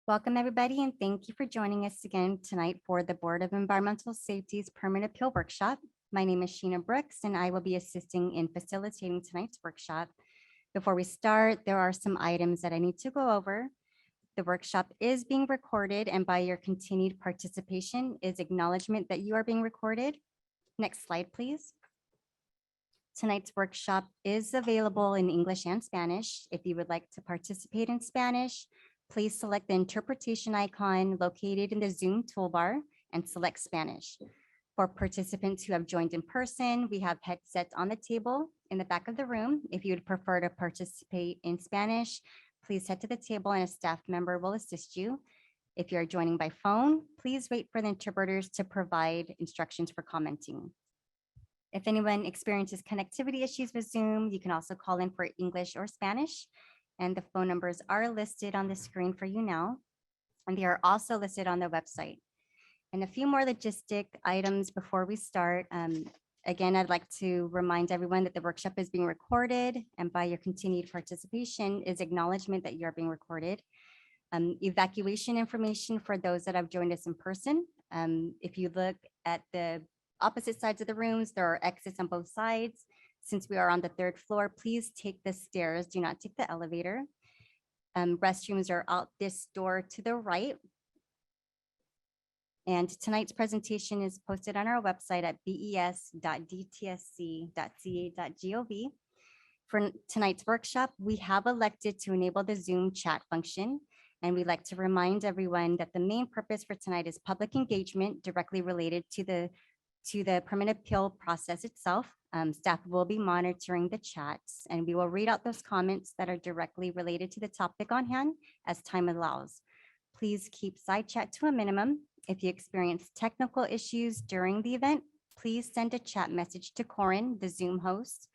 Welcome, everybody, and thank you for joining us again tonight for the Board of Environmental Safety's Permanent Appeal Workshop. My name is Sheena Brooks, and I will be assisting in facilitating tonight's workshop. Before we start, there are some items that I need to go over. The workshop is being recorded, and by your continued participation is acknowledgement that you are being recorded. Next slide, please. Tonight's workshop is available in English and Spanish. If you would like to participate in Spanish, please select the interpretation icon located in the Zoom toolbar and select Spanish. For participants who have joined in person, we have headsets on the table in the back of the room. If you would prefer to participate in Spanish, please head to the table and a staff member will assist you. If you are joining by phone, please wait for the interpreters to provide instructions for commenting. If anyone experiences connectivity issues with Zoom, you can also call in for English or Spanish. And the phone numbers are listed on the screen for you now. And they are also listed on the website. And a few more logistic items before we start. Again, I'd like to remind everyone that the workshop is being recorded, and by your continued participation is acknowledgement that you're being recorded. Evacuation information for those that have joined us in person. If you look at the opposite sides of the rooms, there are exits on both sides. Since we are on the third floor, please take the stairs, do not take the elevator. Restrooms are out this door to the right. And tonight's presentation is posted on our website at bes.dtsc.ca.gov. For tonight's workshop, we have elected to enable the Zoom chat function. And we'd like to remind everyone that the main purpose for tonight is public engagement directly related to the permanent appeal process itself. Staff will be monitoring the chats, and we will read out those comments that are directly related to the topic on hand as time allows. Please keep side chat to a minimum. If you experience technical issues during the event, please send a chat message to Corin, the Zoom host.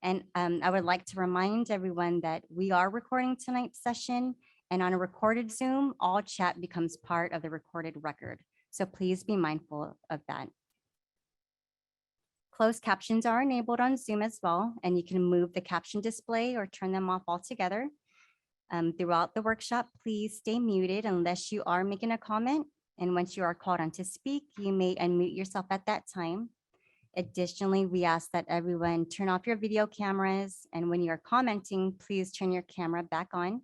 And I would like to remind everyone that we are recording tonight's session, and on a recorded Zoom, all chat becomes part of the recorded record. So please be mindful of that. Closed captions are enabled on Zoom as well, and you can move the caption display or turn them off altogether. Throughout the workshop, please stay muted unless you are making a comment. And once you are called on to speak, you may unmute yourself at that time. Additionally, we ask that everyone turn off your video cameras, and when you are commenting, please turn your camera back on.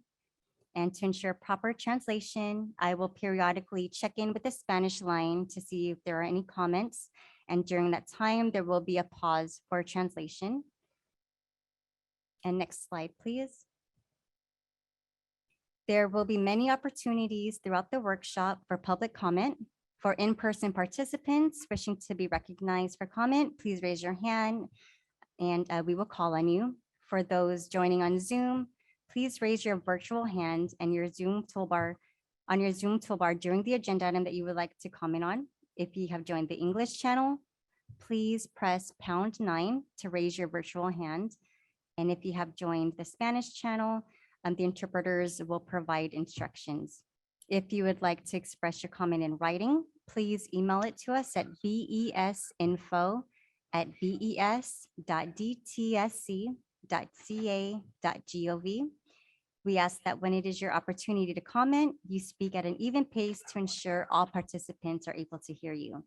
And to ensure proper translation, I will periodically check in with the Spanish line to see if there are any comments. And during that time, there will be a pause for translation. And next slide, please. There will be many opportunities throughout the workshop for public comment. For in-person participants wishing to be recognized for comment, please raise your hand and we will call on you. For those joining on Zoom, please raise your virtual hand and your Zoom toolbar during the agenda item that you would like to comment on. If you have joined the English channel, please press #9 to raise your virtual hand. And if you have joined the Spanish channel, the interpreters will provide instructions. If you would like to express your comment in writing, please email it to us at besinfo@bes.dtsc.ca.gov. We ask that when it is your opportunity to comment, you speak at an even pace to ensure all participants are able to hear you.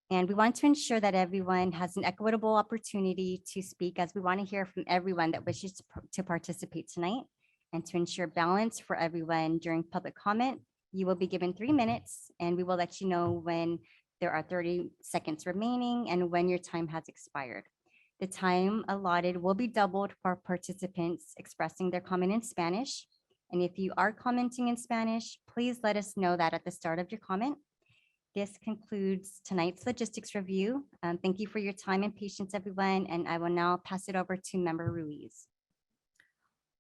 And we want to ensure that everyone has an equitable opportunity to speak, as we want to hear from everyone that wishes to participate tonight. And to ensure balance for everyone during public comment, you will be given 3 minutes, and we will let you know when there are 30 seconds remaining and when your time has expired. The time allotted will be doubled for participants expressing their comment in Spanish. And if you are commenting in Spanish, please let us know that at the start of your comment. This concludes tonight's logistics review. Thank you for your time and patience, everyone. And I will now pass it over to Member Ruiz.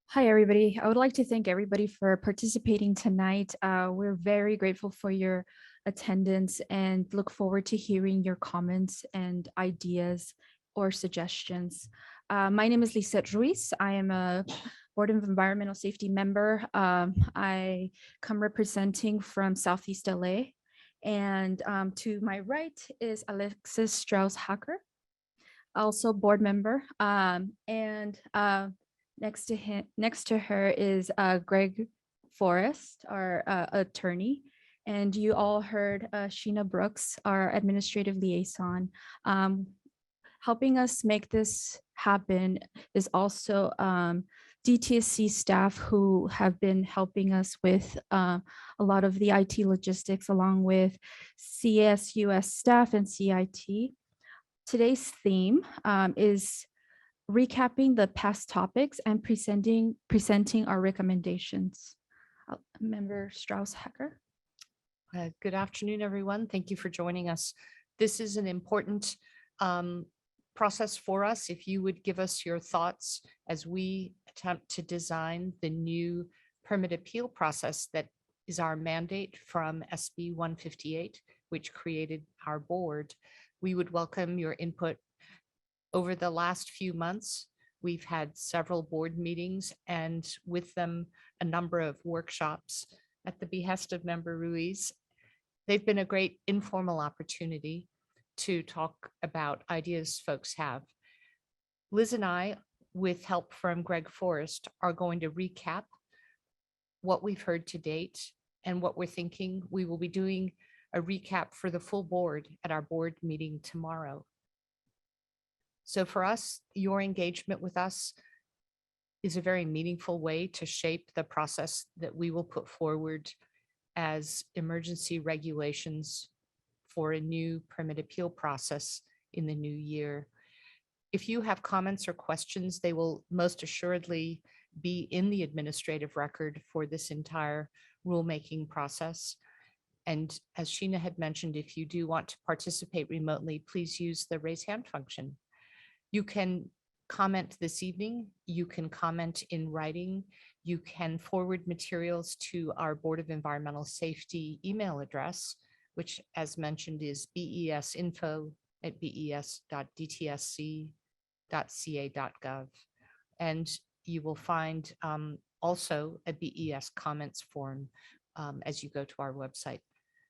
Hi, everybody. I would like to thank everybody for participating tonight. We're very grateful for your attendance and look forward to hearing your comments and ideas or suggestions. My name is Lisette Ruiz. I am a Board of Environmental Safety member. I come representing from Southeast LA. And to my right is Alexis Strauss-Hacker, also board member. Next to her is Greg Forrest, our attorney, and you all heard Sheena Brooks, our administrative liaison. Helping us make this happen is also DTSC staff who have been helping us with a lot of the IT logistics, along with CSUS staff and CIT. Today's theme is recapping the past topics and presenting our recommendations. Member Strauss-Hacker. Good afternoon, everyone. Thank you for joining us. This is an important process for us. If you would give us your thoughts as we attempt to design the new permit appeal process that is our mandate from SB 158, which created our board, we would welcome your input. Over the last few months, we've had several board meetings and with them a number of workshops at the behest of Member Ruiz. They've been a great informal opportunity to talk about ideas folks have. Liz and I, with help from Greg Forrest, are going to recap what we've heard to date and what we're thinking. We will be doing a recap for the full board at our board meeting tomorrow. So for us, your engagement with us is a very meaningful way to shape the process that we will put forward as emergency regulations for a new permit appeal process in the new year. If you have comments or questions, they will most assuredly be in the administrative record for this entire rulemaking process. And as Sheena had mentioned, if you do want to participate remotely, please use the raise hand function. You can comment this evening, you can comment in writing, you can forward materials to our Board of Environmental Safety email address, which as mentioned is besinfo@bes.dtsc.ca.gov. And you will find also a BES comments form as you go to our website.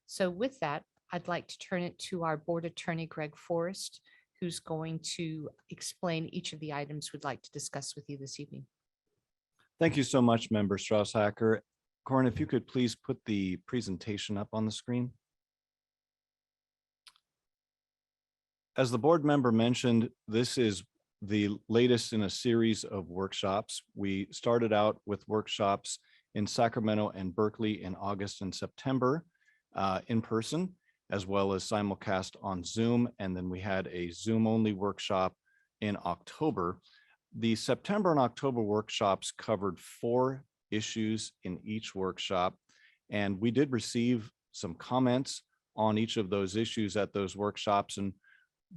So with that, I'd like to turn it to our board attorney, Greg Forrest, who's going to explain each of the items we'd like to discuss with you this evening. Thank you so much, Member Strauss-Hacker. Corin, if you could please put the presentation up on the screen. As the board member mentioned, this is the latest in a series of workshops. We started out with workshops in Sacramento and Berkeley in August and September in person, as well as simulcast on Zoom. And then we had a Zoom only workshop in October. The September and October workshops covered 4 issues in each workshop. And we did receive some comments on each of those issues at those workshops. And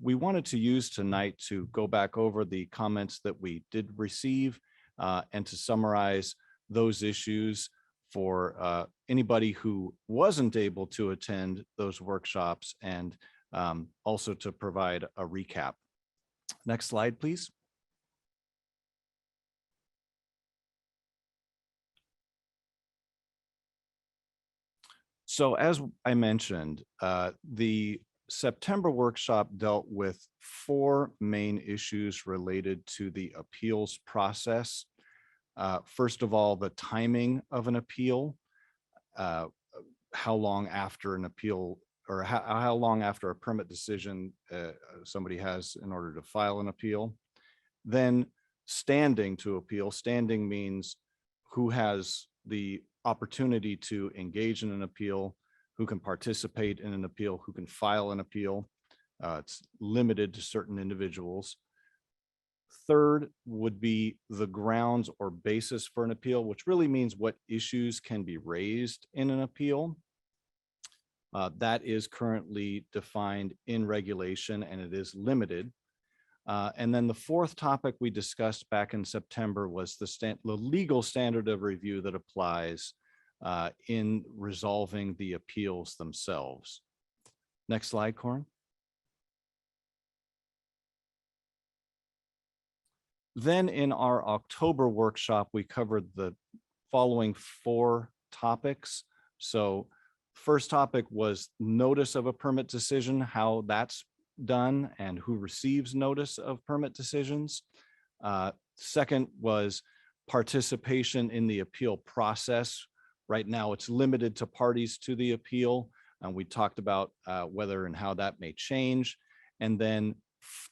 we wanted to use tonight to go back over the comments that we did receive and to summarize those issues for anybody who wasn't able to attend those workshops, and also to provide a recap. Next slide, please. So as I mentioned, the September workshop dealt with 4 main issues related to the appeals process. First of all, the timing of an appeal, how long after an appeal, or how long after a permit decision somebody has in order to file an appeal. Then standing to appeal. Standing means who has the opportunity to engage in an appeal, who can participate in an appeal, who can file an appeal. It's limited to certain individuals. Third would be the grounds or basis for an appeal, which really means what issues can be raised in an appeal. That is currently defined in regulation and it is limited. And then the 4th topic we discussed back in September was the legal standard of review that applies in resolving the appeals themselves. Next slide, Corin. Then in our October workshop, we covered the following 4 topics. So first topic was notice of a permit decision, how that's done and who receives notice of permit decisions. Second was participation in the appeal process, Right now, it's limited to parties to the appeal. And we talked about whether and how that may change. And then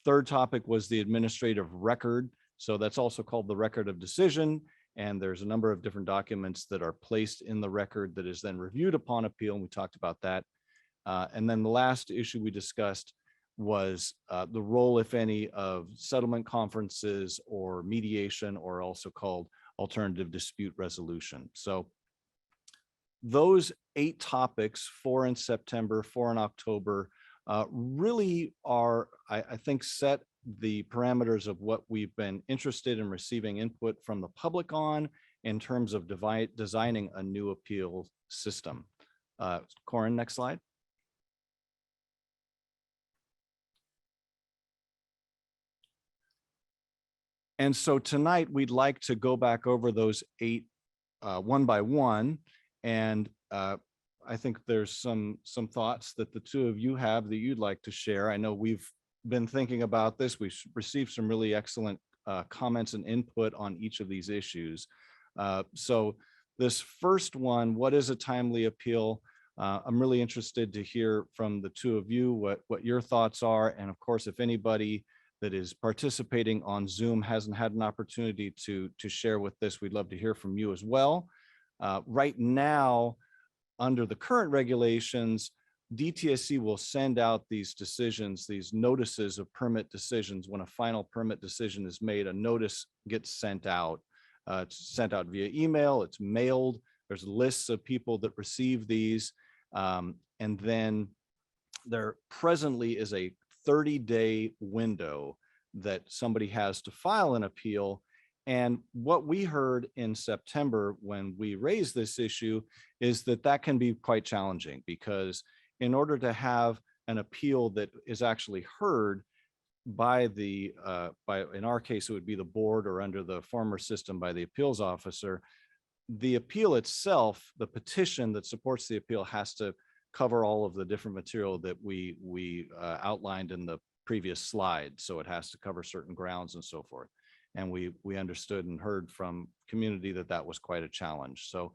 third topic was the administrative record. So that's also called the record of decision. And there's a number of different documents that are placed in the record that is then reviewed upon appeal. And we talked about that. And then the last issue we discussed was the role, if any, of settlement conferences or mediation, or also called alternative dispute resolution. So those 8 topics, 4 in September, 4 in October, really are, I think, set the parameters of what we've been interested in receiving input from the public on in terms of designing a new appeal system. Corin, next slide. And so tonight we'd like to go back over those 8 one by one. And I think there's some thoughts that the two of you have that you'd like to share. I know we've been thinking about this. We've received some really excellent comments and input on each of these issues. So this first one, what is a timely appeal? I'm really interested to hear from the two of you what your thoughts are. And of course, if anybody that is participating on Zoom hasn't had an opportunity to share with this, we'd love to hear from you as well. Right now, under the current regulations, DTSC will send out these decisions, these notices of permit decisions. When a final permit decision is made, a notice gets sent out. It's sent out via email, it's mailed. There's lists of people that receive these. And then there presently is a 30-day window that somebody has to file an appeal. And what we heard in September when we raised this issue is that that can be quite challenging, because in order to have an appeal that is actually heard by the, in our case, it would be the board, or under the former system by the appeals officer, the appeal itself, the petition that supports the appeal, has to cover all of the different material that we outlined in the previous slide. So it has to cover certain grounds and so forth. And we understood and heard from community that that was quite a challenge. So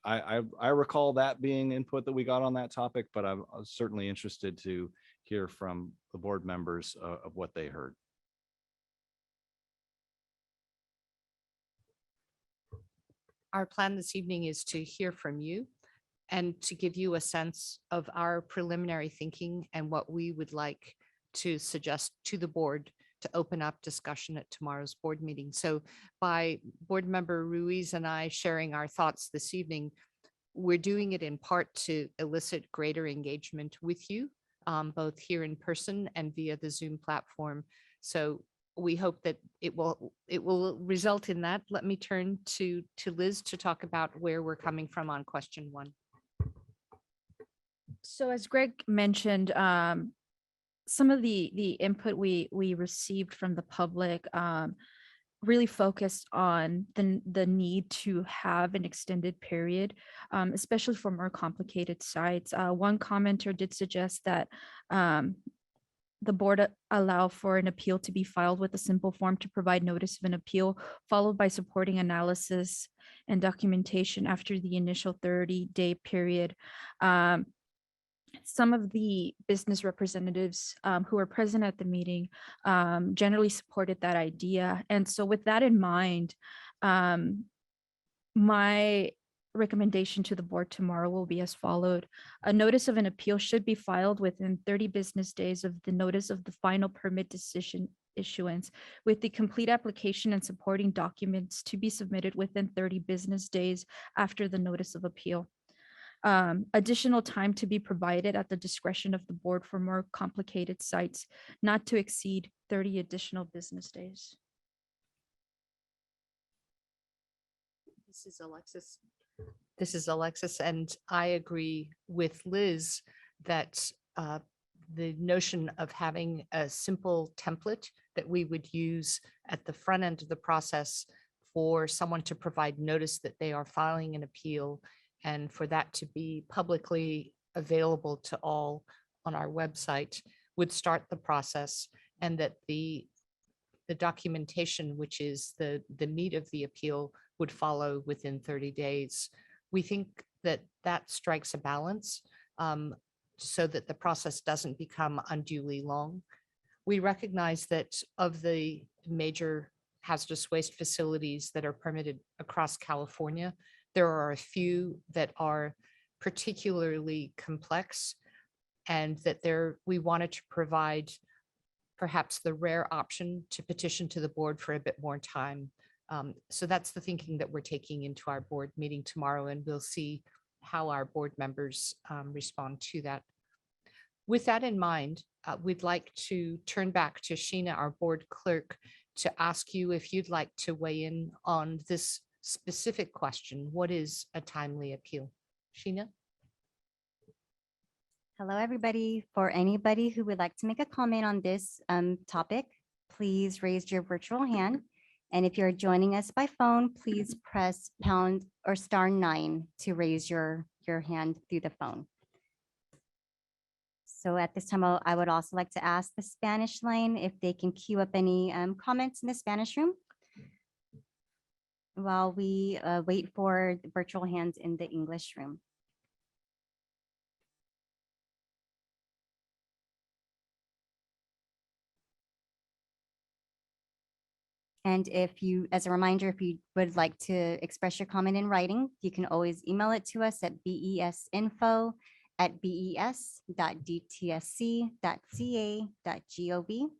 I recall that being input that we got on that topic, but I was certainly interested to hear from the board members of what they heard. Our plan this evening is to hear from you and to give you a sense of our preliminary thinking and what we would like to suggest to the board to open up discussion at tomorrow's board meeting. So by board member Ruiz and I sharing our thoughts this evening, we're doing it in part to elicit greater engagement with you, both here in person and via the Zoom platform. So we hope that it will result in that. Let me turn to Liz to talk about where we're coming from on question 1. So as Greg mentioned, some of the input we received from the public really focused on the need to have an extended period, especially for more complicated sites. One commenter did suggest that the board allow for an appeal to be filed with a simple form to provide notice of an appeal, followed by supporting analysis and documentation after the initial 30-day period. Some of the business representatives who were present at the meeting generally supported that idea. And so with that in mind, my recommendation to the board tomorrow will be as followed. A notice of an appeal should be filed within 30 business days of the notice of the final permit decision issuance, with the complete application and supporting documents to be submitted within 30 business days after the notice of appeal. Additional time to be provided at the discretion of the board for more complicated sites, not to exceed 30 additional business days. This is Alexis, and I agree with Liz that the notion of having a simple template that we would use at the front end of the process for someone to provide notice that they are filing an appeal, and for that to be publicly available to all on our website, would start the process, and that the documentation, which is the meat of the appeal, would follow within 30 days. We think that that strikes a balance so that the process doesn't become unduly long. We recognize that of the major hazardous waste facilities that are permitted across California, there are a few that are particularly complex, and that we wanted to provide perhaps the rare option to petition to the board for a bit more time. So that's the thinking that we're taking into our board meeting tomorrow, and we'll see how our board members respond to that. With that in mind, we'd like to turn back to Sheena, our board clerk, to ask you if you'd like to weigh in on this specific question. What is a timely appeal? Sheena? Hello, everybody. For anybody who would like to make a comment on this topic, please raise your virtual hand. And if you're joining us by phone, please press pound or *9 to raise your hand through the phone. So at this time, I would also like to ask the Spanish line if they can queue up any comments in the Spanish room while we wait for the virtual hands in the English room. And if you, as a reminder, if you would like to express your comment in writing, you can always email it to us at besinfo@bes.dtsc.ca.gov.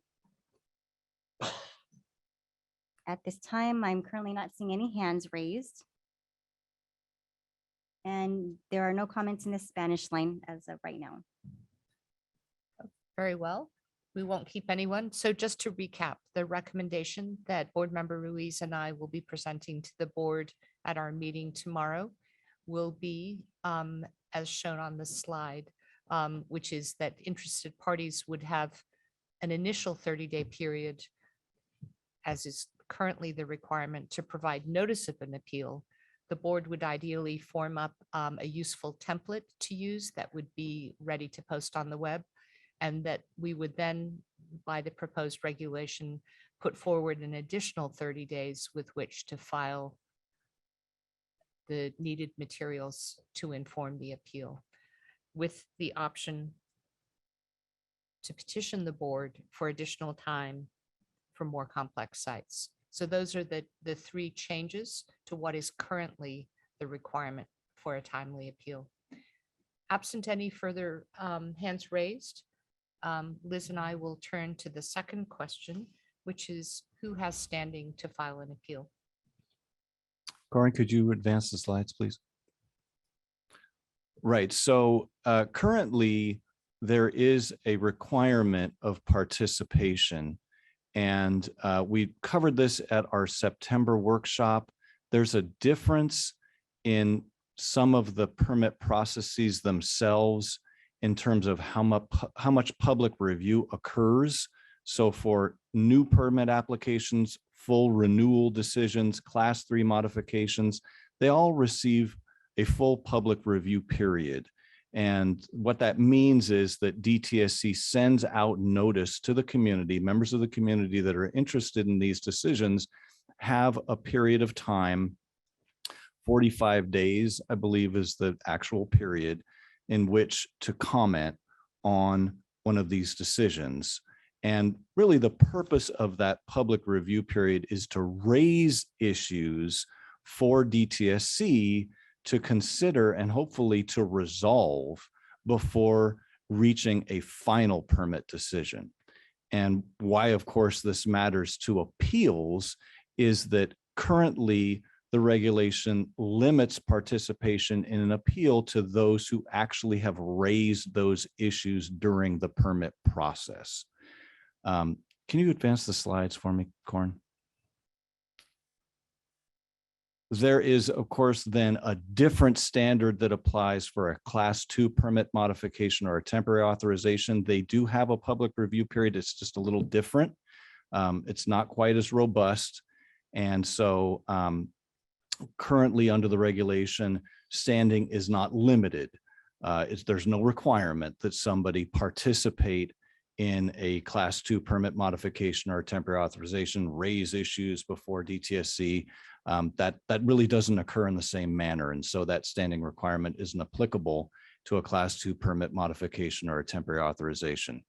At this time, I'm currently not seeing any hands raised. And there are no comments in the Spanish line as of right now. Very well. We won't keep anyone. So just to recap, the recommendation that Board Member Ruiz and I will be presenting to the board at our meeting tomorrow will be, as shown on the slide, which is that interested parties would have an initial 30-day period, as is currently the requirement, to provide notice of an appeal. The board would ideally form up a useful template to use that would be ready to post on the web, and that we would then, by the proposed regulation, put forward an additional 30 days with which to file the needed materials to inform the appeal, with the option to petition the board for additional time for more complex sites. So those are the three changes to what is currently the requirement for a timely appeal. Absent any further hands raised, Liz and I will turn to the second question, which is who has standing to file an appeal? Corin, could you advance the slides, please? Right. So currently, there is a requirement of participation. And we covered this at our September workshop. There's a difference in some of the permit processes themselves in terms of how much public review occurs. So for new permit applications, full renewal decisions, class 3 modifications, they all receive a full public review period. And what that means is that DTSC sends out notice to the community, members of the community that are interested in these decisions have a period of time, 45 days, I believe is the actual period, in which to comment on one of these decisions. And really the purpose of that public review period is to raise issues for DTSC to consider and hopefully to resolve before reaching a final permit decision. And why, of course, this matters to appeals is that currently the regulation limits participation in an appeal to those who actually have raised those issues during the permit process. Can you advance the slides for me, Corin? There is, of course, then a different standard that applies for a class 2 permit modification or a temporary authorization. They do have a public review period. It's just a little different. It's not quite as robust. And so currently under the regulation, standing is not limited. There's no requirement that somebody participate in a class 2 permit modification or a temporary authorization, raise issues before DTSC. That really doesn't occur in the same manner. And so that standing requirement isn't applicable to a class 2 permit modification or a temporary authorization.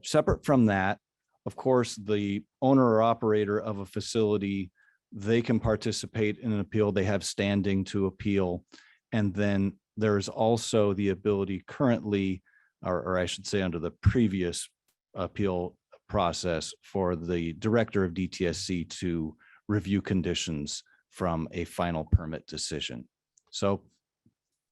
Separate from that, of course, the owner or operator of a facility, they can participate in an appeal. They have standing to appeal. And then there's also the ability currently, or I should say under the previous appeal process, for the director of DTSC to review conditions from a final permit decision. So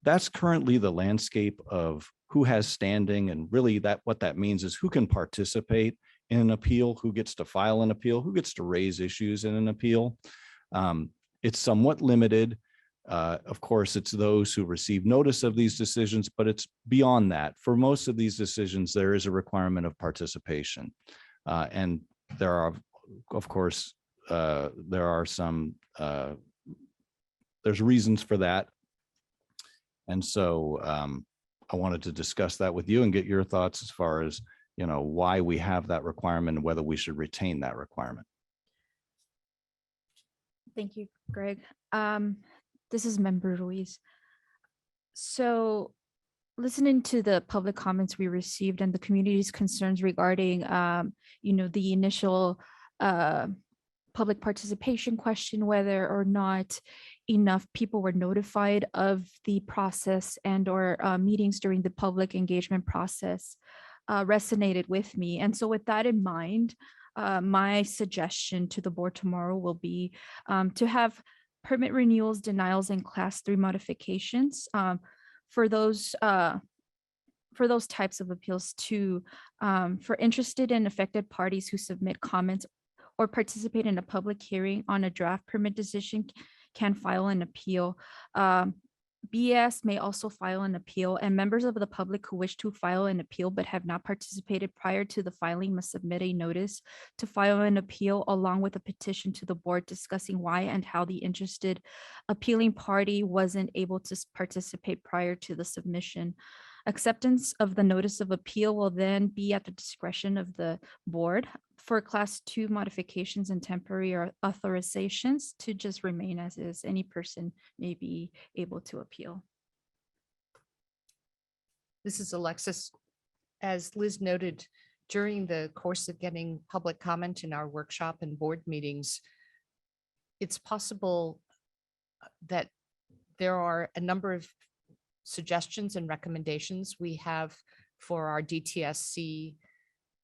that's currently the landscape of who has standing, and really what that means is who can participate in an appeal, who gets to file an appeal, who gets to raise issues in an appeal. It's somewhat limited. Of course, it's those who receive notice of these decisions, but it's beyond that. For most of these decisions, there is a requirement of participation. And there are, of course, there are some, there's reasons for that. And so I wanted to discuss that with you and get your thoughts as far as, why we have that requirement and whether we should retain that requirement. Thank you, Greg. This is Member Ruiz. So listening to the public comments we received and the community's concerns regarding, the initial public participation question, whether or not enough people were notified of the process and or meetings during the public engagement process resonated with me. And so with that in mind, my suggestion to the board tomorrow will be to have permit renewals, denials, and class 3 modifications for those types of appeals for interested and affected parties who submit comments or participate in a public hearing on a draft permit decision can file an appeal. BS may also file an appeal, and members of the public who wish to file an appeal but have not participated prior to the filing must submit a notice to file an appeal along with a petition to the board discussing why and how the interested appealing party wasn't able to participate prior to the submission. Acceptance of the notice of appeal will then be at the discretion of the board for class 2 modifications and temporary authorizations to just remain as is. Any person may be able to appeal. This is Alexis. As Liz noted, during the course of getting public comment in our workshop and board meetings, it's possible that there are a number of suggestions and recommendations we have for our DTSC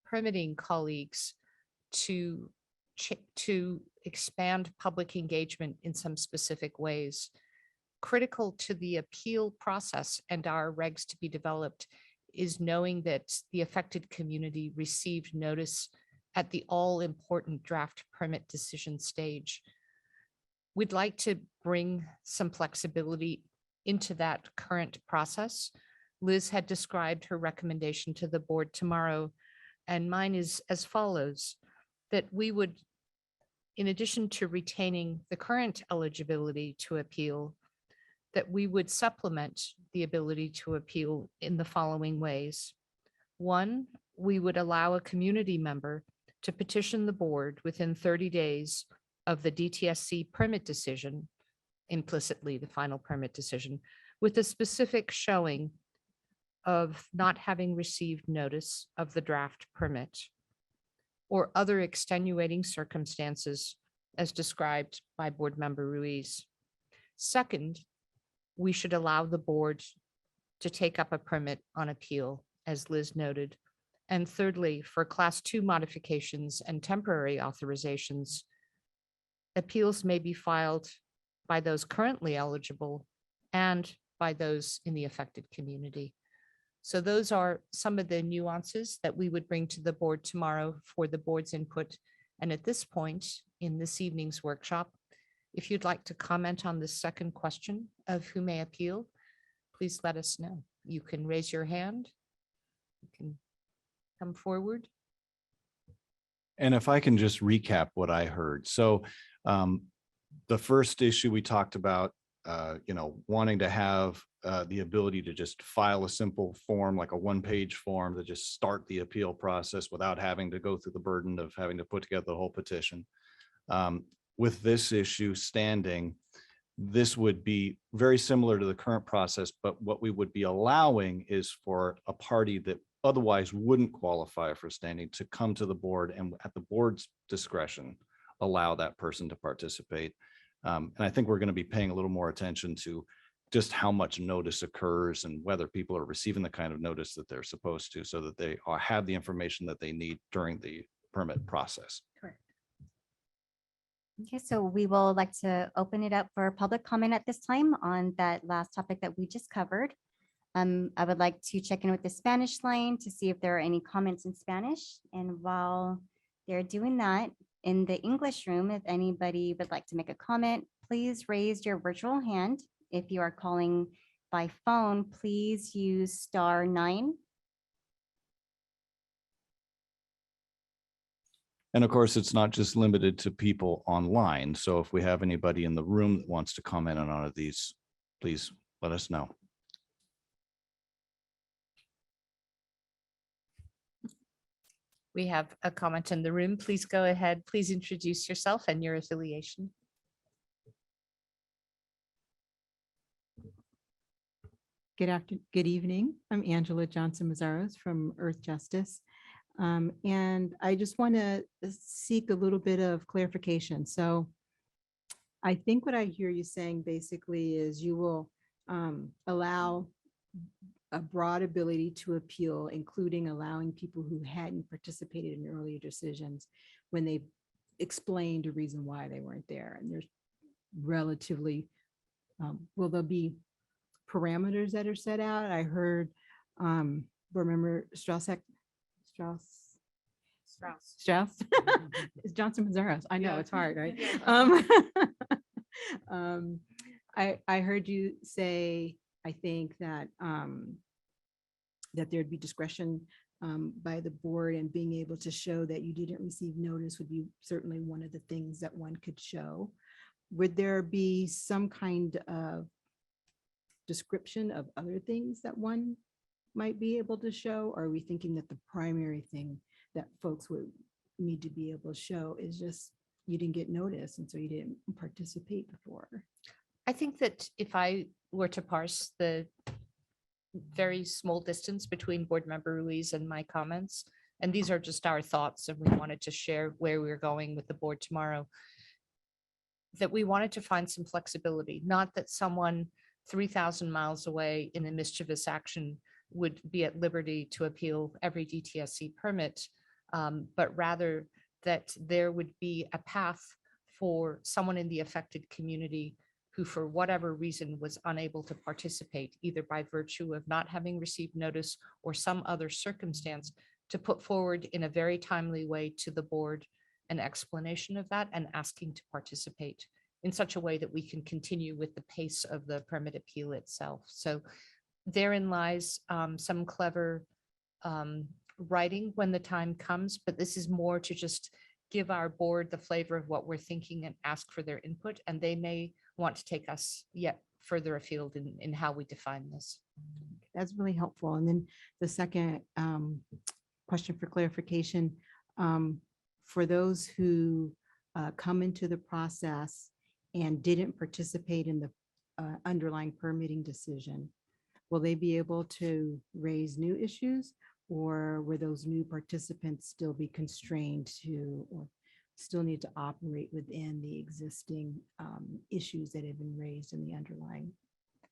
permitting colleagues to expand public engagement in some specific ways. Critical to the appeal process and our regs to be developed is knowing that the affected community received notice at the all-important draft permit decision stage. We'd like to bring some flexibility into that current process. Liz had described her recommendation to the board tomorrow, and mine is as follows: that we would, in addition to retaining the current eligibility to appeal, that we would supplement the ability to appeal in the following ways. One, we would allow a community member to petition the board within 30 days of the DTSC permit decision, implicitly the final permit decision, with a specific showing of not having received notice of the draft permit or other extenuating circumstances as described by Board Member Ruiz. Second, we should allow the board to take up a permit on appeal, as Liz noted. And thirdly, for class 2 modifications and temporary authorizations, appeals may be filed by those currently eligible and by those in the affected community. So those are some of the nuances that we would bring to the board tomorrow for the board's input. And at this point in this evening's workshop, if you'd like to comment on the second question of who may appeal, please let us know. You can raise your hand. You can come forward. And if I can just recap what I heard. So the first issue we talked about wanting to have the ability to just file a simple form, like a one-page form, to just start the appeal process without having to go through the burden of having to put together the whole petition. With this issue standing, this would be very similar to the current process, but what we would be allowing is for a party that otherwise wouldn't qualify for standing to come to the board and at the board's discretion, allow that person to participate. And I think we're going to be paying a little more attention to just how much notice occurs and whether people are receiving the kind of notice that they're supposed to, so that they have the information that they need during the permit process. Correct. Okay, so we will like to open it up for public comment at this time on that last topic that we just covered. I would like to check in with the Spanish line to see if there are any comments in Spanish. And while they're doing that, in the English room, if anybody would like to make a comment, please raise your virtual hand. If you are calling by phone, please use *9. And of course, it's not just limited to people online. So if we have anybody in the room that wants to comment on one of these, please let us know. We have a comment in the room. Please go ahead. Please introduce yourself and your affiliation. Good evening. I'm Angela Johnson-Mazzaros from Earth Justice. And I just want to seek a little bit of clarification. So I think what I hear you saying basically is you will allow a broad ability to appeal, including allowing people who hadn't participated in earlier decisions when they explained a reason why they weren't there. And there's relatively, will there be parameters that are set out? I heard, remember Strauss? It's Johnson-Mazzaros. I know, it's hard, right? I heard you say, I think that that there'd be discretion by the board, and being able to show that you didn't receive notice would be certainly one of the things that one could show. Would there be some kind of description of other things that one might be able to show? Or are we thinking that the primary thing that folks would need to be able to show is just you didn't get notice and so you didn't participate before? I think that if I were to parse the very small distance between board member Ruiz and my comments, and these are just our thoughts, and we wanted to share where we're going with the board tomorrow, that we wanted to find some flexibility, not that someone 3,000 miles away in a mischievous action would be at liberty to appeal every DTSC permit, but rather that there would be a path for someone in the affected community who, for whatever reason, was unable to participate, either by virtue of not having received notice or some other circumstance, to put forward in a very timely way to the board an explanation of that and asking to participate in such a way that we can continue with the pace of the permit appeal itself. So therein lies some clever writing when the time comes, but this is more to just give our board the flavor of what we're thinking and ask for their input, and they may want to take us yet further afield in how we define this. That's really helpful. And then the second question for clarification, for those who come into the process and didn't participate in the underlying permitting decision, will they be able to raise new issues, or will those new participants still be constrained to, or still need to operate within the existing issues that have been raised in the underlying?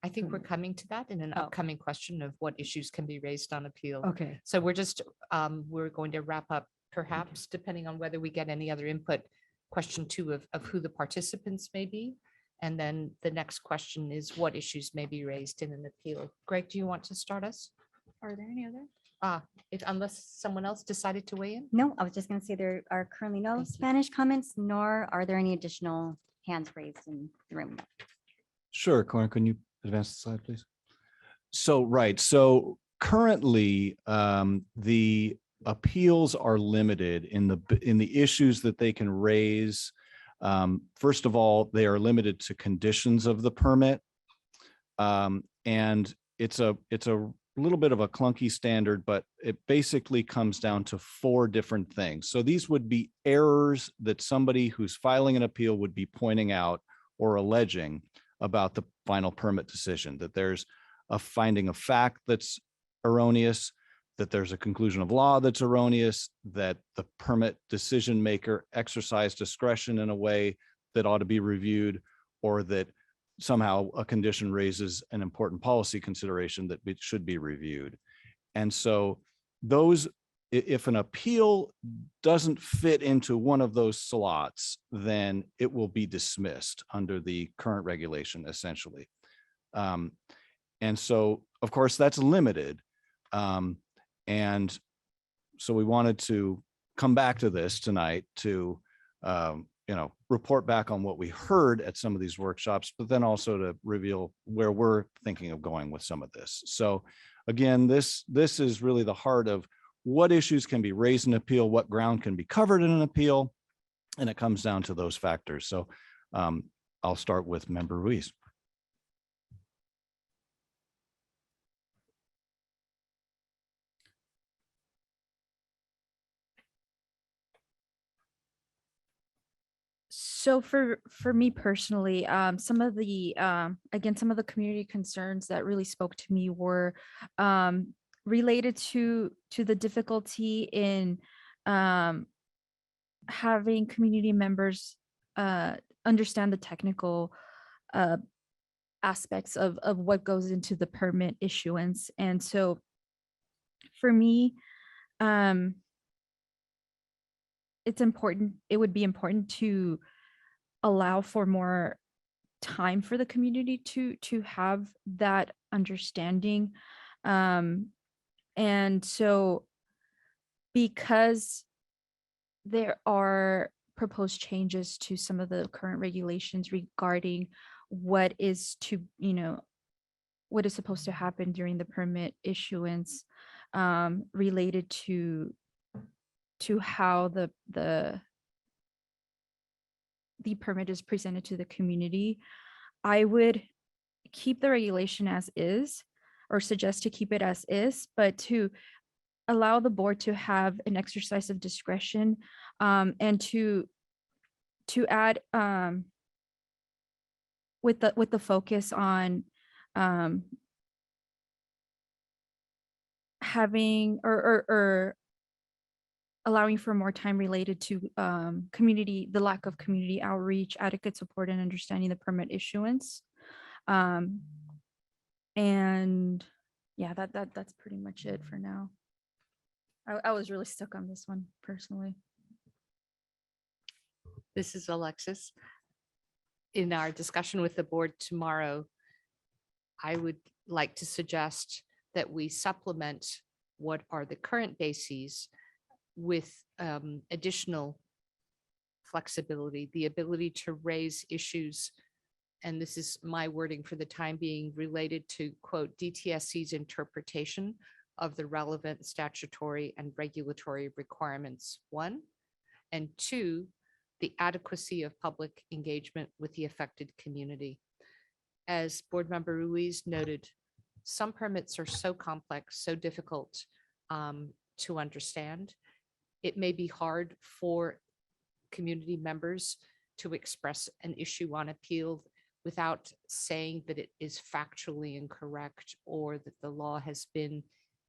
I think we're permit? coming to that in an Oh. upcoming question of what issues can be raised on appeal. Okay. So we're just, we're going to wrap up, perhaps, depending on whether we get any other input, question 2 of who the participants may be. And then the next question is what issues may be raised in an appeal. Greg, do you want to start us? Are there any other? Unless someone else decided to weigh in? No, I was just going to say there are currently no Spanish comments, nor are there any additional hands raised in the room. Sure, Corin, can you advance the slide, please? So, right, so currently, the appeals are limited in the issues that they can raise First of all, they are limited to conditions of the permit. And it's a little bit of a clunky standard, but it basically comes down to 4 different things. So these would be errors that somebody who's filing an appeal would be pointing out or alleging about the final permit decision, that there's a finding of fact that's erroneous, that there's a conclusion of law that's erroneous, that the permit decision maker exercised discretion in a way that ought to be reviewed, or that somehow a condition raises an important policy consideration that it should be reviewed. And so those, if an appeal doesn't fit into one of those slots, then it will be dismissed under the current regulation, essentially. And so, of course, that's limited. And so we wanted to come back to this tonight to report back on what we heard at some of these workshops, but then also to reveal where we're thinking of going with some of this. So again, this is really the heart of what issues can be raised in appeal, what ground can be covered in an appeal, and it comes down to those factors. So I'll start with Member Ruiz. So for me personally, some of the again, some of the community concerns that really spoke to me were related to the difficulty in having community members understand the technical aspects of what goes into the permit issuance. And so for me, it's important, it would be important to allow for more time for the community to have that understanding. And so because there are proposed changes to some of the current regulations regarding what is to, what is supposed to happen during the permit issuance, related to how the permit is presented to the community, I would keep the regulation as is, or suggest to keep it as is, but to allow the board to have an exercise of discretion, and to add with the focus on having or allowing for more time related to the lack of community outreach, adequate support, and understanding the permit issuance. And yeah, that's pretty much it for now. I was really stuck on this one personally. This is Alexis. In our discussion with the board tomorrow, I would like to suggest that we supplement what are the current bases with additional flexibility, the ability to raise issues, and this is my wording for the time being, related to, quote, DTSC's interpretation of the relevant statutory and regulatory requirements, 1, and 2, the adequacy of public engagement with the affected community. As Board Member Ruiz noted, some permits are so complex, so difficult to understand. It may be hard for community members to express an issue on appeal without saying that it is factually incorrect or that the law has been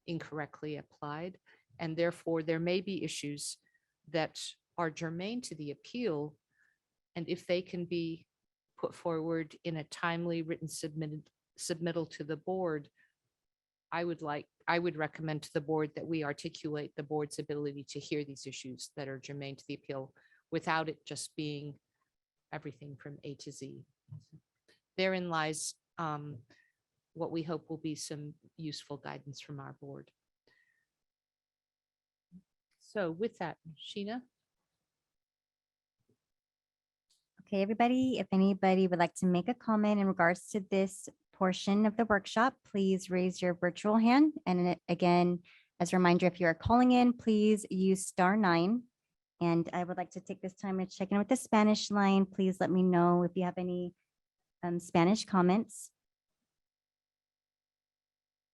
incorrectly applied. And therefore, there may be issues that are germane to the appeal. And if they can be put forward in a timely written submittal to the board, I would recommend to the board that we articulate the board's ability to hear these issues that are germane to the appeal without it just being everything from A to Z. Therein lies what we hope will be some useful guidance from our board. So with that, Sheena. Okay, everybody, if anybody would like to make a comment in regards to this portion of the workshop, please raise your virtual hand. And again, as a reminder, if you are calling in, please use *9. And I would like to take this time to check in with the Spanish line. Please let me know if you have any Spanish comments.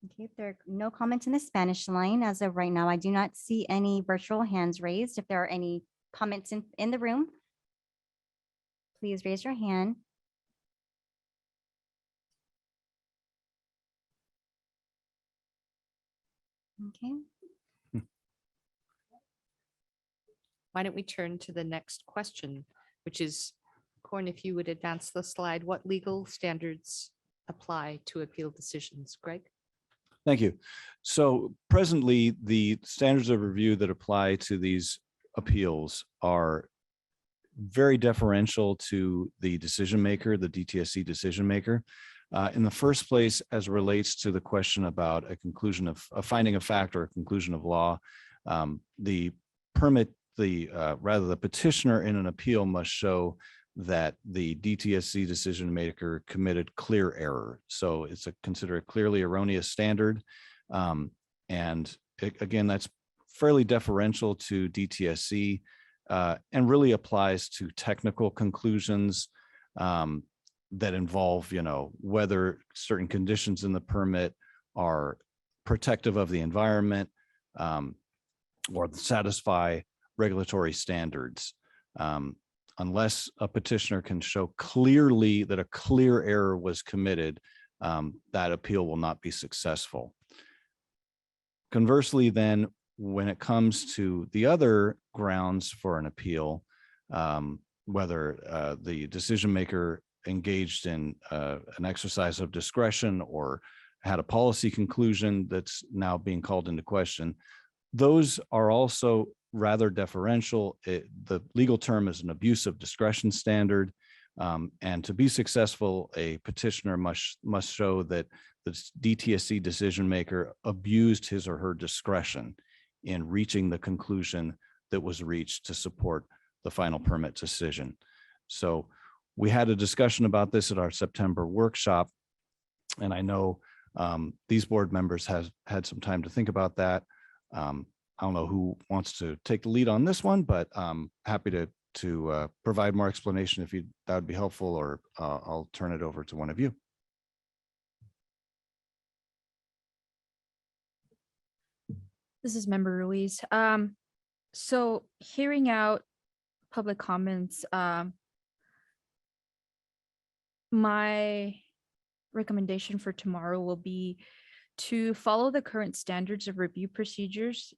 Okay, if there are no comments in the Spanish line as of right now, I do not see any virtual hands raised. If there are any comments in the room, please raise your hand. Okay, Why don't we turn to the next question, which is, Corn, if you would advance the slide, what legal standards apply to appeal decisions? Greg? Thank you. So presently, the standards of review that apply to these appeals are very deferential to the decision maker, the DTSC decision maker. In the first place, as relates to the question about a conclusion of a finding of fact or a conclusion of law, the petitioner in an appeal must show that the DTSC decision maker committed clear error. So it's considered a clearly erroneous standard. Again, that's fairly deferential to DTSC and really applies to technical conclusions that involve, whether certain conditions in the permit are protective of the environment or satisfy regulatory standards. Unless a petitioner can show clearly that a clear error was committed, that appeal will not be successful. Conversely, then, when it comes to the other grounds for an appeal, whether the decision maker engaged in an exercise of discretion or had a policy conclusion that's now being called into question, those are also rather deferential. The legal term is an abuse of discretion standard. And to be successful, a petitioner must show that the DTSC decision maker abused his or her discretion in reaching the conclusion that was reached to support the final permit decision. So we had a discussion about this at our September workshop, and I know these board members have had some time to think about that. I don't know who wants to take the lead on this one, but I'm happy to provide more explanation if that would be helpful, or I'll turn it over to one of you. This is Member Ruiz. So hearing out public comments, my recommendation for tomorrow will be to follow the current standards of review procedures,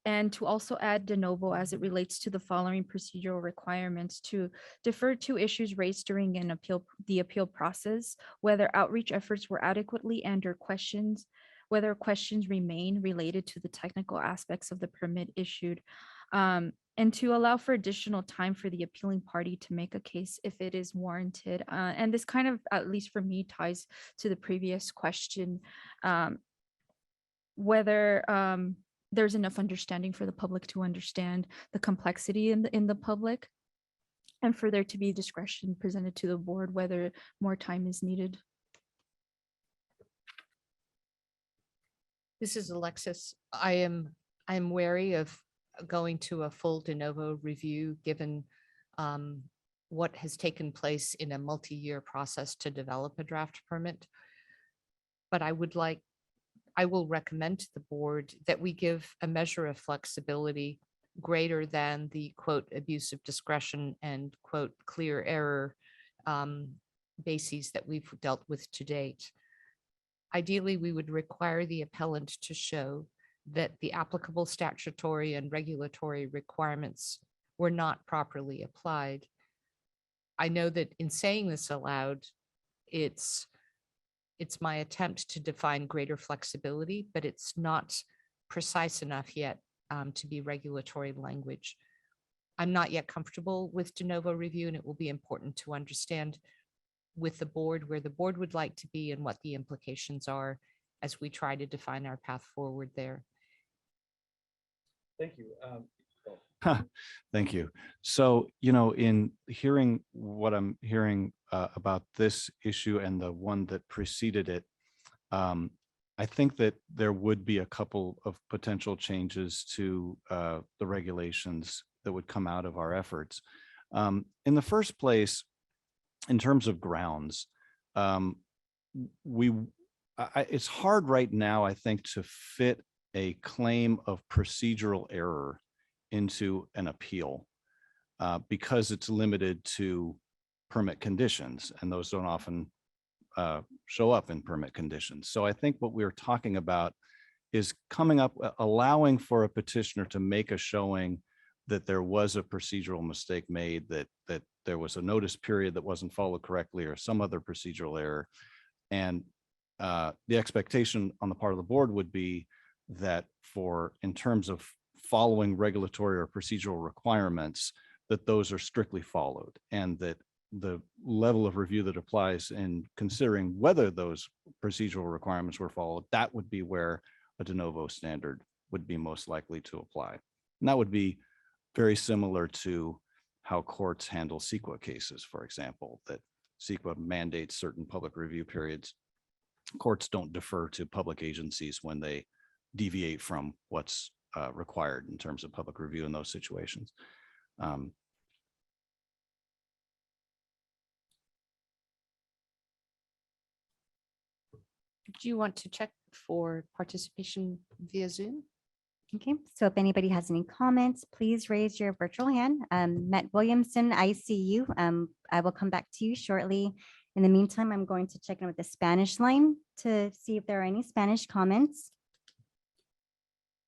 and to also add de novo as it relates to the following procedural requirements: to defer to issues raised during the appeal process, whether outreach efforts were adequately and/or whether questions remain related to the technical aspects of the permit issued, and to allow for additional time for the appealing party to make a case if it is warranted. And this kind of, at least for me, ties to the previous question, whether there's enough understanding for the public to understand the complexity in the public, and for there to be discretion presented to the board whether more time is needed. This is Alexis. I'm wary of going to a full de novo review, given what has taken place in a multi-year process to develop a draft permit. But I will recommend to the board that we give a measure of flexibility greater than the quote abuse of discretion and quote clear error bases that we've dealt with to date. Ideally, we would require the appellant to show that the applicable statutory and regulatory requirements were not properly applied. I know that in saying this aloud, it's my attempt to define greater flexibility, but it's not precise enough yet to be regulatory language. I'm not yet comfortable with de novo review, and it will be important to understand with the board where the board would like to be and what the implications are as we try to define our path forward there. Thank you. Thank you. So, in hearing what I'm hearing about this issue and the one that preceded it, I think that there would be a couple of potential changes to the regulations would come out of our efforts. In the first place, in terms of grounds, it's hard right now, I think, to fit a claim of procedural error into an appeal because it's limited to permit conditions, and those don't often show up in permit conditions. So I think what we're talking about is coming up, allowing for a petitioner to make a showing that there was a procedural mistake made, that there was a notice period that wasn't followed correctly or some other procedural error. And the expectation on the part of the board would be that in terms of following regulatory or procedural requirements, that those are strictly followed, and that the level of review that applies in considering whether those procedural requirements were followed, that would be where a de novo standard would be most likely to apply. And that would be very similar to how courts handle CEQA cases, for example, that CEQA mandates certain public review periods. Courts don't defer to public agencies when they deviate from what's required in terms of public review in those situations. Do you want to check for participation via Zoom? Okay, so if anybody has any comments, please raise your virtual hand. Matt Williamson, I see you. I will come back to you shortly. In the meantime, I'm going to check in with the Spanish line to see if there are any Spanish comments.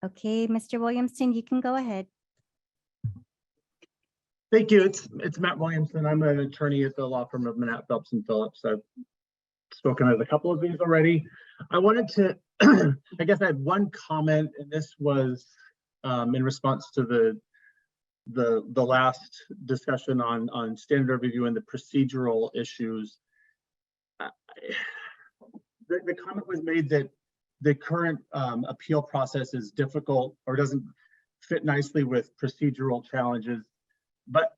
Okay, Mr. Williamson, you can go ahead. Thank you. It's Matt Williamson. I'm an attorney at the law firm of Manat, Phelps and Phillips. I've spoken at a couple of these already. I wanted to, I guess I had one comment, and this was in response to the last discussion on standard review and the procedural issues. The comment was made that the current appeal process is difficult or doesn't fit nicely with procedural challenges, but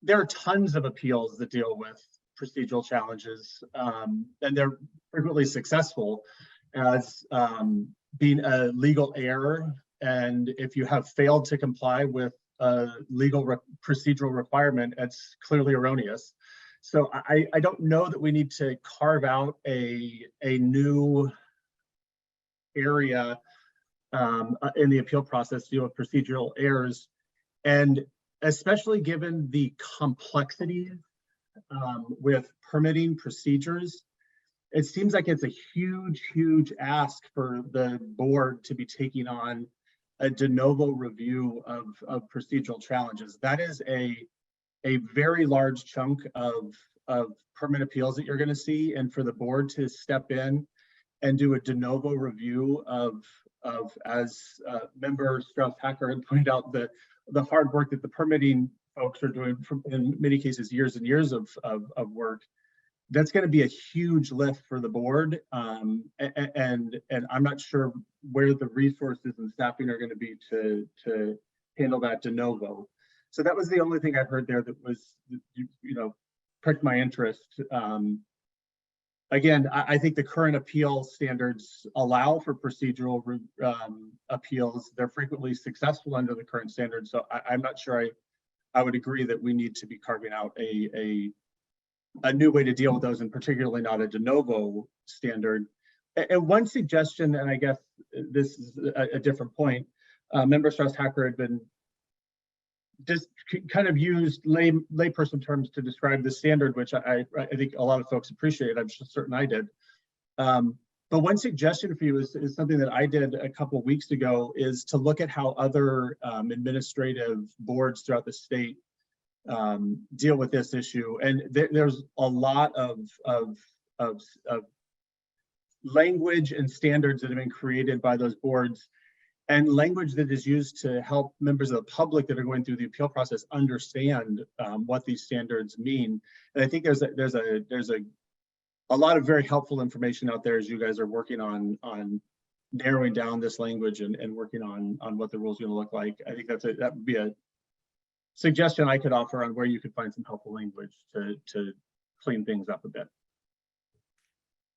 there are tons of appeals that deal with procedural challenges, and they're frequently successful as being a legal error. And if you have failed to comply with a legal procedural requirement, it's clearly erroneous. So I don't know that we need to carve out a new area in the appeal process to deal with procedural errors. And especially given the complexities with permitting procedures, it seems like it's a huge ask for the board to be taking on a de novo review of procedural challenges. That is a very large chunk of permit appeals that you're going to see, and for the board to step in and do a de novo review of as member Strauss-Hacker had pointed out, the hard work that the permitting folks are doing, in many cases years and years of work. That's going to be a huge lift for the board, and I'm not sure where the resources and staffing are going to be to handle that de novo. So that was the only thing I heard there that was, pricked my interest. Again, I think the current appeal standards allow for procedural appeals. They're frequently successful under the current standards. So I'm not sure I would agree that we need to be carving out a new way to deal with those, and particularly not a de novo standard. And one suggestion, and I guess this is a different point, member Strauss-Hacker had been just kind of used layperson terms to describe the standard, which I think a lot of folks appreciate. I'm certain I did. But one suggestion for you is something that I did a couple of weeks ago, is to look at how other administrative boards throughout the state deal with this issue. And there's a lot of language and standards that have been created by those boards, and language that is used to help members of the public that are going through the appeal process understand what these standards mean. And I think there's a lot of very helpful information out there as you guys are working on narrowing down this language and working on what the rules are going to look like. I think that would be a suggestion I could offer on where you could find some helpful language to clean things up a bit.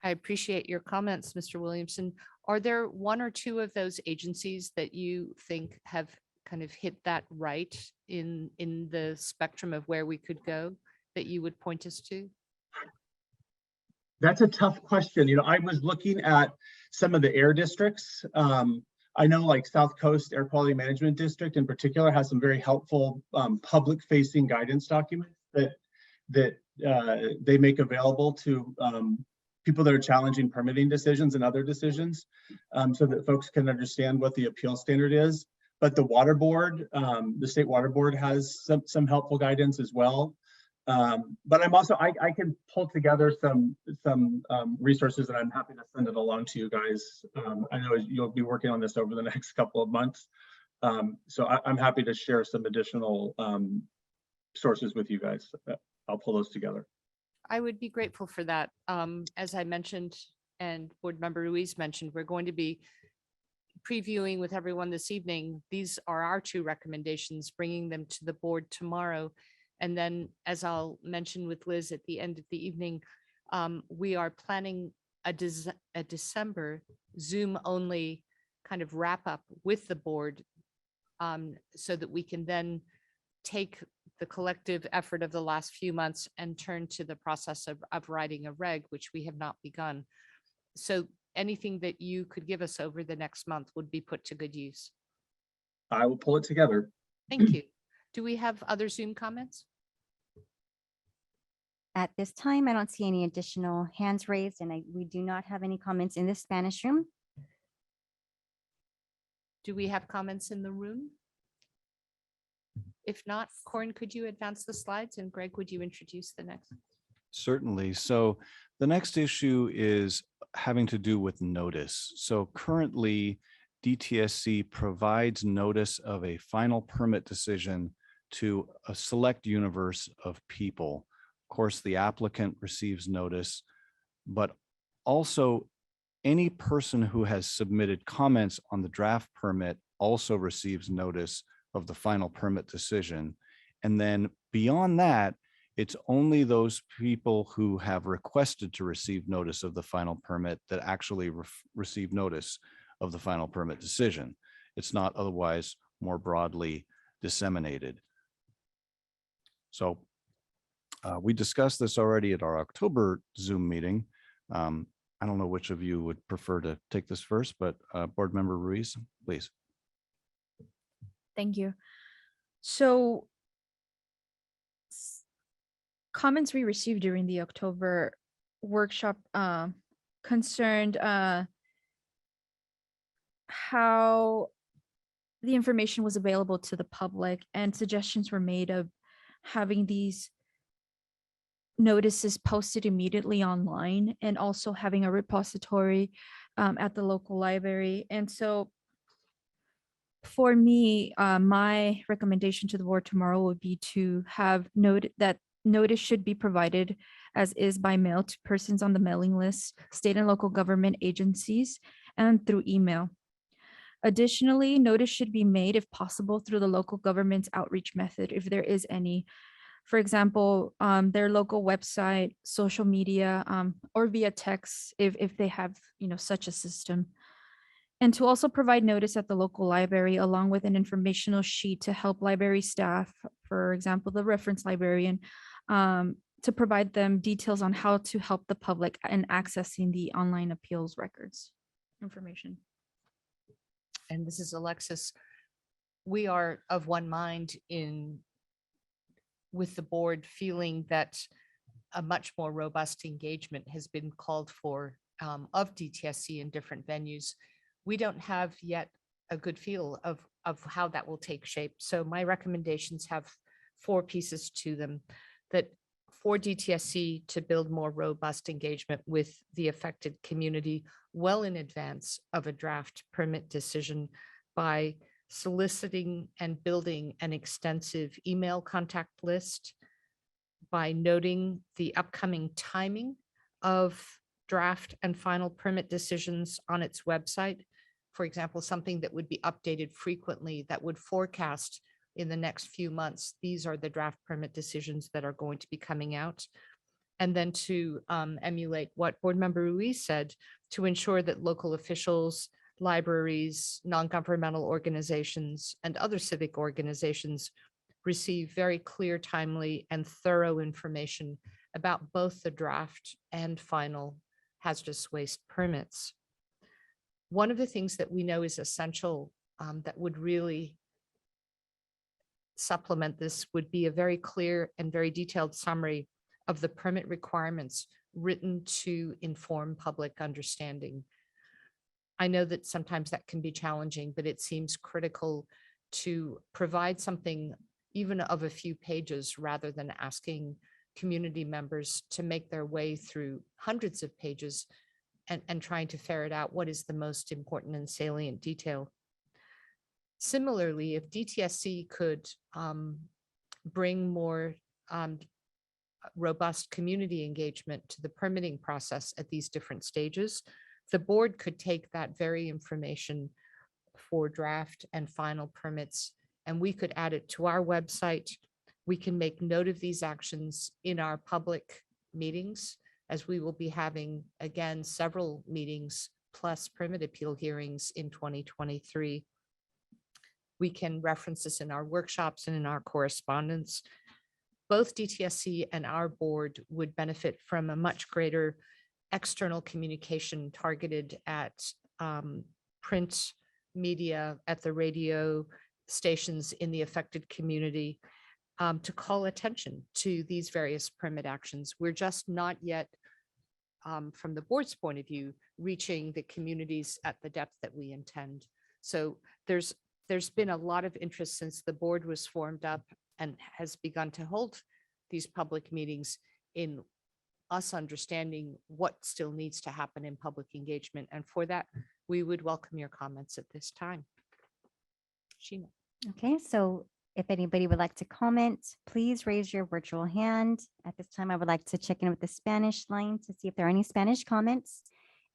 I appreciate your comments, Mr. Williamson. Are there one or two of those agencies that you think have kind of hit that right in the spectrum of where we could go that you would point us to? That's a tough question. I was looking at some of the air districts. I know like South Coast Air Quality Management District in particular has some very helpful public-facing guidance documents that they make available to people that are challenging permitting decisions and other decisions, so that folks can understand what the appeal standard is. But the water board, the state water board has some helpful guidance as well. But I'm also, I can pull together some resources, and I'm happy to send it along to you guys. I know you'll be working on this over the next couple of months. So I'm happy to share some additional sources with you guys. I'll pull those together. I would be grateful for that. As I mentioned, and Board Member Ruiz mentioned, we're going to be previewing with everyone this evening. These are our 2 recommendations, bringing them to the board tomorrow. And then, as I'll mention with Liz at the end of the evening, we are planning a December Zoom only kind of wrap up with the board, so that we can then take the collective effort of the last few months and turn to the process of writing a reg, which we have not begun. So anything that you could give us over the next month would be put to good use. I will pull it together. Thank you. Do we have other Zoom comments? At this time, I don't see any additional hands raised, and we do not have any comments in the Spanish room. Do we have comments in the room? If not, Corin, could you advance the slides, and Greg, would you introduce the next? Certainly. So the next issue is having to do with notice. So currently, DTSC provides notice of a final permit decision to a select universe of people. Of course, the applicant receives notice, but also any person who has submitted comments on the draft permit also receives notice of the final permit decision. And then beyond that, it's only those people who have requested to receive notice of the final permit that actually receive notice of the final permit decision. It's not otherwise more broadly disseminated. So we discussed this already at our October Zoom meeting. I don't know which of you would prefer to take this first, but Board Member Ruiz, please. Thank you. So comments we received during the October workshop concerned how the information was available to the public, and suggestions were made of having these notices posted immediately online, and also having a repository at the local library. And so for me, my recommendation to the board tomorrow would be to have that notice should be provided as is by mail to persons on the mailing list, state and local government agencies, and through email. Additionally, notice should be made if possible through the local government's outreach method, if there is any. For example, their local website, social media, or via text if they have such a system. And to also provide notice at the local library along with an informational sheet to help library staff, for example, the reference librarian, to provide them details on how to help the public in accessing the online appeals records information. And this is Alexis. We are of one mind with the board feeling that a much more robust engagement has been called for of DTSC in different venues. We don't have yet a good feel of how that will take shape. So my recommendations have 4 pieces to them: that for DTSC to build more robust engagement with the affected community well in advance of a draft permit decision by soliciting and building an extensive email contact list, by noting the upcoming timing of draft and final permit decisions on its website. For example, something that would be updated frequently that would forecast in the next few months, these are the draft permit decisions that are going to be coming out. And then to emulate what Board Member Ruiz said, to ensure that local officials, libraries, non-governmental organizations, and other civic organizations receive very clear, timely, and thorough information about both the draft and final hazardous waste permits. One of the things that we know is essential that would really supplement this would be a very clear and very detailed summary of the permit requirements written to inform public understanding. I know that sometimes that can be challenging, but it seems critical to provide something even of a few pages rather than asking community members to make their way through hundreds of pages and trying to ferret out what is the most important and salient detail. Similarly, if DTSC could bring more robust community engagement to the permitting process at these different stages, the board could take that very information for draft and final permits, and we could add it to our website. We can make note of these actions in our public meetings, as we will be having, again, several meetings plus permit appeal hearings in 2023. We can reference this in our workshops and in our correspondence. Both DTSC and our board would benefit from a much greater external communication targeted at print media, at the radio stations in the affected community, to call attention to these various permit actions. We're just not yet, from the board's point of view, reaching the communities at the depth that we intend. So there's been a lot of interest since the board was formed up and has begun to hold these public meetings in us understanding what still needs to happen in public engagement. And for that, we would welcome your comments at this time. Sheena. Okay, so if anybody would like to comment, please raise your virtual hand. At this time, I would like to check in with the Spanish line to see if there are any Spanish comments.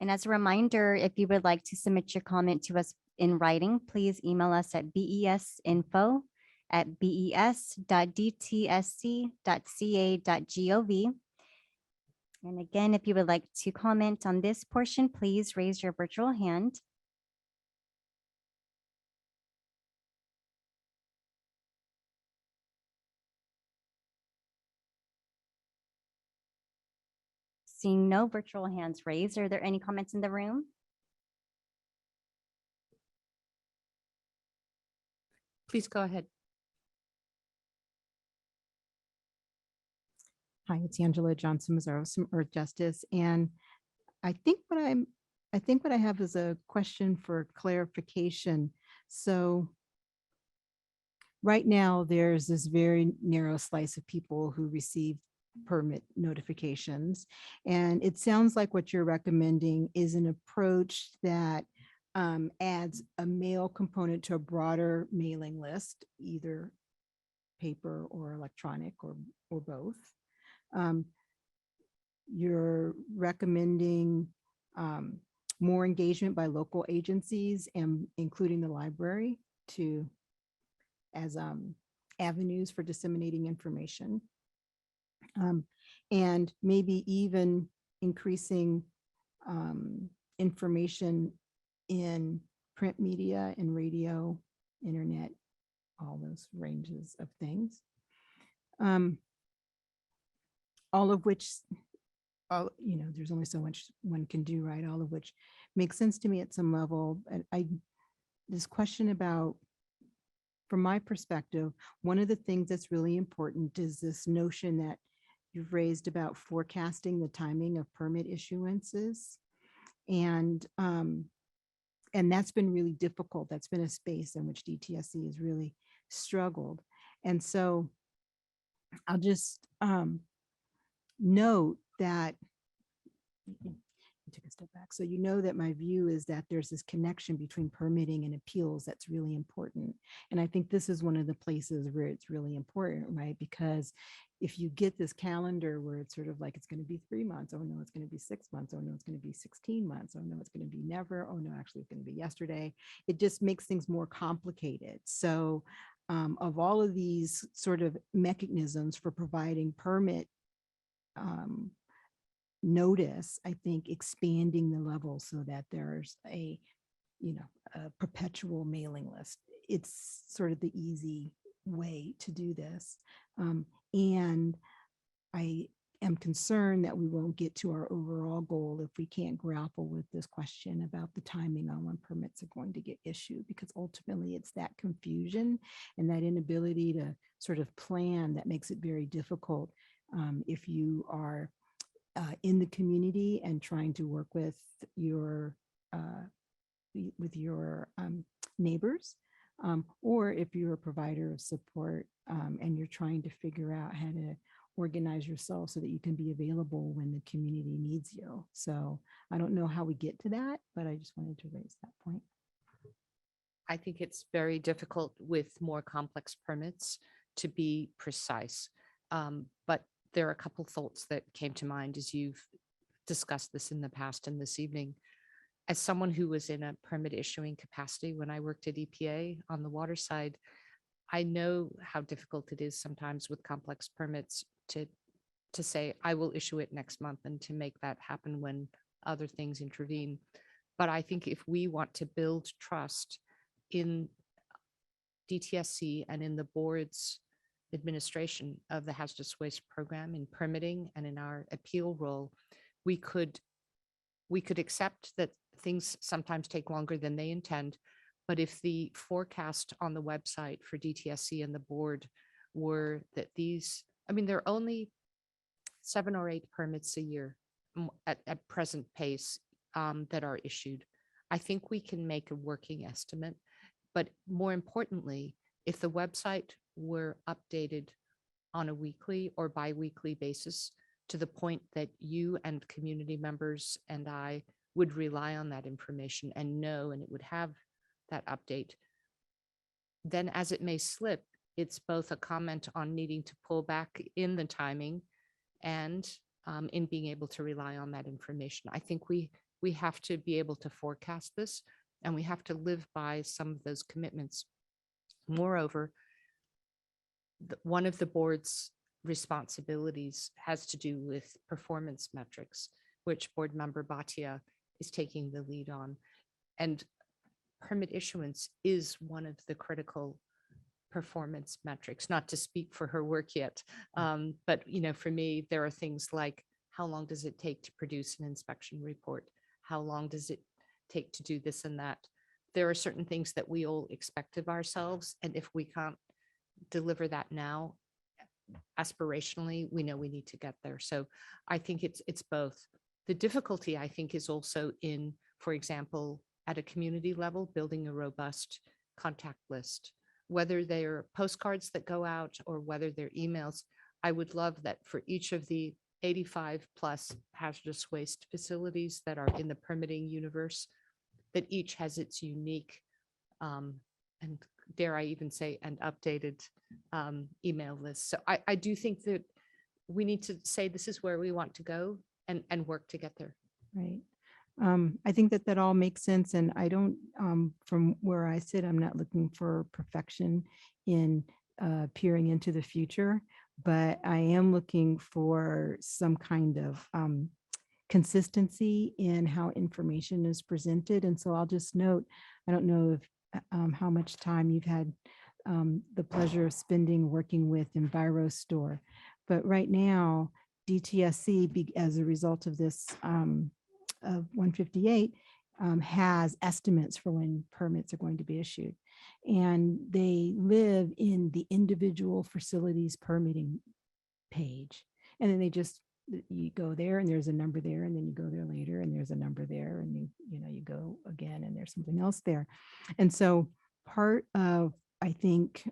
And as a reminder, if you would like to submit your comment to us in writing, please email us at besinfo@bes.dtsc.ca.gov. And again, if you would like to comment on this portion, please raise your virtual hand. Seeing no virtual hands raised, are there any comments in the room? Please go ahead. Hi, it's Angela Johnson Mazzaros from Earth Justice, and I think what I have is a question for clarification. So right now, there's this very narrow slice of people who receive permit notifications, and it sounds like what you're recommending is an approach that adds a mail component to a broader mailing list, either paper or electronic or both. You're recommending more engagement by local agencies and including the library as avenues for disseminating information. And maybe even increasing information in print media and radio, internet, all those ranges of things. All of which, there's only so much one can do, right? All of which makes sense to me at some level. And this question about, from my perspective, one of the things that's really important is this notion that you've raised about forecasting the timing of permit issuances. And that's been really difficult. That's been a space in which DTSC has really struggled. And so I'll just note that, I took a step back. So you know that my view is that there's this connection between permitting and appeals that's really important. And I think this is one of the places where it's really important, right? Because if you get this calendar where it's sort of like, it's going to be 3 months, oh no, it's going to be 6 months, oh no, it's going to be 16 months, oh no, it's going to be never, oh no, actually it's going to be yesterday. It just makes things more complicated. So of all of these sort of mechanisms for providing permit notice, I think expanding the level so that there's a a perpetual mailing list. It's sort of the easy way to do this. And I am concerned that we won't get to our overall goal if we can't grapple with this question about the timing on when permits are going to get issued, because ultimately it's that confusion and that inability to sort of plan that makes it very difficult if you are in the community and trying to work with your neighbors, or if you're a provider of support and you're trying to figure out how to organize yourself so that you can be available when the community needs you. So I don't know how we get to that, but I just wanted to raise that point. I think it's very difficult with more complex permits to be precise. But there are a couple thoughts that came to mind as you've discussed this in the past and this evening. As someone who was in a permit issuing capacity when I worked at EPA on the water side, I know how difficult it is sometimes with complex permits to say, I will issue it next month, and to make that happen when other things intervene. But I think if we want to build trust in DTSC and in the board's administration of the hazardous waste program, in permitting and in our appeal role, we could accept that things sometimes take longer than they intend. But if the forecast on the website for DTSC and the board were that there are only 7 or 8 permits a year at present pace that are issued. I think we can make a working estimate. But more importantly, if the website were updated on a weekly or bi-weekly basis to the point that you and community members and I would rely on that information and know, and it would have that update, then as it may slip, it's both a comment on needing to pull back in the timing and in being able to rely on that information. I think we have to be able to forecast this, and we have to live by some of those commitments. Moreover, one of the board's responsibilities has to do with performance metrics, which board member Bhatia is taking the lead on. And permit issuance is one of the critical performance metrics, not to speak for her work yet. But for me, there are things like, how long does it take to produce an inspection report? How long does it take to do this and that? There are certain things that we all expect of ourselves. And if we can't deliver that now, aspirationally, we know we need to get there. So I think it's both. The difficulty, I think, is also in, for example, at a community level, building a robust contact list, whether they're postcards that go out or whether they're emails. I would love that for each of the 85 plus hazardous waste facilities that are in the permitting universe, that each has its unique and dare I even say, an updated email list. So I do think that we need to say this is where we want to go and work to get there. Right. I think that all makes sense. And I don't, from where I sit, I'm not looking for perfection in peering into the future, but I am looking for some kind of consistency in how information is presented. And so I'll just note, I don't know if how much time you've had the pleasure of spending working with EnviroStore, but right now, DTSC, as a result of this of 158, has estimates for when permits are going to be issued. And they live in the individual facilities permitting page. And then you go there and there's a number there, and then you go there later and there's a number there, and you go again and there's something else there. And so part of, I think,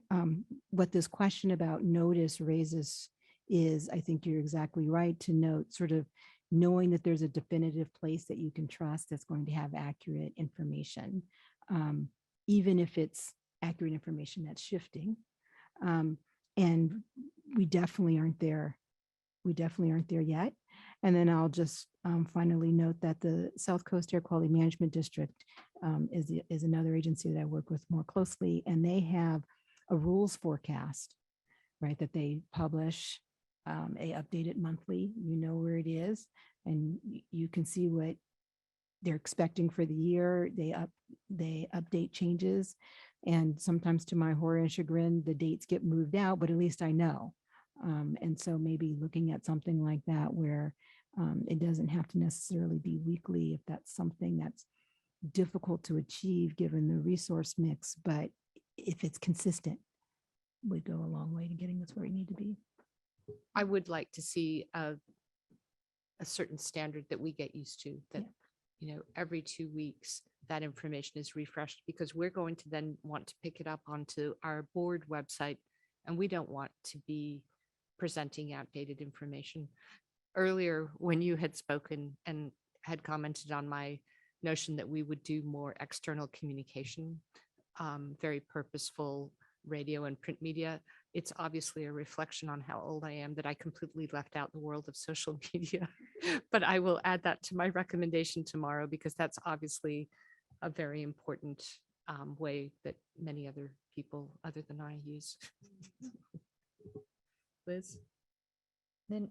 what this question about notice raises is, I think you're exactly right to note, sort of knowing that there's a definitive place that you can trust that's going to have accurate information, even if it's accurate information that's shifting. And we definitely aren't there. We definitely aren't there yet. And then I'll just finally note that the South Coast Air Quality Management District is another agency that I work with more closely, and they have a rules forecast, right, that they publish. They update it monthly. You know where it is, and you can see what they're expecting for the year. they update changes. And sometimes to my horror and chagrin, the dates get moved out, but at least I know. And so maybe looking at something like that where it doesn't have to necessarily be weekly if that's something that's difficult to achieve given the resource mix, but if it's consistent, would go a long way to getting us where we need to be. I would like to see a certain standard that we get used to, that, every 2 weeks, that information is refreshed, because we're going to then want to pick it up onto our board website, and we don't want to be presenting outdated information. Earlier, when you had spoken and had commented on my notion that we would do more external communication, very purposeful radio and print media, it's obviously a reflection on how old I am that I completely left out the world of social media. But I will add that to my recommendation tomorrow, because that's obviously a very important way that many other people other than I use. Liz? Then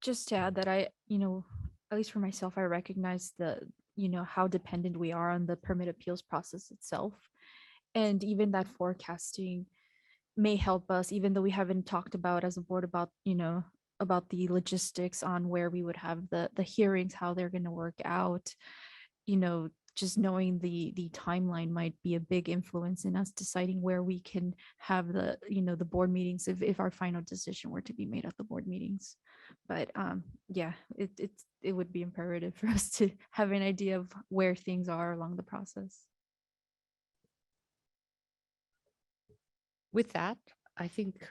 just to add that at least for myself, I recognize how dependent we are on the permit appeals process itself. And even that forecasting may help us, even though we haven't talked about as a board about the logistics on where we would have the hearings, how they're going to work out. Just knowing the timeline might be a big influence in us deciding where we can have the board meetings if our final decision were to be made at the board meetings. But yeah, it would be imperative for us to have an idea of where things are along the process. With that, I think,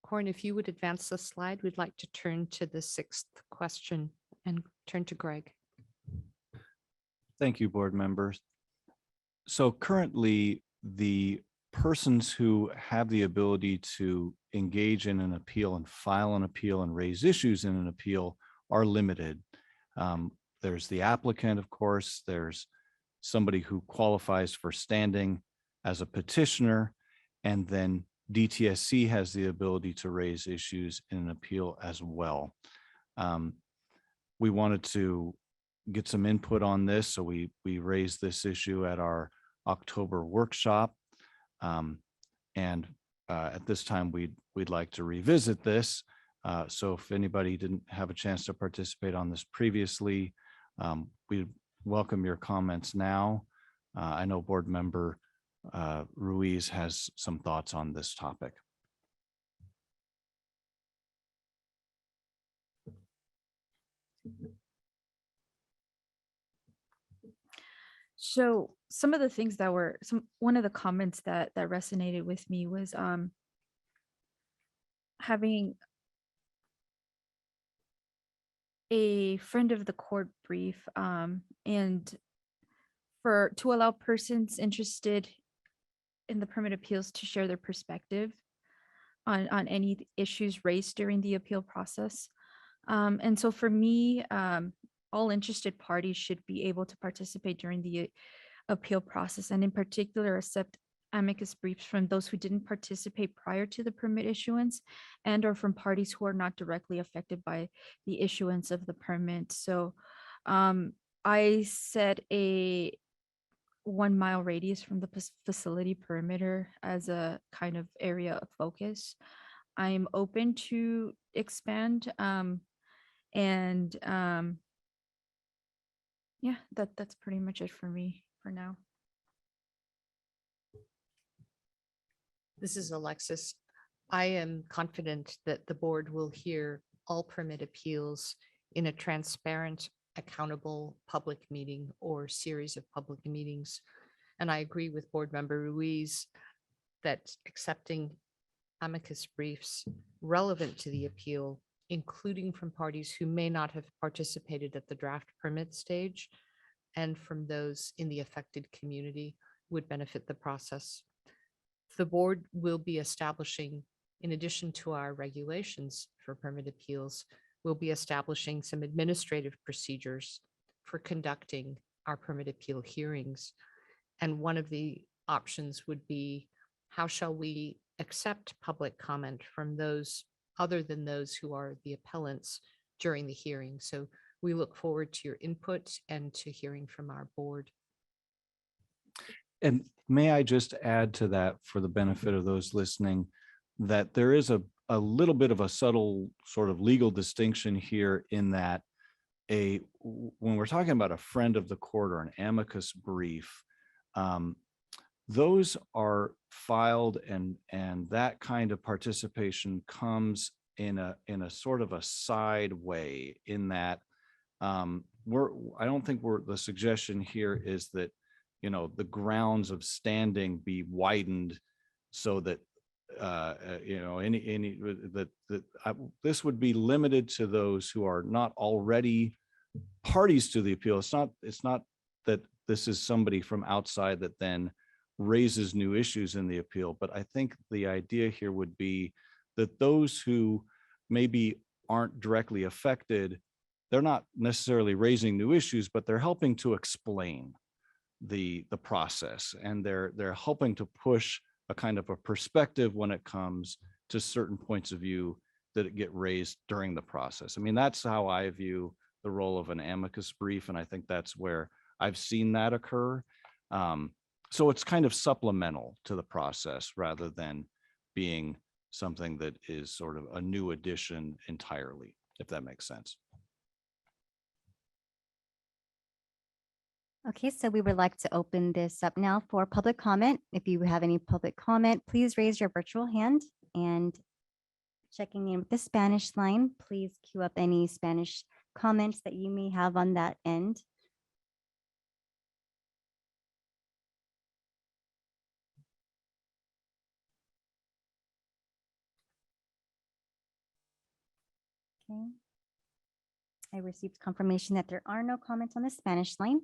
Corin, if you would advance the slide, we'd like to turn to the 6th question and turn to Greg. Thank you, board members. So currently, the persons who have the ability to engage in an appeal and file an appeal and raise issues in an appeal are limited. There's the applicant, of course, there's somebody who qualifies for standing as a petitioner, and then DTSC has the ability to raise issues in an appeal as well. We wanted to get some input on this, so we raised this issue at our October workshop. And at this time, we'd like to revisit this. So if anybody didn't have a chance to participate on this previously, we welcome your comments now. I know board member Ruiz has some thoughts on this topic. So some of the things that were one of the comments that resonated with me was having a friend of the court brief and to allow persons interested in the permit appeals to share their perspective on any issues raised during the appeal process. And so for me, all interested parties should be able to participate during the appeal process, and in particular accept amicus briefs from those who didn't participate prior to the permit issuance and or from parties who are not directly affected by the issuance of the permit. So I set a 1 mile radius from the facility perimeter as a kind of area of focus. I'm open to expand yeah, that's pretty much it for me for now. This is Alexis. I am confident that the board will hear all permit appeals in a transparent, accountable public meeting or series of public meetings. And I agree with board member Ruiz that accepting amicus briefs relevant to the appeal, including from parties who may not have participated at the draft permit stage and from those in the affected community, would benefit the process. The board will be establishing, in addition to our regulations for permit appeals, we'll be establishing some administrative procedures for conducting our permit appeal hearings. And one of the options would be, how shall we accept public comment from those other than those who are the appellants during the hearing? So we look forward to your input and to hearing from our board. And may I just add to that for the benefit of those listening, that there is a little bit of a subtle sort of legal distinction here in that when we're talking about a friend of the court or an amicus brief, those are filed and that kind of participation comes in a sort of a side way in that I don't think the suggestion here is that, the grounds of standing be widened so that, this would be limited to those who are not already parties to the appeal. It's not that this is somebody from outside that then raises new issues in the appeal, but I think the idea here would be that those who maybe aren't directly affected, they're not necessarily raising new issues, but they're helping to explain the process, and they're helping to push a kind of a perspective when it comes to certain points of view that get raised during the process. I mean, that's how I view the role of an amicus brief, and I think that's where I've seen that occur. So it's kind of supplemental to the process rather than being something that is sort of a new addition entirely, if that makes sense. Okay, so we would like to open this up now for public comment. If you have any public comment, please raise your virtual hand, and checking in with the Spanish line, please queue up any Spanish comments that you may have on that end. Okay. I received confirmation that there are no comments on the Spanish line,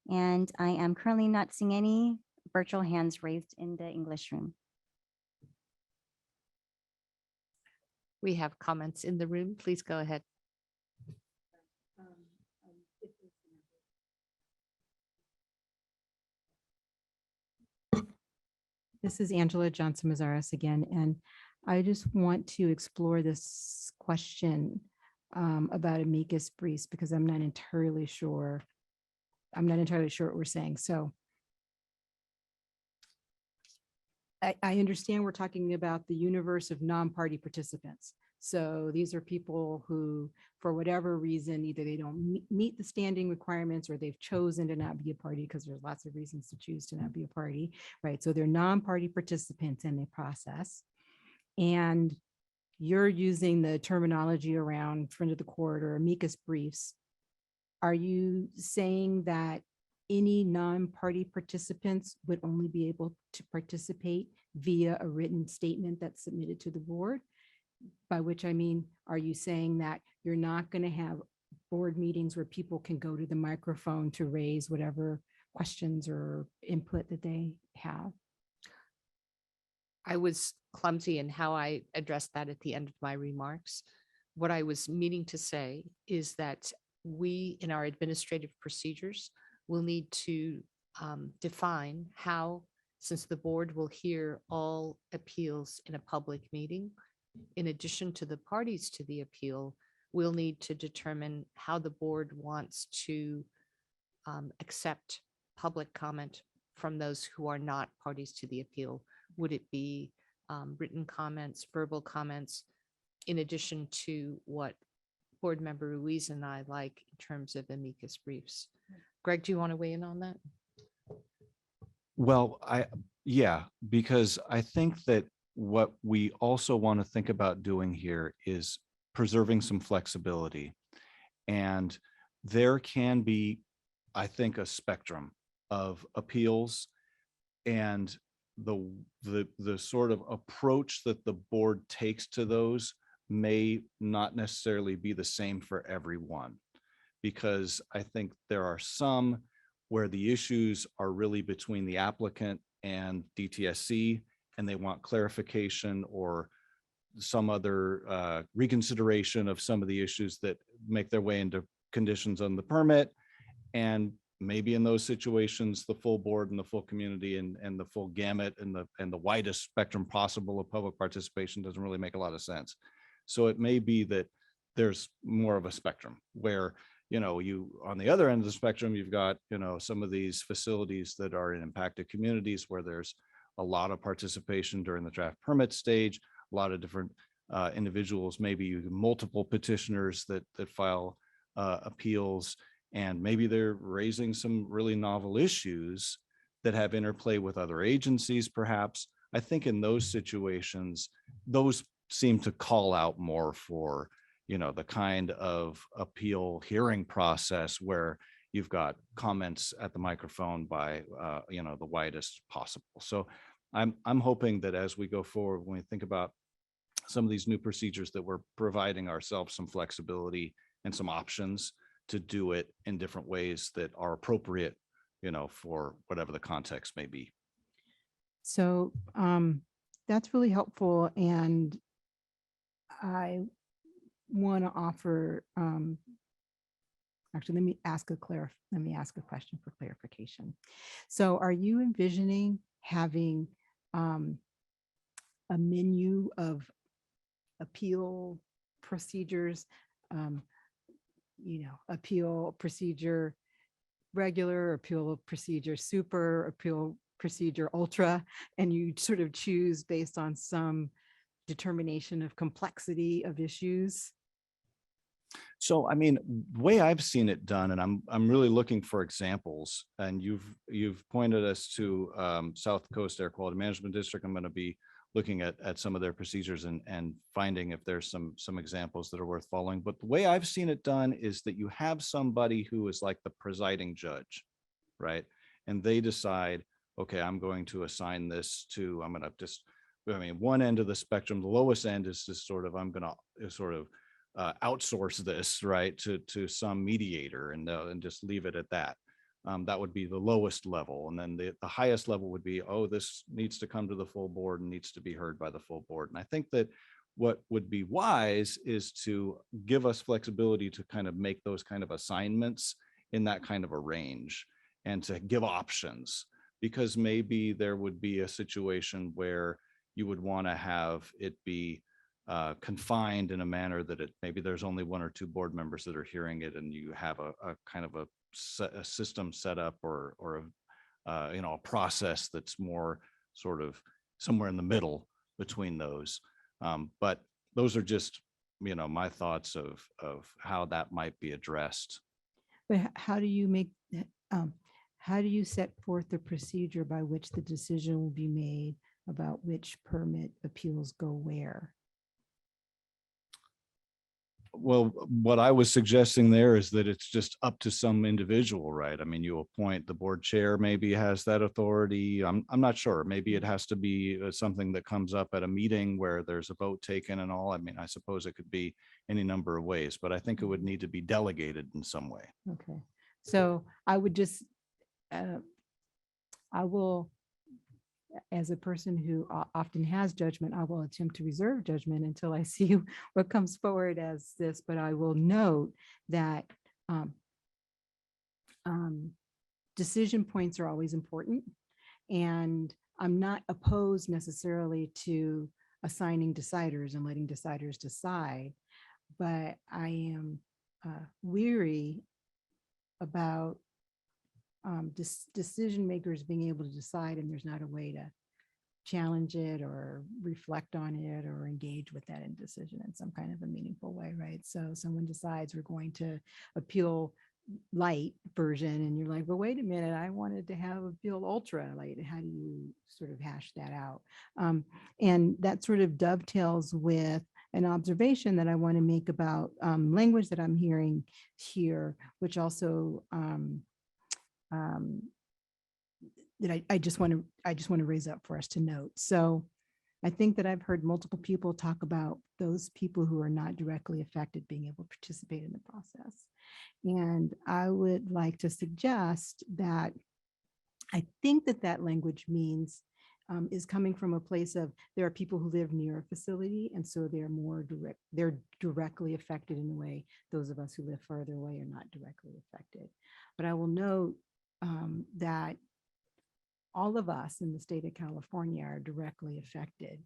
and I am currently not seeing any virtual hands raised in the English room. We have comments in the room. Please go ahead. This is Angela Johnson Mazaris again, and I just want to explore this question about amicus briefs because I'm not entirely sure what we're saying. So I understand we're talking about the universe of non-party participants. So these are people who, for whatever reason, either they don't meet the standing requirements or they've chosen to not be a party, because there's lots of reasons to choose to not be a party, right? So they're non-party participants in the process. And you're using the terminology around friend of the court or amicus briefs. Are you saying that any non-party participants would only be able to participate via a written statement that's submitted to the board? By which I mean, are you saying that you're not going to have board meetings where people can go to the microphone to raise whatever questions or input that they have? I was clumsy in how I addressed that at the end of my remarks. What I was meaning to say is that we, in our administrative procedures, will need to define how, since the board will hear all appeals in a public meeting, in addition to the parties to the appeal, we'll need to determine how the board wants to accept public comment from those who are not parties to the appeal. Would it be written comments, verbal comments, in addition to what board member Ruiz and I like in terms of amicus briefs? Greg, do you want to weigh in on that? Well, yeah, because I think that what we also want to think about doing here is preserving some flexibility. And there can be, I think, a spectrum of appeals, and the sort of approach that the board takes to those may not necessarily be the same for everyone, because I think there are some where the issues are really between the applicant and DTSC, and they want clarification or some other reconsideration of some of the issues that make their way into conditions on the permit. And maybe in those situations, the full board and the full community and the full gamut and the widest spectrum possible of public participation doesn't really make a lot of sense. So it may be that there's more of a spectrum where on the other end of the spectrum, you've got, some of these facilities that are in impacted communities where there's a lot of participation during the draft permit stage, a lot of different individuals, maybe multiple petitioners that file appeals, and maybe they're raising some really novel issues that have interplay with other agencies, perhaps. I think in those situations, those seem to call out more for, the kind of appeal hearing process where you've got comments at the microphone by, the widest possible. So I'm hoping that as we go forward, when we think about some of these new procedures, that we're providing ourselves some flexibility and some options to do it in different ways that are appropriate, for whatever the context may be. So that's really helpful. And I want to offer, actually, let me ask a question for clarification. So are you envisioning having a menu of appeal procedures, appeal procedure regular, appeal procedure super, appeal procedure ultra, and you sort of choose based on some determination of complexity of issues? So, I mean, the way I've seen it done, and I'm really looking for examples, and you've pointed us to South Coast Air Quality Management District. I'm going to be looking at some of their procedures and finding if there's some examples that are worth following. But the way I've seen it done is that you have somebody who is like the presiding judge, right? And they decide, okay, I'm going to assign this to, one end of the spectrum, the lowest end is just sort of, I'm going to sort of outsource this, right, to some mediator and just leave it at that. That would be the lowest level. And then the highest level would be, oh, this needs to come to the full board and needs to be heard by the full board. And I think that what would be wise is to give us flexibility to kind of make those kind of assignments in that kind of a range and to give options, because maybe there would be a situation where you would want to have it be confined in a manner that maybe there's only one or two board members that are hearing it, and you have a kind of a system set up or a process that's more sort of somewhere in the middle between those. But those are just my thoughts of how that might be addressed. But how do you set forth the procedure by which the decision will be made about which permit appeals go where? Well, what I was suggesting there is that it's just up to some individual, right? I mean, you appoint the board chair, maybe has that authority. I'm not sure. Maybe it has to be something that comes up at a meeting where there's a vote taken and all. I mean, I suppose it could be any number of ways, but I think it would need to be delegated in some way. Okay, so I would just, I will, as a person who often has judgment, I will attempt to reserve judgment until I see what comes forward as this, but I will note that decision points are always important. And I'm not opposed necessarily to assigning deciders and letting deciders decide, but I am weary about decision makers being able to decide and there's not a way to challenge it or reflect on it or engage with that decision in some kind of a meaningful way, right? So someone decides we're going to appeal light version and you're like, well, wait a minute, I wanted to have appeal ultra light. How do you sort of hash that out? And that sort of dovetails with an observation that I want to make about language that I'm hearing here, which also that I just want to raise up for us to note. So I think that I've heard multiple people talk about those people who are not directly affected being able to participate in the process. And I would like to suggest that I think that language means is coming from a place of there are people who live near a facility, and so they're directly affected in a way those of us who live further away are not directly affected. But I will note that all of us in the state of California are directly affected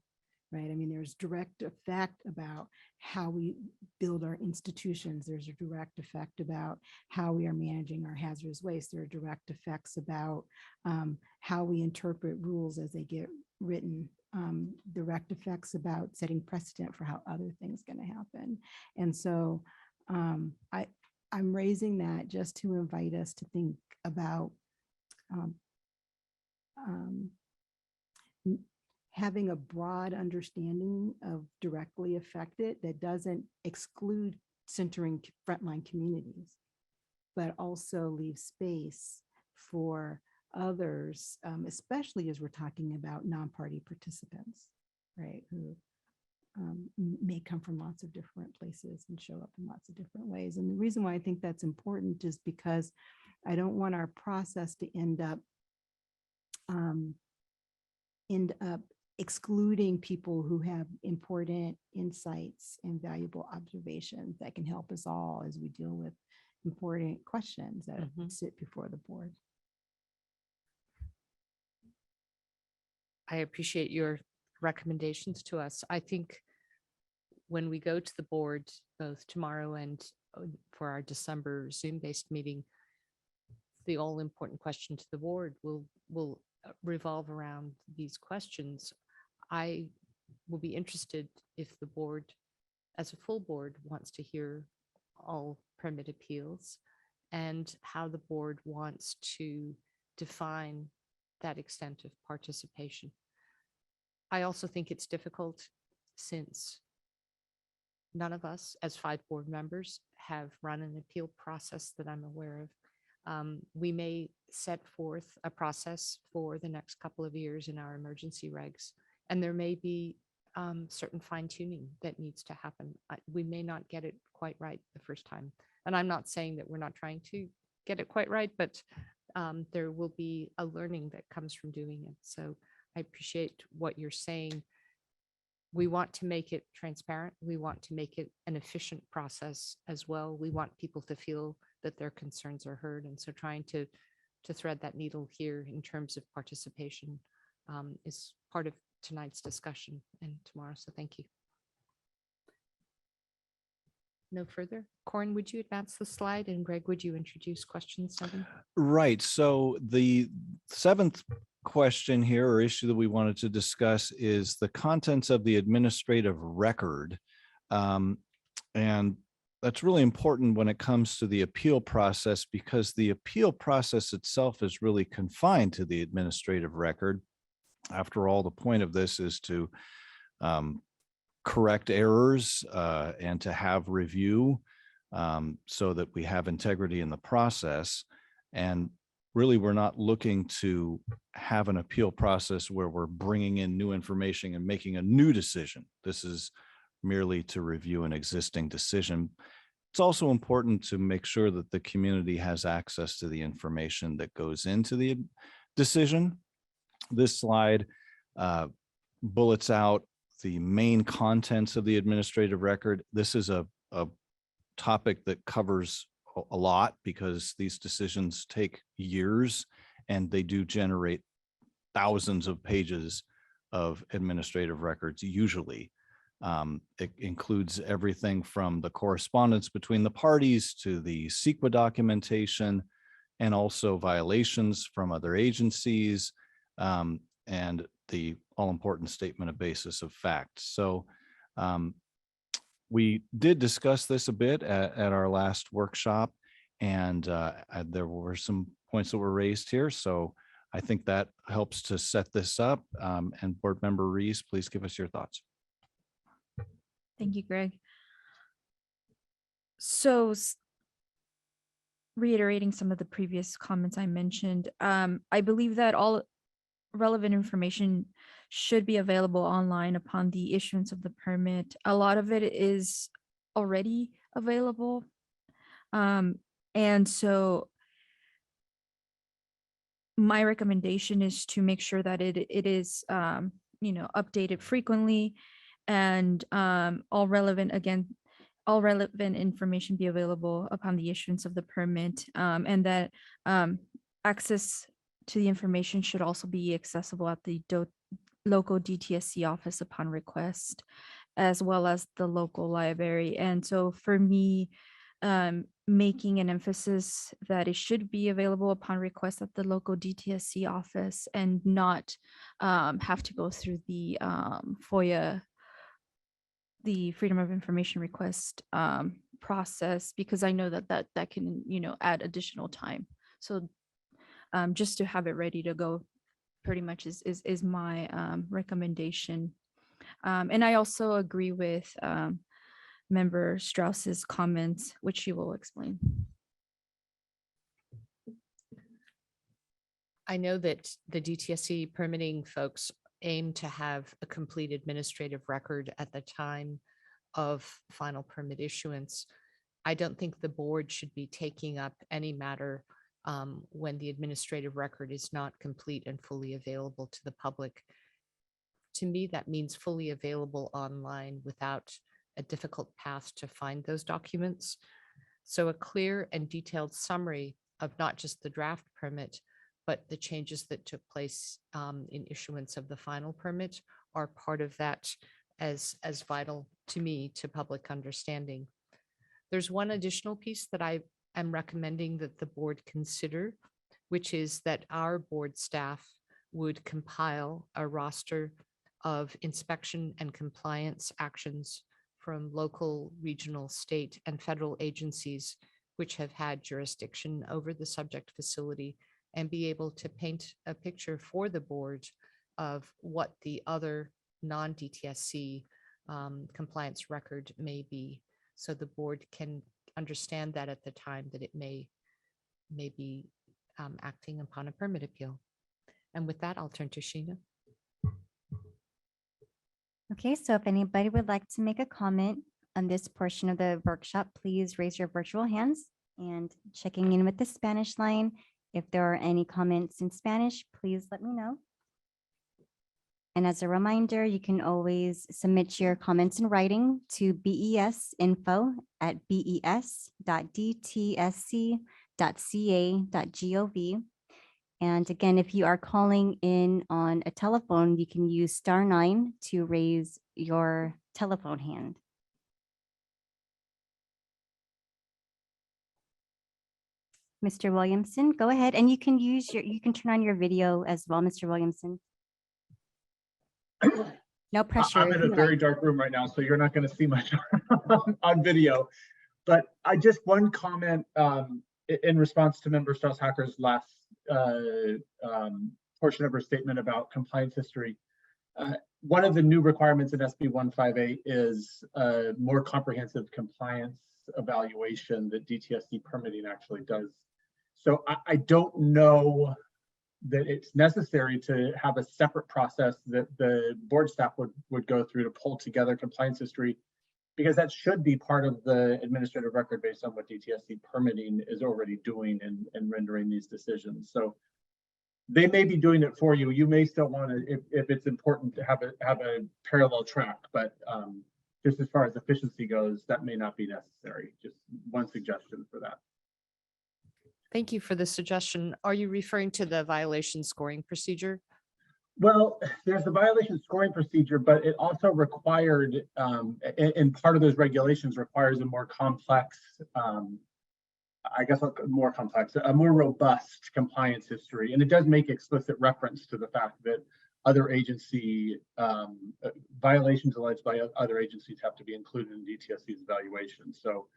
right? I mean, there's direct effect about how we build our institutions. There's a direct effect about how we are managing our hazardous waste. There are direct effects about how we interpret rules as they get written. Direct effects about setting precedent for how other things going to happen. And so I'm raising that just to invite us to think about having a broad understanding of directly affected that doesn't exclude centering frontline communities, but also leave space for others, especially as we're talking about non-party participants, right, who may come from lots of different places and show up in lots of different ways. And the reason why I think that's important is because I don't want our process to end up excluding people who have important insights and valuable observations that can help us all as we deal with important questions that sit before the board. I appreciate your recommendations to us. I think when we go to the board, both tomorrow and for our December Zoom-based meeting, the all important question to the board will revolve around these questions. I will be interested if the board, as a full board, wants to hear all permit appeals and how the board wants to define that extent of participation. I also think it's difficult since none of us as 5 board members have run an appeal process that I'm aware of. We may set forth a process for the next couple of years in our emergency regs, and there may be certain fine tuning that needs to happen. We may not get it quite right the first time. And I'm not saying that we're not trying to get it quite right, but there will be a learning that comes from doing it. So I appreciate what you're saying. We want to make it transparent. We want to make it an efficient process as well. We want people to feel that their concerns are heard. And so trying to thread that needle here in terms of participation is part of tonight's discussion and tomorrow. So thank you. No further. Corin, would you advance the slide? And Greg, would you introduce question 7? Right. So the 7th question here or issue that we wanted to discuss is the contents of the administrative record. And that's really important when it comes to the appeal process, because the appeal process itself is really confined to the administrative record. After all, the point of this is to correct errors and to have review so that we have integrity in the process. And really, we're not looking to have an appeal process where we're bringing in new information and making a new decision. This is merely to review an existing decision. It's also important to make sure that the community has access to the information that goes into the decision. This slide bullets out the main contents of the administrative record. This is a topic that covers a lot because these decisions take years and they do generate thousands of pages of administrative records usually. It includes everything from the correspondence between the parties to the CEQA documentation and also violations from other agencies and the all-important statement of basis of fact. So we did discuss this a bit at our last workshop, and there were some points that were raised here. So I think that helps to set this up. And Board Member Rees, please give us your thoughts. Thank you, Greg. So reiterating some of the previous comments I mentioned, I believe that all relevant information should be available online upon the issuance of the permit. A lot of it is already available. And so my recommendation is to make sure that it is, updated frequently and all relevant information be available upon the issuance of the permit, and that access to the information should also be accessible at the local DTSC office upon request, as well as the local library. And so for me, making an emphasis that it should be available upon request at the local DTSC office and not have to go through the FOIA, the Freedom of Information request process, because I know that can, add additional time. So just to have it ready to go pretty much is my recommendation. And I also agree with Member Strauss's comments, which she will explain. I know that the DTSC permitting folks aim to have a complete administrative record at the time of final permit issuance. I don't think the board should be taking up any matter when the administrative record is not complete and fully available to the public. To me, that means fully available online without a difficult path to find those documents. So a clear and detailed summary of not just the draft permit, but the changes that took place in issuance of the final permit are part of that as vital to me to public understanding. There's one additional piece that I am recommending that the board consider, which is that our board staff would compile a roster of inspection and compliance actions from local, regional, state, and federal agencies which have had jurisdiction over the subject facility, and be able to paint a picture for the board of what the other non-DTSC compliance record may be, so the board can understand that at the time that it may be acting upon a permit appeal. And with that, I'll turn to Sheena. Okay, so if anybody would like to make a comment on this portion of the workshop, please raise your virtual hands. And checking in with the Spanish line, if there are any comments in Spanish, please let me know. And as a reminder, you can always submit your comments in writing to besinfo@bes.dtsc.ca.gov. And again, if you are calling in on a telephone, you can use *9 to raise your telephone hand. Mr. Williamson, go ahead, and you can turn on your video as well, Mr. Williamson. No pressure. I'm in a very dark room right now, so you're not going to see much on video. But one comment in response to Member Strauss-Hacker's last portion of her statement about compliance history. One of the new requirements in SB 158 is a more comprehensive compliance evaluation that DTSC permitting actually does. So I don't know that it's necessary to have a separate process that the board staff would go through to pull together compliance history, because that should be part of the administrative record based on what DTSC permitting is already doing and rendering these decisions. So they may be doing it for you. You may still want to, if it's important to have a parallel track, but just as far as efficiency goes, that may not be necessary. Just one suggestion for that. Thank you for the suggestion. Are you referring to the violation scoring procedure? Well, there's the violation scoring procedure, but it also required, and part of those regulations requires a more complex, a more robust compliance history. And it does make explicit reference to the fact that other agency violations alleged by other agencies have to be included in DTSC's evaluation. So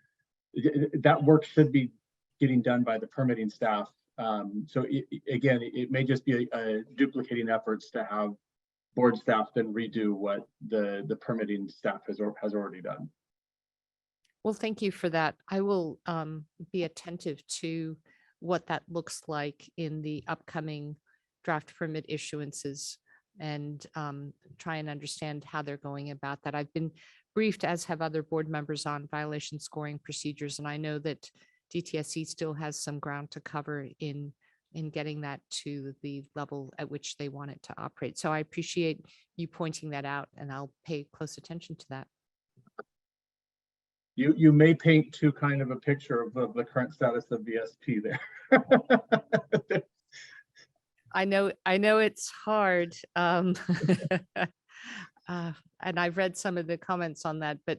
that work should be getting done by the permitting staff. So it may just be a duplicating efforts to have board staff then redo what the permitting staff has already done. Well, thank you for that. I will be attentive to what that looks like in the upcoming draft permit issuances and try and understand how they're going about that. I've been briefed, as have other board members, on violation scoring procedures, and I know that DTSC still has some ground to cover in getting that to the level at which they want it to operate. So I appreciate you pointing that out, and I'll pay close attention to that. You may paint too kind of a picture of the current status of VSP there. I know it's hard. And I've read some of the comments on that, but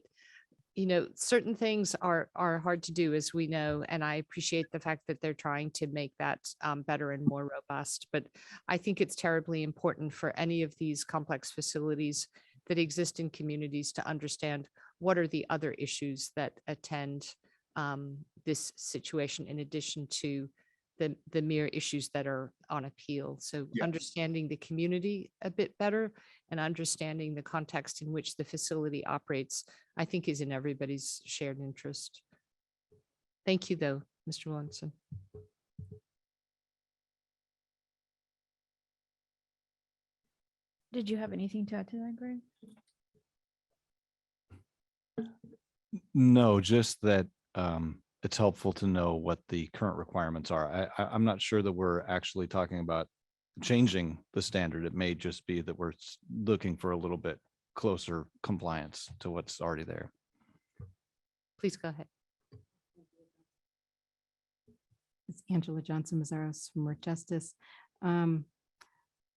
certain things are hard to do, as we know, and I appreciate the fact that they're trying to make that better and more robust. But I think it's terribly important for any of these complex facilities that exist in communities to understand what are the other issues that attend this situation, in addition to the mere issues that are on appeal. So Yes. understanding the community a bit better and understanding the context in which the facility operates, I think, is in everybody's shared interest. Thank you, though, Mr. Williamson. Did you have anything to add to that, Greg? No, just that it's helpful to know what the current requirements are. I'm not sure that we're actually talking about changing the standard. It may just be that we're looking for a little bit closer compliance to what's already there. Please go ahead. It's Angela Johnson Mazzaros from Earth Justice. I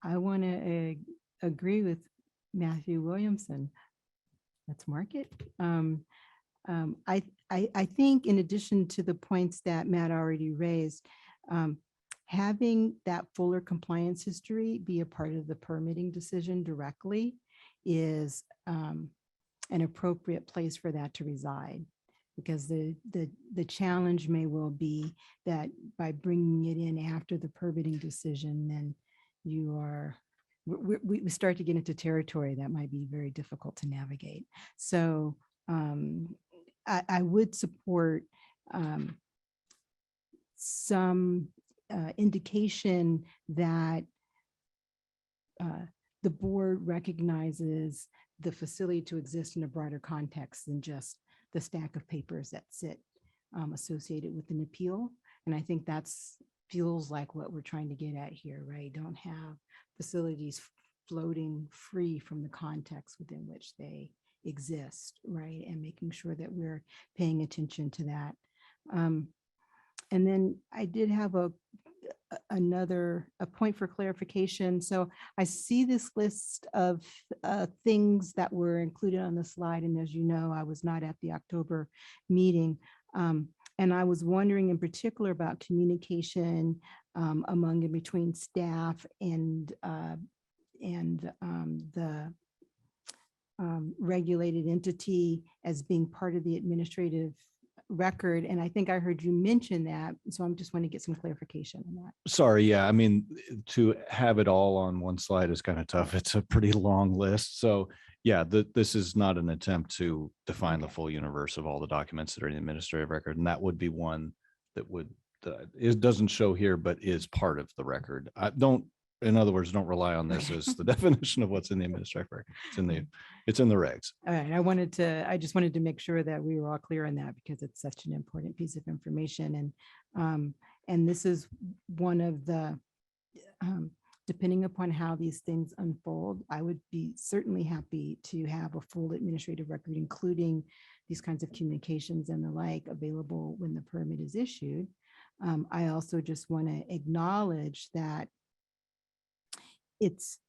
want to agree with Matthew Williamson. Let's mark it. I think in addition to the points that Matt already raised, having that fuller compliance history be a part of the permitting decision directly is an appropriate place for that to reside. Because the challenge may well be that by bringing it in after the permitting decision, then we start to get into territory that might be very difficult to navigate. So I would support some indication that the board recognizes the facility to exist in a broader context than just the stack of papers that sit associated with an appeal. And I think that's feels like what we're trying to get at here, right? Don't have facilities floating free from the context within which they exist, right? And making sure that we're paying attention to that. And then I did have a point for clarification. So I see this list of things that were included on the slide. And as you know, I was not at the October meeting. And I was wondering in particular about communication among and between staff and the regulated entity as being part of the administrative record. And I think I heard you mention that. So I'm just want to get some clarification on that. Sorry, yeah, I mean, to have it all on one slide is kind of tough. It's a pretty long list. So yeah, this is not an attempt to define the full universe of all the documents that are in the administrative record. And that would be one that would, it doesn't show here, but is part of the record. In other words, don't rely on this as the definition of what's in the administrative record. It's in the regs. All right, I just wanted to make sure that we were all clear on that because it's such an important piece of information. And this is one of the, depending upon how these things unfold, I would be certainly happy to have a full administrative record, including these kinds of communications and the like available when the permit is issued. I also just want to acknowledge that it's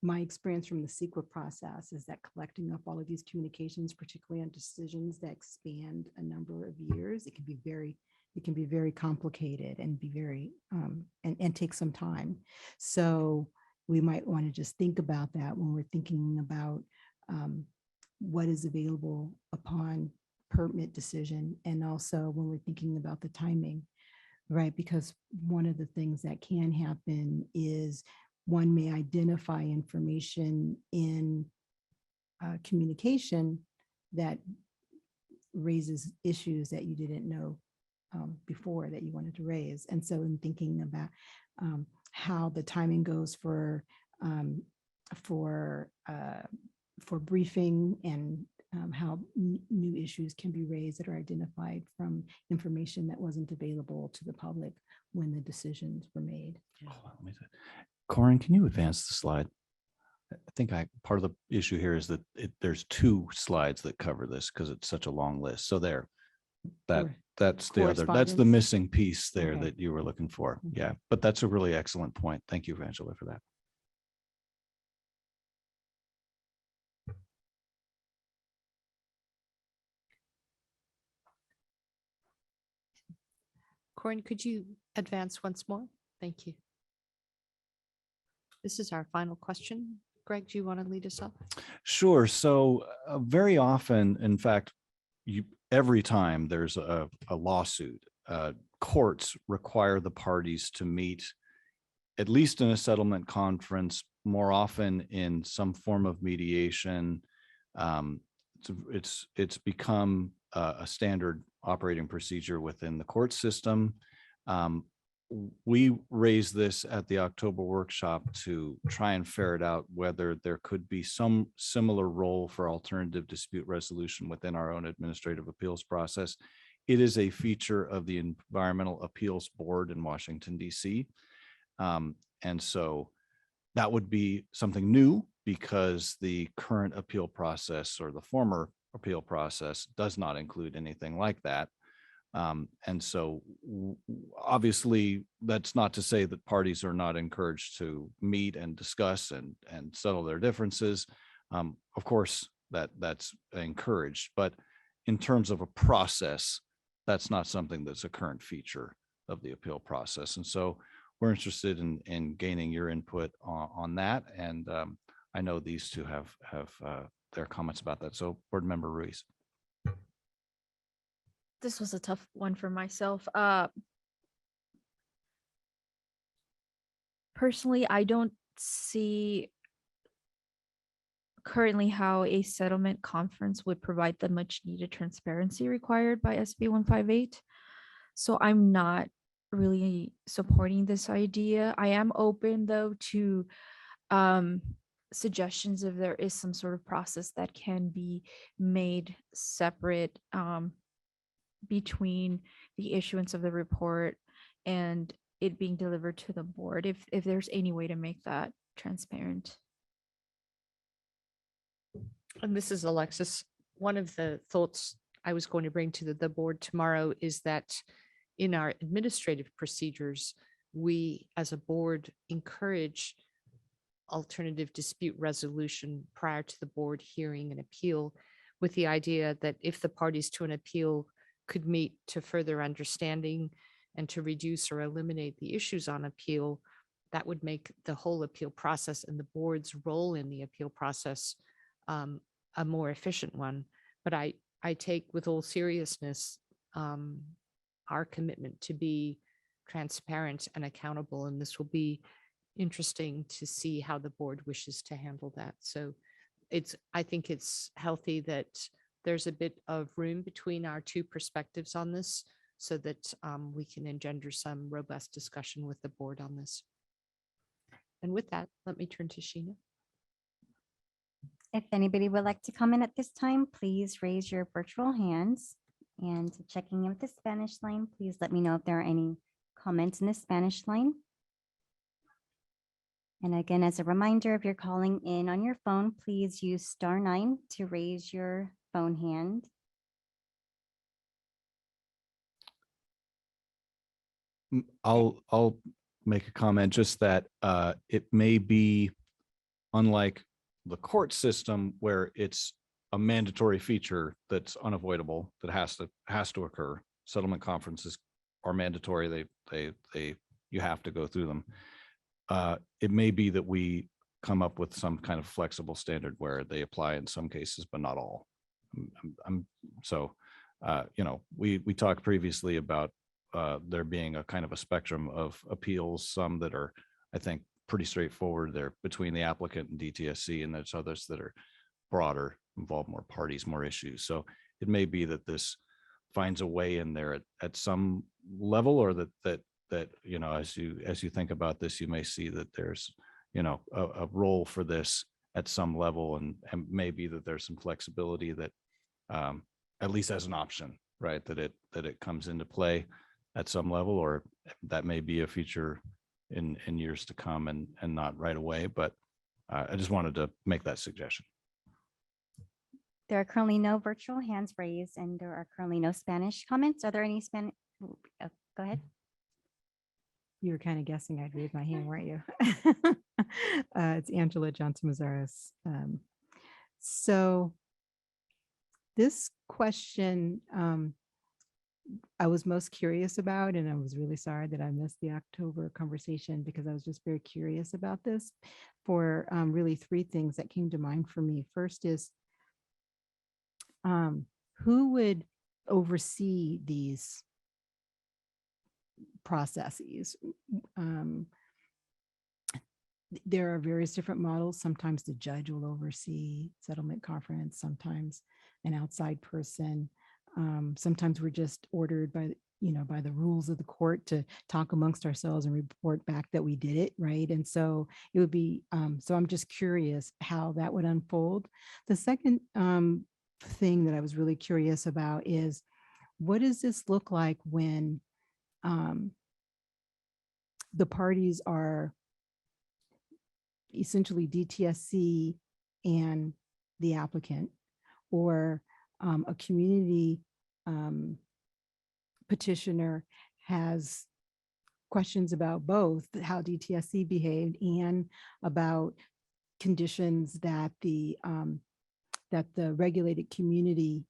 my experience from the CEQA process is that collecting up all of these communications, particularly on decisions that expand a number of years, it can be very complicated and be very and take some time. So we might want to just think about that when we're thinking about what is available upon permit decision, and also when we're thinking about the timing, right? Because one of the things that can happen is one may identify information in communication that raises issues that you didn't know before that you wanted to raise. And so in thinking about how the timing goes for briefing and how new issues can be raised that are identified from information that wasn't available to the public when the decisions were made. Corin, can you advance the slide? I think part of the issue here is that there's two slides that cover this because it's such a long list. So that Sure. that's the other, that's the Correspondence? missing piece there Okay. that you were looking for. Okay. Yeah, but that's a really excellent point. Thank you, Angela, for that. Corin, could you advance once more? Thank you. This is our final question. Greg, do you want to lead us up? Sure. So very often, in fact, every time there's a lawsuit, courts require the parties to meet at least in a settlement conference, more often in some form of mediation. It's become a standard operating procedure within the court system. We raised this at the October workshop to try and ferret out whether there could be some similar role for alternative dispute resolution within our own administrative appeals process. It is a feature of the Environmental Appeals Board in Washington, D.C. And so that would be something new because the current appeal process or the former appeal process does not include anything like that. And so obviously that's not to say that parties are not encouraged to meet and discuss and settle their differences. Of course, that's encouraged, but in terms of a process, that's not something that's a current feature of the appeal process. And so we're interested in gaining your input on that. And I know these two have their comments about that. So Board Member Ruiz. This was a tough one for myself. Personally, I don't see currently how a settlement conference would provide the much needed transparency required by SB 158. So I'm not really supporting this idea. I am open though to suggestions if there is some sort of process that can be made separate between the issuance of the report and it being delivered to the board, if there's any way to make that transparent. And this is Alexis. One of the thoughts I was going to bring to the board tomorrow is that in our administrative procedures, we as a board encourage alternative dispute resolution prior to the board hearing an appeal, with the idea that if the parties to an appeal could meet to further understanding and to reduce or eliminate the issues on appeal, that would make the whole appeal process and the board's role in the appeal process a more efficient one. But I take with all seriousness our commitment to be transparent and accountable, and this will be interesting to see how the board wishes to handle that. So I think it's healthy that there's a bit of room between our two perspectives on this so that we can engender some robust discussion with the board on this. And with that, let me turn to Sheena. If anybody would like to comment at this time, please raise your virtual hands. And checking in with the Spanish line, please let me know if there are any comments in the Spanish line. And again, as a reminder, if you're calling in on your phone, please use *9 to raise your phone hand. I'll make a comment, just that it may be unlike the court system where it's a mandatory feature that's unavoidable, that has to occur. Settlement conferences are mandatory. You have to go through them. It may be that we come up with some kind of flexible standard where they apply in some cases, but not all. We talked previously about there being a kind of a spectrum of appeals, some that are, I think, pretty straightforward. They're between the applicant and DTSC, and there's others that are broader, involve more parties, more issues. So it may be that this finds a way in there at some level, or that as you think about this, you may see that there's a role for this at some level, and maybe that there's some flexibility that at least as an option, right, that it comes into play at some level, or that may be a feature in years to come and not right away. But I just wanted to make that suggestion. There are currently no virtual hands raised and there are currently no Spanish comments. Are there any Spanish? Go ahead. You were kind of guessing I'd raise my hand, weren't you? It's Angela Johnson Mazares. So this question I was most curious about, and I was really sorry that I missed the October conversation because I was just very curious about this for really three things that came to mind for me. First is who would oversee these processes? There are various different models. Sometimes the judge will oversee settlement conference, sometimes an outside person. Sometimes we're just ordered by, by the rules of the court to talk amongst ourselves and report back that we did it, right? And so it would be, so I'm just curious how that would unfold. The second thing that I was really curious about is, what does this look like when the parties are essentially DTSC and the applicant, or a community petitioner has questions about both how DTSC behaved and about conditions that the regulated community,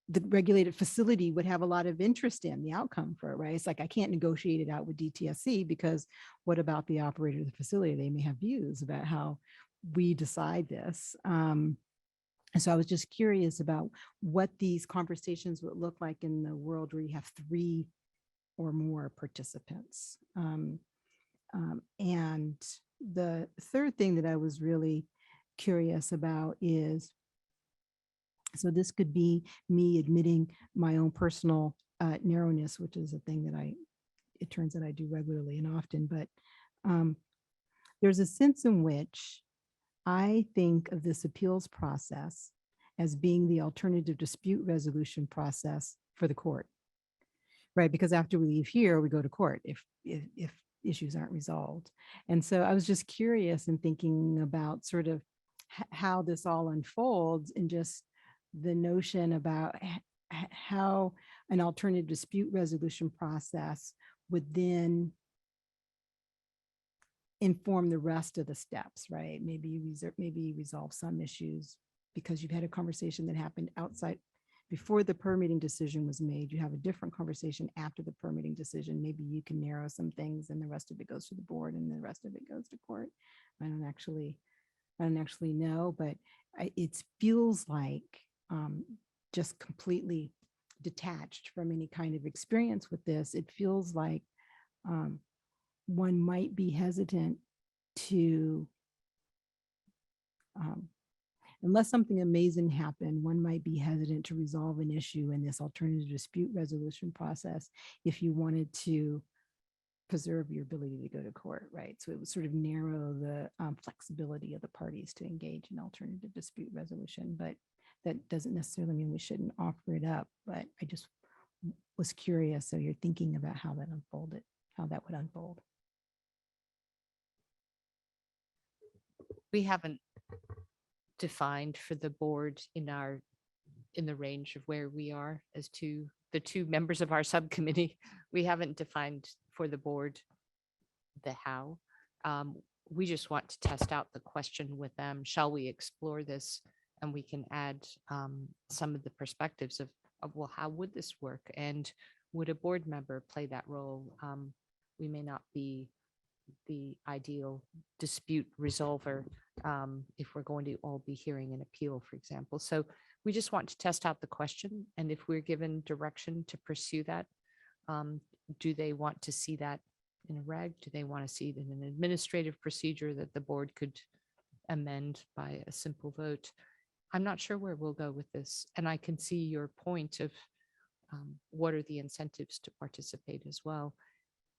the regulated facility would have a lot of interest in the outcome for it, right? It's like, I can't negotiate it out with DTSC because what about the operator of the facility? They may have views about how we decide this. And so I was just curious about what these conversations would look like in the world where you have three or more participants. And the third thing that I was really curious about is, so this could be me admitting my own personal narrowness, which is a thing that it turns out I do regularly and often, but there's a sense in which I think of this appeals process as being the alternative dispute resolution process for the court, right? Because after we leave here, we go to court if issues aren't resolved. And so I was just curious and thinking about sort of how this all unfolds, and just the notion about how an alternative dispute resolution process would then inform the rest of the steps, right? Maybe resolve some issues because you've had a conversation that happened outside before the permitting decision was made. You have a different conversation after the permitting decision. Maybe you can narrow some things and the rest of it goes to the board and the rest of it goes to court. I don't actually know, but it feels like just completely detached from any kind of experience with this. It feels like one might be hesitant to, unless something amazing happened, one might be hesitant to resolve an issue in this alternative dispute resolution process if you wanted to preserve your ability to go to court, right? So it would sort of narrow the flexibility of the parties to engage in alternative dispute resolution, but that doesn't necessarily mean we shouldn't offer it up. But I just was curious. So you're thinking about how that would unfold. We haven't defined for the board in the range of where we are as to the two members of our subcommittee. We haven't defined for the board the how. We just want to test out the question with them. Shall we explore this? And we can add some of the perspectives of, well, how would this work? And would a board member play that role? We may not be the ideal dispute resolver if we're going to all be hearing an appeal, for example. So we just want to test out the question. And if we're given direction to pursue that, do they want to see that in a reg? Do they want to see it in an administrative procedure that the board could amend by a simple vote? I'm not sure where we'll go with this. And I can see your point of what are the incentives to participate as well.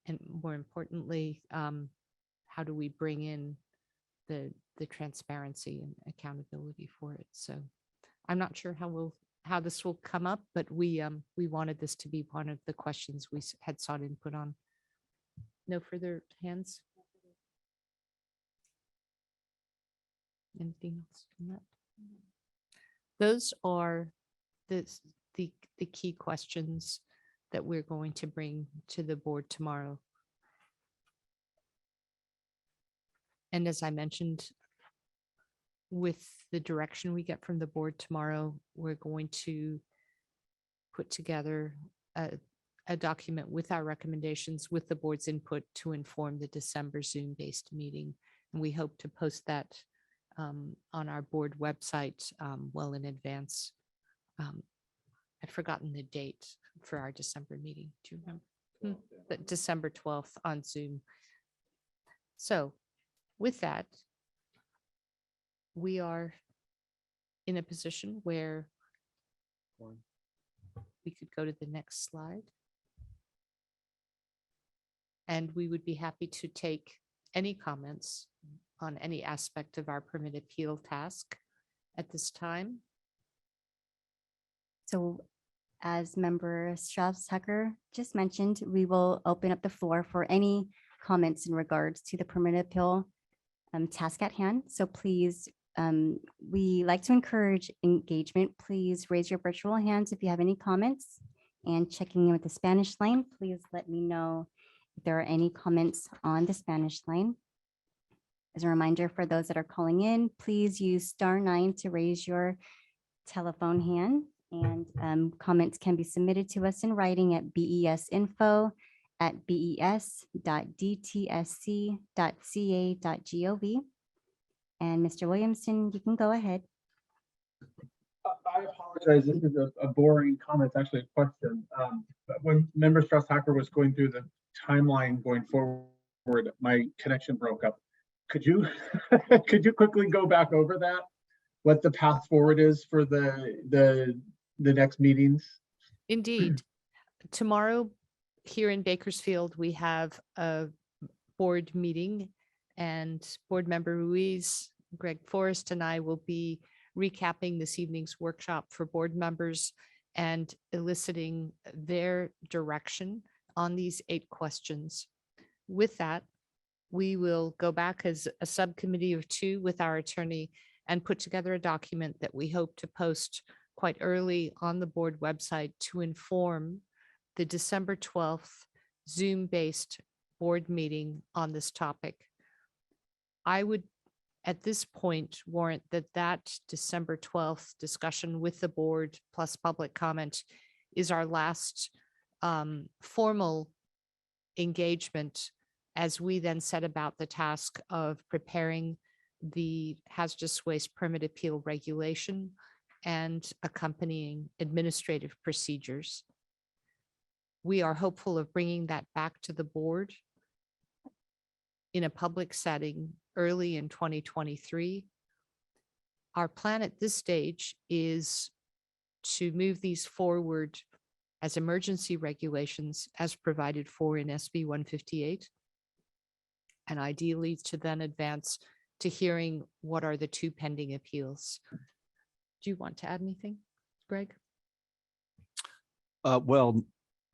And more importantly, how do we bring in the transparency and accountability for it? So I'm not sure how this will come up, but we wanted this to be one of the questions we had sought input on. No further hands? Anything else from that? Those are the, the key questions that we're going to bring to the board tomorrow. And as I mentioned, with the direction we get from the board tomorrow, we're going to put together a document with our recommendations with the board's input to inform the December Zoom-based meeting. And we hope to post that on our board website well in advance. I'd forgotten the date for our December meeting. Do you remember? The December 12th on Zoom. So with that, we are in a position where we could go to the next slide. And we would be happy to take any comments on any aspect of our permit appeal task at this time. So as Member Strauss-Tucker just mentioned, we will open up the floor for any comments in regards to the permit appeal task at hand. So please, we like to encourage engagement. Please raise your virtual hands if you have any comments. And checking in with the Spanish line, please let me know if there are any comments on the Spanish line. As a reminder for those that are calling in, please use *9 to raise your telephone hand. And comments can be submitted to us in writing at besinfo@bes.dtsc.ca.gov. And Mr. Williamson, you can go ahead. I apologize. This is a boring comment. It's actually a question. But when Member Strauss-Hacker was going through the timeline going forward, my connection broke up. Could you could you quickly go back over that? What the path forward is for the next meetings? Indeed. Tomorrow here in Bakersfield, we have a board meeting and board member Ruiz, Greg Forrest, and I will be recapping this evening's workshop for board members and eliciting their direction on these 8 questions. With that, we will go back as a subcommittee of 2 with our attorney and put together a document that we hope to post quite early on the board website to inform the December 12th Zoom-based board meeting on this topic. I would, at this point, warrant that December 12th discussion with the board plus public comment is our last formal engagement as we then set about the task of preparing the hazardous waste permit appeal regulation and accompanying administrative procedures. We are hopeful of bringing that back to the board in a public setting early in 2023. Our plan at this stage is to move these forward as emergency regulations as provided for in SB 158, and ideally to then advance to hearing what are the 2 pending appeals. Do you want to add anything, Greg? Well,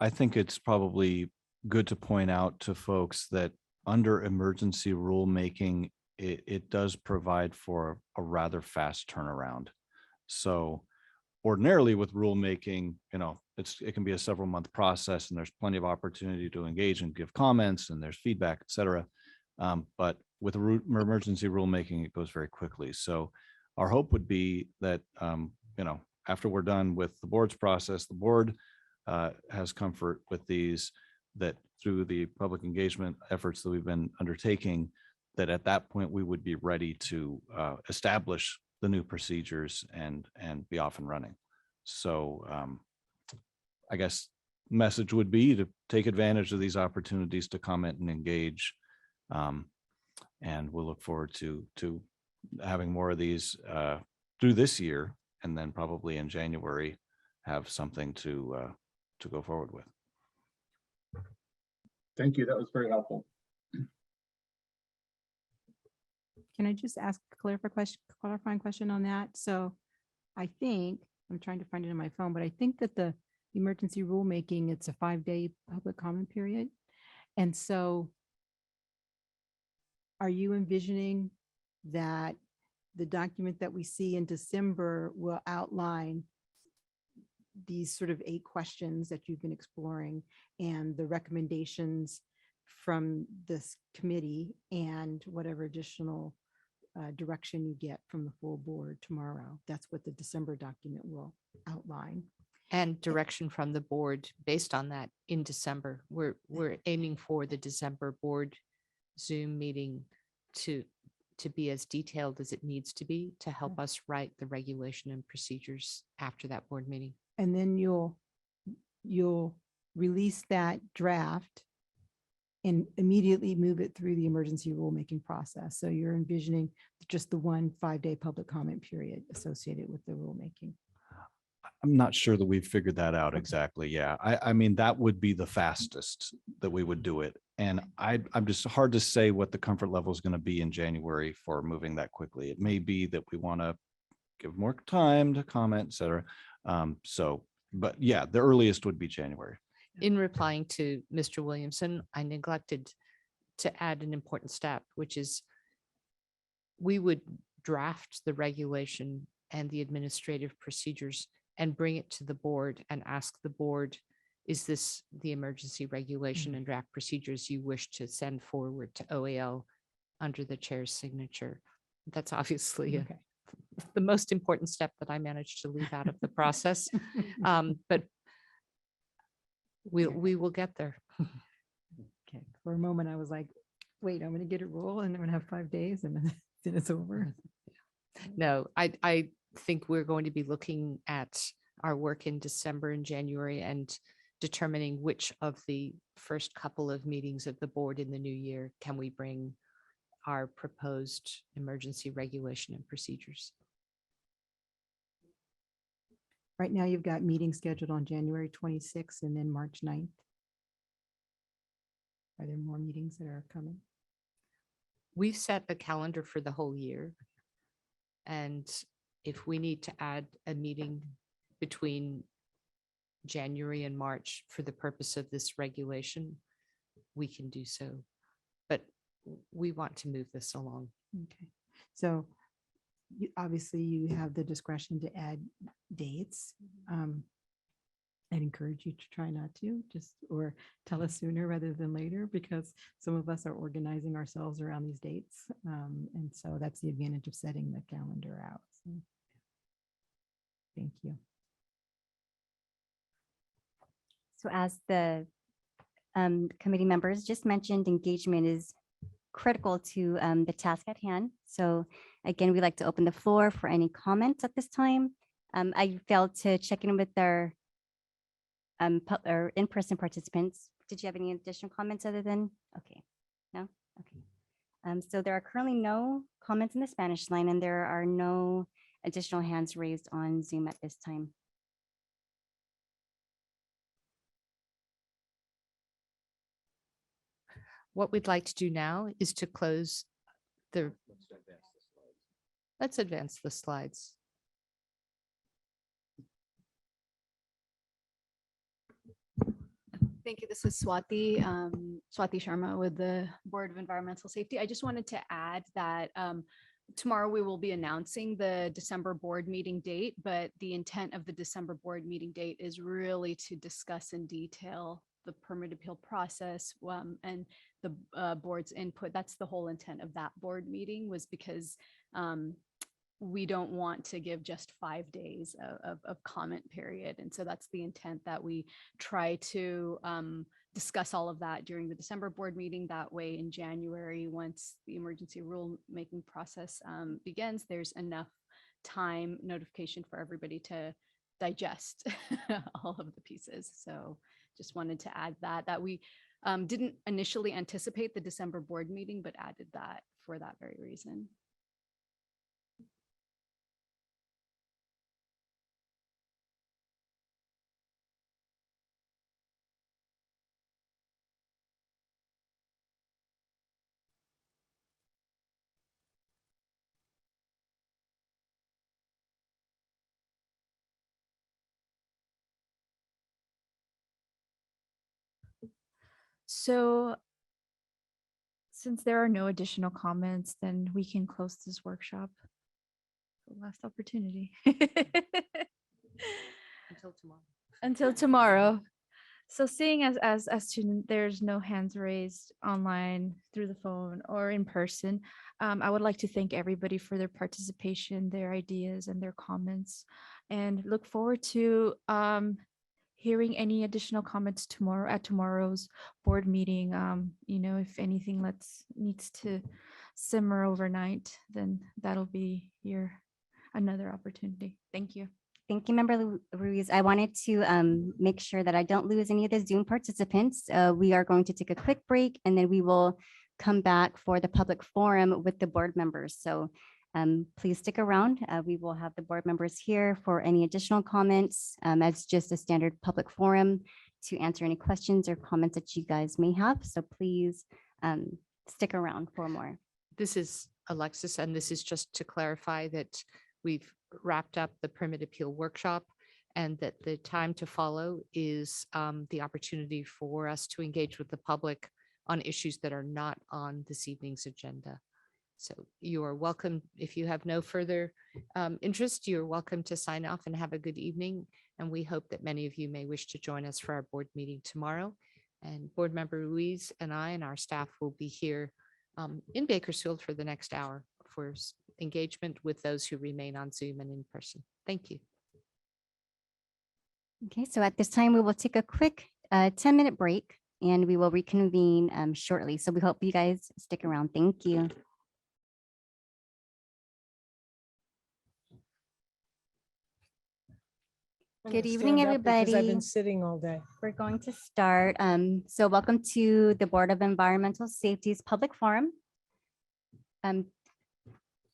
I think it's probably good to point out to folks that under emergency rulemaking, it does provide for a rather fast turnaround. So ordinarily with rulemaking, it can be a several month process and there's plenty of opportunity to engage and give comments and there's feedback, et cetera. But with emergency rulemaking, it goes very quickly. So our hope would be that, after we're done with the board's process, the board has comfort with these, that through the public engagement efforts that we've been undertaking, that at that point we would be ready to establish the new procedures and be off and running. So I guess message would be to take advantage of these opportunities to comment and engage. And we'll look forward to having more of these through this year, and then probably in January have something to go forward with. Thank you. That was very helpful. Can I just ask a clarifying question on that? So I think, I'm trying to find it on my phone, but I think that the emergency rulemaking, it's a 5-day public comment period. And so are you envisioning that the document that we see in December will outline these sort of 8 questions that you've been exploring and the recommendations from this committee and whatever additional direction you get from the full board tomorrow. That's what the December document will outline. And direction from the board based on that in December. We're aiming for the December board Zoom meeting to be as detailed as it needs to be to help us write the regulation and procedures after that board meeting. And then you'll release that draft and immediately move it through the emergency rulemaking process. So you're envisioning just the 1 5-day public comment period associated with the rulemaking. I'm not sure that we've figured that out exactly. Yeah, I mean, that would be the fastest that we would do it. And I'm just hard to say what the comfort level is going to be in January for moving that quickly. It may be that we want to give more time to comment, et cetera. But yeah, the earliest would be January. In replying to Mr. Williamson, I neglected to add an important step, which is we would draft the regulation and the administrative procedures and bring it to the board and ask the board, is this the emergency regulation and draft procedures you wish to send forward to OAL under the chair's signature? That's obviously Okay. the most important step that I managed to leave out of the process. But we will get there. Okay. For a moment, I was like, wait, I'm going to get a rule and I'm going to have 5 days and then it's over. No, I think we're going to be looking at our work in December and January and determining which of the first couple of meetings of the board in the new year can we bring our proposed emergency regulation and procedures. Right now, you've got meetings scheduled on January 26th and then March 9th. Are there more meetings that are coming? We've set a calendar for the whole year. And if we need to add a meeting between January and March for the purpose of this regulation, we can do so. But we want to move this along. Okay. So obviously you have the discretion to add dates. I'd encourage you to try not to or tell us sooner rather than later, because some of us are organizing ourselves around these dates. And so that's the advantage of setting the calendar out. So, thank you. So as the committee members just mentioned, engagement is critical to the task at hand. So again, we'd like to open the floor for any comments at this time. I failed to check in with our in-person participants. Did you have any additional comments other than, okay, no? Okay. So there are currently no comments in the Spanish line and there are no additional hands raised on Zoom at this time. What we'd like to do now is to close the. Let's advance the slides. Thank you. This is Swati Sharma with the Board of Environmental Safety. I just wanted to add that tomorrow we will be announcing the December board meeting date, but the intent of the December board meeting date is really to discuss in detail the permit appeal process and the board's input. That's the whole intent of that board meeting, was because we don't want to give just 5 days of comment period. And so that's the intent, that we try to discuss all of that during the December board meeting. That way in January, once the emergency rulemaking process begins, there's enough time notification for everybody to digest all of the pieces. So just wanted to add that we didn't initially anticipate the December board meeting, but added that for that very reason. So since there are no additional comments, then we can close this workshop. Last opportunity. Until tomorrow. Until tomorrow. So seeing as to there's no hands raised online, through the phone, or in person, I would like to thank everybody for their participation, their ideas, and their comments, and look forward to hearing any additional comments tomorrow at tomorrow's board meeting. If anything needs to simmer overnight, then that'll be another opportunity. Thank you. Thank you, Member Ruiz. I wanted to make sure that I don't lose any of the Zoom participants. We are going to take a quick break and then we will come back for the public forum with the board members. So please stick around. We will have the board members here for any additional comments as just a standard public forum to answer any questions or comments that you guys may have. So please stick around for more. This is Alexis, and this is just to clarify that we've wrapped up the permit appeal workshop and that the time to follow is the opportunity for us to engage with the public on issues that are not on this evening's agenda. So you are welcome. If you have no further interest, you're welcome to sign off and have a good evening. And we hope that many of you may wish to join us for our board meeting tomorrow. And Board Member Ruiz and I and our staff will be here in Bakersfield for the next hour for engagement with those who remain on Zoom and in person. Thank you. Okay, so at this time, we will take a quick 10-minute break and we will reconvene shortly. So we hope you guys stick around. Thank you. I'm Good gonna evening, stand up because I've everybody. been sitting all day. We're going to start. So welcome to the Board of Environmental Safety's public forum.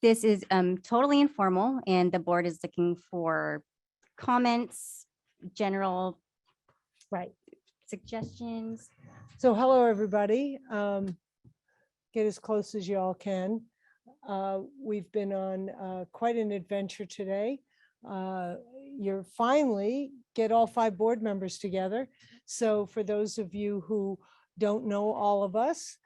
This is totally informal and the board is looking for comments, general Right. suggestions. So hello, everybody. Get as close as you all can. We've been on quite an adventure today. You're finally get all 5 board members together. So for those of you who don't know all of us,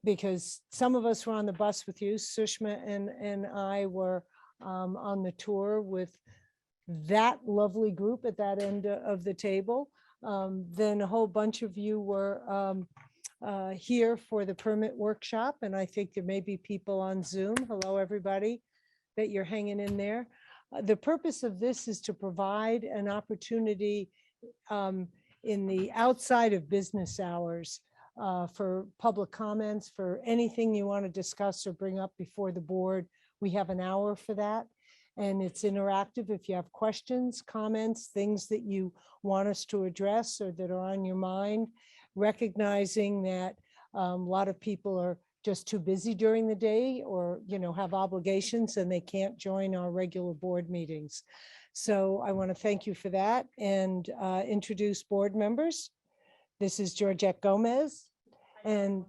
because some of us were on the bus with you, Sushma and I were on the tour with that lovely group at that end of the table. Then a whole bunch of you were here for the permit workshop, and I think there may be people on Zoom. Hello, everybody, that you're hanging in there. The purpose of this is to provide an opportunity in the outside of business hours for public comments, for anything you want to discuss or bring up before the board. We have an hour for that. And it's interactive. If you have questions, comments, things that you want us to address or that are on your mind, recognizing that a lot of people are just too busy during the day or, have obligations and they can't join our regular board meetings. So I want to thank you for that and introduce board members. This is Georgette Gomez, and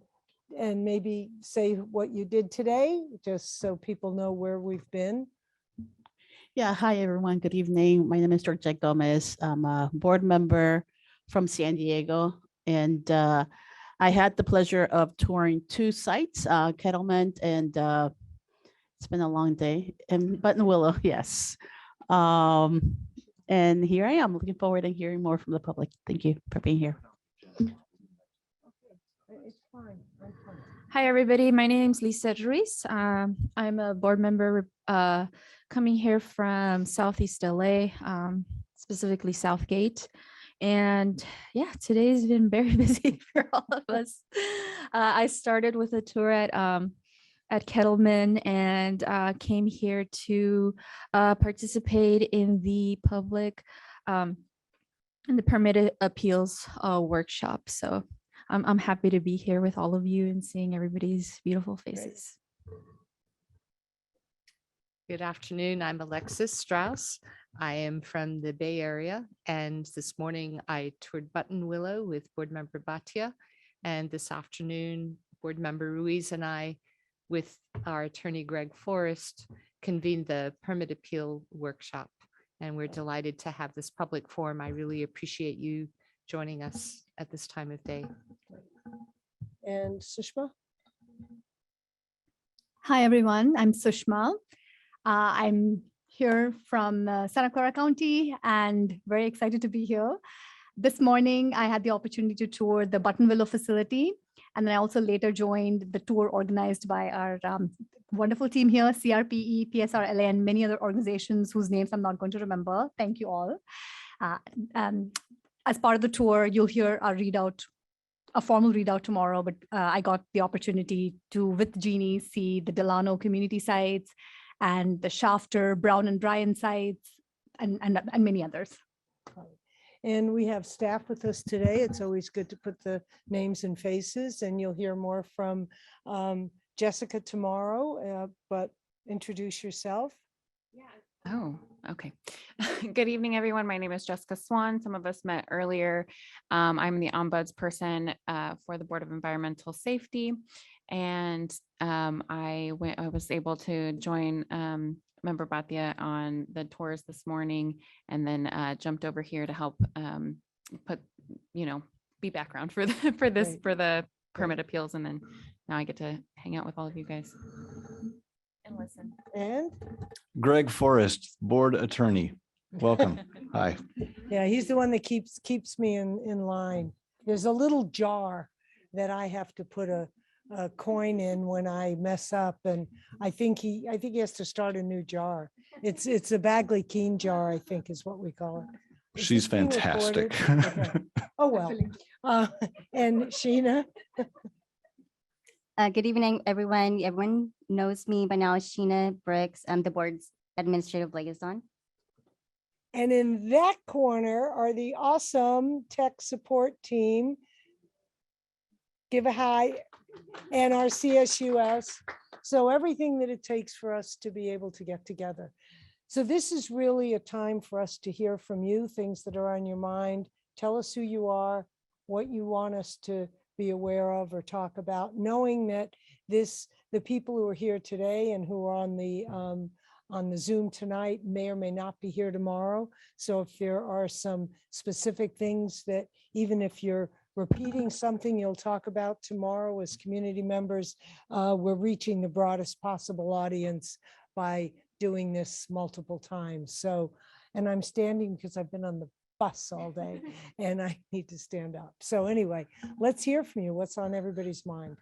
maybe say what you did today, just so people know where we've been. Yeah, hi everyone. Good evening. My name is Georgette Gomez. I'm a board member from San Diego, and I had the pleasure of touring 2 sites, Kettleman and it's been a long day, and Buttonwillow, yes. And here I am, looking forward to hearing more from the public. Thank you for being here. Hi, everybody. My name is Lisa Ruiz. I'm a board member coming here from Southeast LA, specifically Southgate. And yeah, today's been very busy for all of us. I started with a tour at Kettleman and came here to participate in the public, in the permitted appeals workshop. So I'm happy to be here with all of you and seeing everybody's beautiful faces. Good afternoon. I'm Alexis Strauss. I am from the Bay Area, and this morning I toured Buttonwillow with Board Member Bhatia, and this afternoon Board Member Ruiz and I, with our attorney Greg Forrest, convened the permit appeal workshop, and we're delighted to have this public forum. I really appreciate you joining us at this time of day. And Sushma? Hi, everyone. I'm Sushma. I'm here from Santa Clara County and very excited to be here. This morning, I had the opportunity to tour the Buttonwillow facility, and then I also later joined the tour organized by our wonderful team here, CRPE, PSRLA, and many other organizations whose names I'm not going to remember. Thank you all. As part of the tour, you'll hear our readout, a formal readout tomorrow, but I got the opportunity to, with Jeannie, see the Delano community sites and the Shafter, Brown and Bryan sites, and many others. And we have staff with us today. It's always good to put the names and faces, and you'll hear more from Jessica tomorrow, but introduce yourself. Oh, okay. Good evening, everyone. My name is Jessica Swan. Some of us met earlier. I'm the ombudsperson for the Board of Environmental Safety. And I was able to join Member Bhatia on the tours this morning, and then jumped over here to help put, be background for the permit appeals. And then now I get to hang out with all of you guys and listen. And Greg Forrest, Board Attorney. Welcome. Hi. yeah, he's the one that keeps me in line. There's a little jar that I have to put a coin in when I mess up, and I think he has to start a new jar. It's a Bagley Keene jar, I think is what we call it. Is She's this being fantastic. recorded? Okay. Oh, well. And Sheena? Good evening, everyone. Everyone knows me by now as Sheena Brooks. I'm the board's administrative liaison. And in that corner are the awesome tech support team. Give a hi. And our CSUS. So everything that it takes for us to be able to get together. So this is really a time for us to hear from you, things that are on your mind. Tell us who you are, what you want us to be aware of or talk about, knowing that the people who are here today and who are on the Zoom tonight may or may not be here tomorrow. So if there are some specific things that, even if you're repeating something you'll talk about tomorrow as community members, we're reaching the broadest possible audience by doing this multiple times. So, and I'm standing because I've been on the bus all day and I need to stand up. So anyway, let's hear from you. What's on everybody's mind?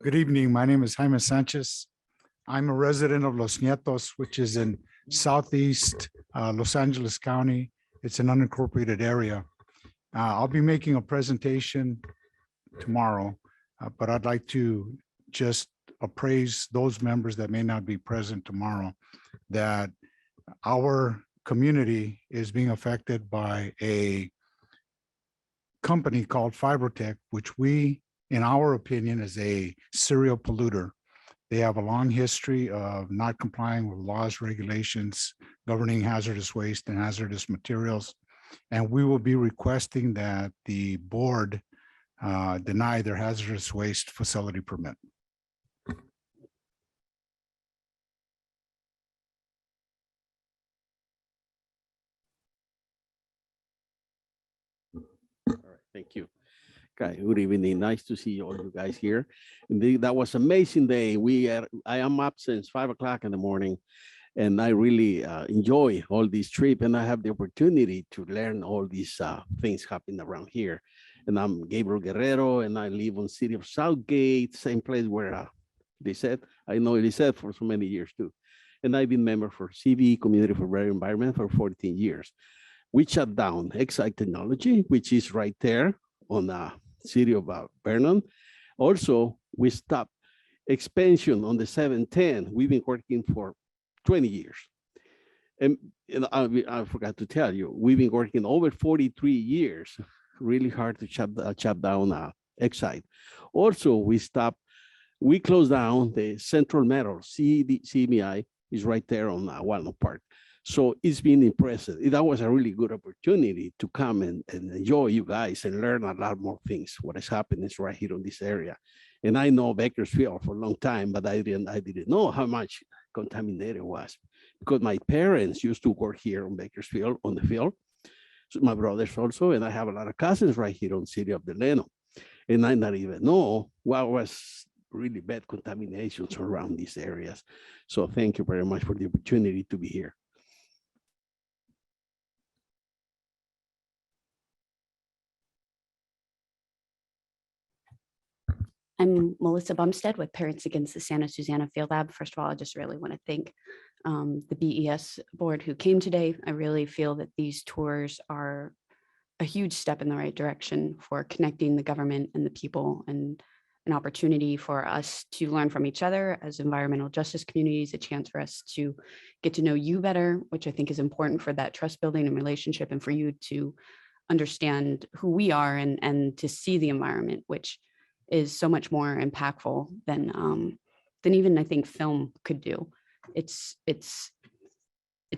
Good evening. My name is Jaime Sanchez. I'm a resident of Los Nietos, which is in southeast Los Angeles County. It's an unincorporated area. I'll be making a presentation tomorrow, but I'd like to just appraise those members that may not be present tomorrow that our community is being affected by a company called Fibrotech, which we, in our opinion, is a serial polluter. They have a long history of not complying with laws, regulations governing hazardous waste and hazardous materials. And we will be requesting that the board deny their hazardous waste facility permit. All right, thank you. Okay, good evening. Nice to see all you guys here. Indeed, that was amazing day. I am up since 5 o'clock in the morning, and I really enjoy all this trip, and I have the opportunity to learn all these things happening around here. And I'm Gabriel Guerrero, and I live on city of Southgate, same place where I know Lisette for so many years too. And I've been member for CV, Community for Better Environment, for 14 years. We shut down Excite Technology, which is right there on the city of Vernon. Also, we stopped expansion on the 710. We've been working for 20 years. And I forgot to tell you, we've been working over 43 years, really hard to shut down Excite. Also, we closed down the Central Metal, CMI is right there on Walnut Park. So it's been impressive. That was a really good opportunity to come and enjoy you guys and learn a lot more things. What is happening is right here in this area. And I know Bakersfield for a long time, but I didn't know how much contaminated it was, because my parents used to work here on Bakersfield on the field. So my brothers also, and I have a lot of cousins right here on the city of Delano. And I not even know what was really bad contaminations around these areas. So thank you very much for the opportunity to be here. I'm Melissa Bumstead with Parents Against the Santa Susana Field Lab. First of all, I just really want to thank the BES board who came today. I really feel that these tours are a huge step in the right direction for connecting the government and the people, and an opportunity for us to learn from each other as environmental justice communities, a chance for us to get to know you better, which I think is important for that trust building and relationship, and for you to understand who we are and to see the environment, which is so much more impactful than even I think film could do. It's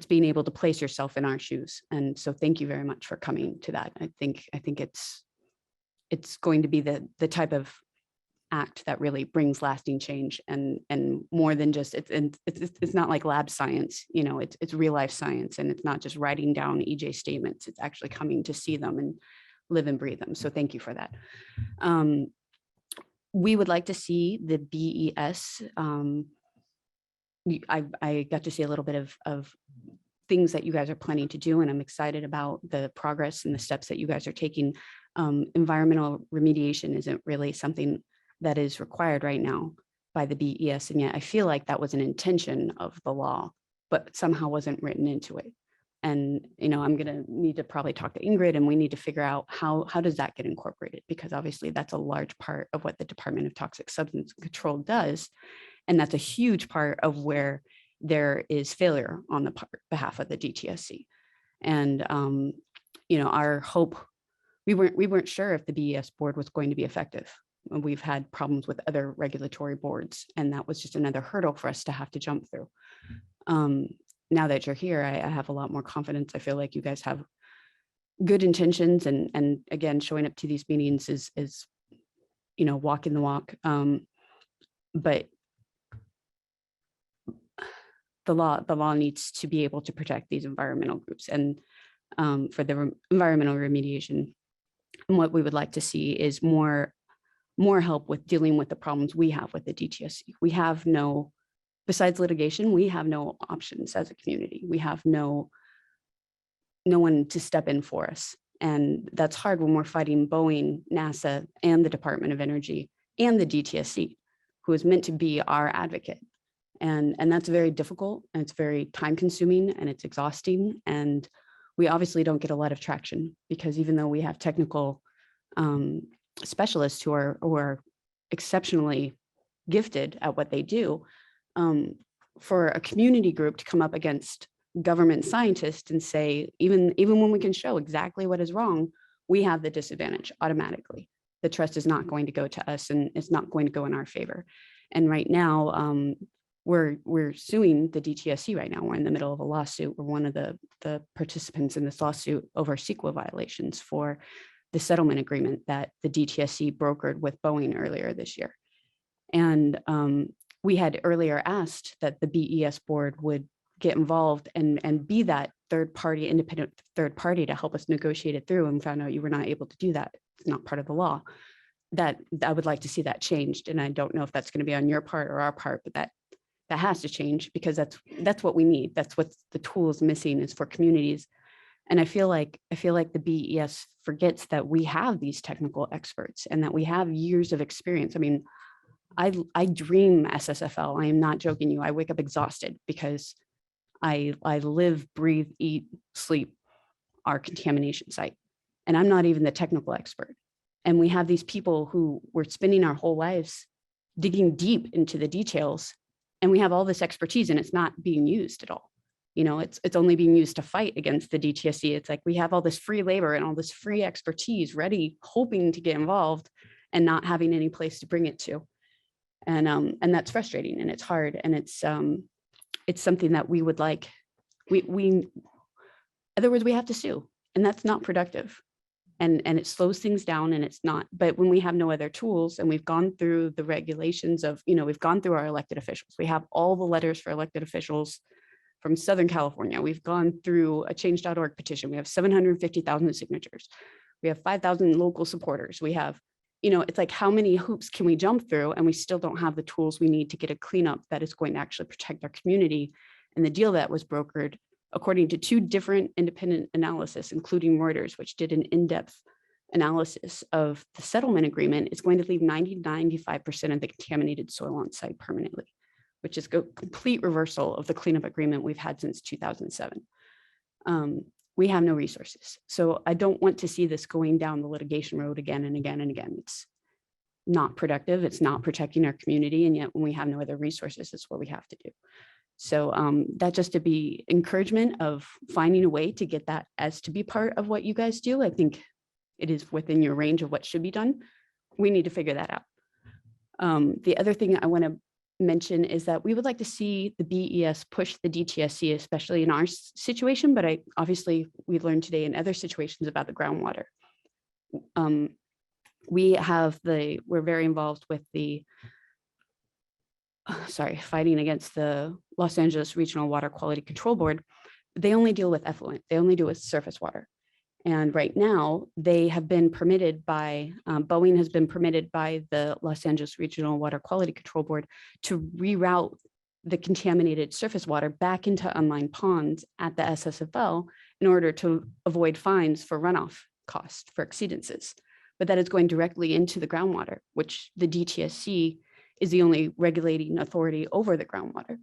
being able to place yourself in our shoes. And so thank you very much for coming to that. I think it's going to be the type of act that really brings lasting change, and more than just it's not like lab science, you know, it's real life science, and it's not just writing down EJ statements. It's actually coming to see them and live and breathe them. So thank you for that. We would like to see the BES. I got to see a little bit of things that you guys are planning to do, and I'm excited about the progress and the steps that you guys are taking. Environmental remediation isn't really something that is required right now by the BES, and yet I feel like that was an intention of the law, but somehow wasn't written into it. And, you know, I'm gonna need to probably talk to Ingrid, and we need to figure out how does that get incorporated? Because obviously that's a large part of what the Department of Toxic Substance Control does. And that's a huge part of where there is failure on the behalf of the DTSC. And, you know, our hope, we weren't sure if the BES board was going to be effective. We've had problems with other regulatory boards, and that was just another hurdle for us to have to jump through. Now that you're here, I have a lot more confidence. I feel like you guys have good intentions, and again, showing up to these meetings is you know, walking the walk. But the law needs to be able to protect these environmental groups, and for the environmental remediation. And what we would like to see is more help with dealing with the problems we have with the DTSC. We have no, besides litigation, we have no options as a community. We have no one to step in for us. And that's hard when we're fighting Boeing, NASA, and the Department of Energy, and the DTSC, who is meant to be our advocate. And that's very difficult, and it's very time consuming, and it's exhausting. And we obviously don't get a lot of traction, because even though we have technical specialists who are exceptionally gifted at what they do, for a community group to come up against government scientists and say, even when we can show exactly what is wrong, we have the disadvantage automatically. The trust is not going to go to us, and it's not going to go in our favor. And right now, we're suing the DTSC right now. We're in the middle of a lawsuit. We're one of the participants in this lawsuit over CEQA violations for the settlement agreement that the DTSC brokered with Boeing earlier this year. And we had earlier asked that the BES board would get involved and be that independent third party to help us negotiate it through, and found out you were not able to do that. It's not part of the law. That I would like to see that changed. And I don't know if that's going to be on your part or our part, but that has to change, because that's what we need. That's what the tool is missing, is for communities. And I feel like the BES forgets that we have these technical experts, and that we have years of experience. I mean, I dream SSFL. I am not joking you. I wake up exhausted because I live, breathe, eat, sleep our contamination site. And I'm not even the technical expert. And we have these people who we're spending our whole lives digging deep into the details, and we have all this expertise, and it's not being used at all. You know, it's only being used to fight against the DTSC. It's like we have all this free labor and all this free expertise ready, hoping to get involved, and not having any place to bring it to. And that's frustrating, and it's hard, and it's something that we would like. In other words, we have to sue, and that's not productive. And it slows things down, and it's not. But when we have no other tools, and we've gone through the regulations of, you know, we've gone through our elected officials. We have all the letters for elected officials from Southern California. We've gone through a change.org petition. We have 750,000 signatures. We have 5,000 local supporters. We have it's like, how many hoops can we jump through? And we still don't have the tools we need to get a cleanup that is going to actually protect our community. And the deal that was brokered, according to 2 different independent analysis, including Reuters, which did an in-depth analysis of the settlement agreement, is going to leave 90-95% of the contaminated soil on site permanently, which is a complete reversal of the cleanup agreement we've had since 2007. We have no resources. So I don't want to see this going down the litigation road again and again and again. It's not productive. It's not protecting our community. And yet when we have no other resources, it's what we have to do. So that just to be encouragement of finding a way to get that as to be part of what you guys do. I think it is within your range of what should be done. We need to figure that out. The other thing I want to mention is that we would like to see the BES push the DTSC, especially in our situation, but obviously we've learned today in other situations about the groundwater. We're very involved with the fighting against the Los Angeles Regional Water Quality Control Board. They only deal with effluent. They only deal with surface water. And right now they have been permitted by, Boeing has been permitted by the Los Angeles Regional Water Quality Control Board to reroute the contaminated surface water back into unlined ponds at the SSFL in order to avoid fines for runoff costs for exceedances. But that is going directly into the groundwater, which the DTSC is the only regulating authority over the groundwater.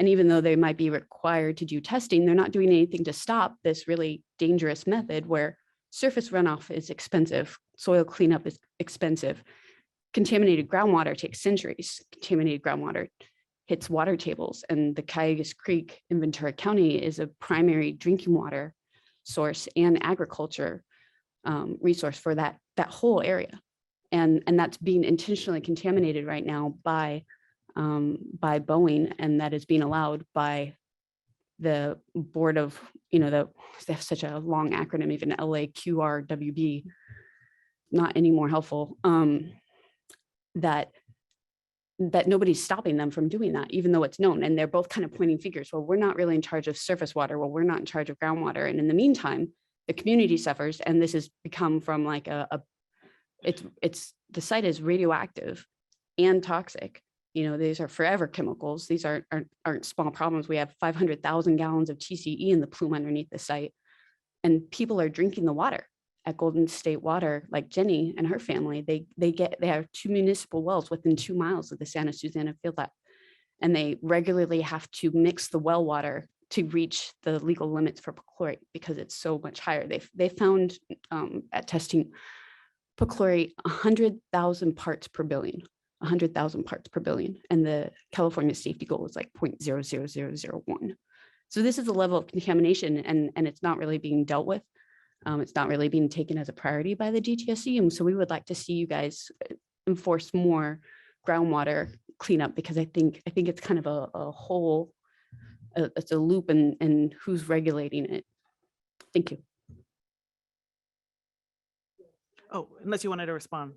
And even though they might be required to do testing, they're not doing anything to stop this really dangerous method where surface runoff is expensive, soil cleanup is expensive. Contaminated groundwater takes centuries. Contaminated groundwater hits water tables, and the Cayugas Creek in Ventura County is a primary drinking water source and agriculture resource for that whole area. And that's being intentionally contaminated right now by Boeing, and that is being allowed by the board of, they have such a long acronym, even LAQRWB, not any more helpful, that nobody's stopping them from doing that, even though it's known. And they're both kind of pointing fingers. Well, we're not really in charge of surface water. Well, we're not in charge of groundwater. And in the meantime, the community suffers. And this has become from like the site is radioactive and toxic. These are forever chemicals. These aren't small problems. We have 500,000 gallons of TCE in the plume underneath the site, and people are drinking the water at Golden State Water, like Jenny and her family. They have 2 municipal wells within 2 miles of the Santa Susana field lab, and they regularly have to mix the well water to reach the legal limits for perchlorate because it's so much higher. They found at testing perchlorate 100,000 parts per billion. 100,000 parts per billion. And the California safety goal is like 0.00001. So this is a level of contamination, and it's not really being dealt with. It's not really being taken as a priority by the DTSC. And so we would like to see you guys enforce more groundwater cleanup, because I think it's kind of a whole, it's a loop and who's regulating it. Thank you. Oh, unless you wanted to respond.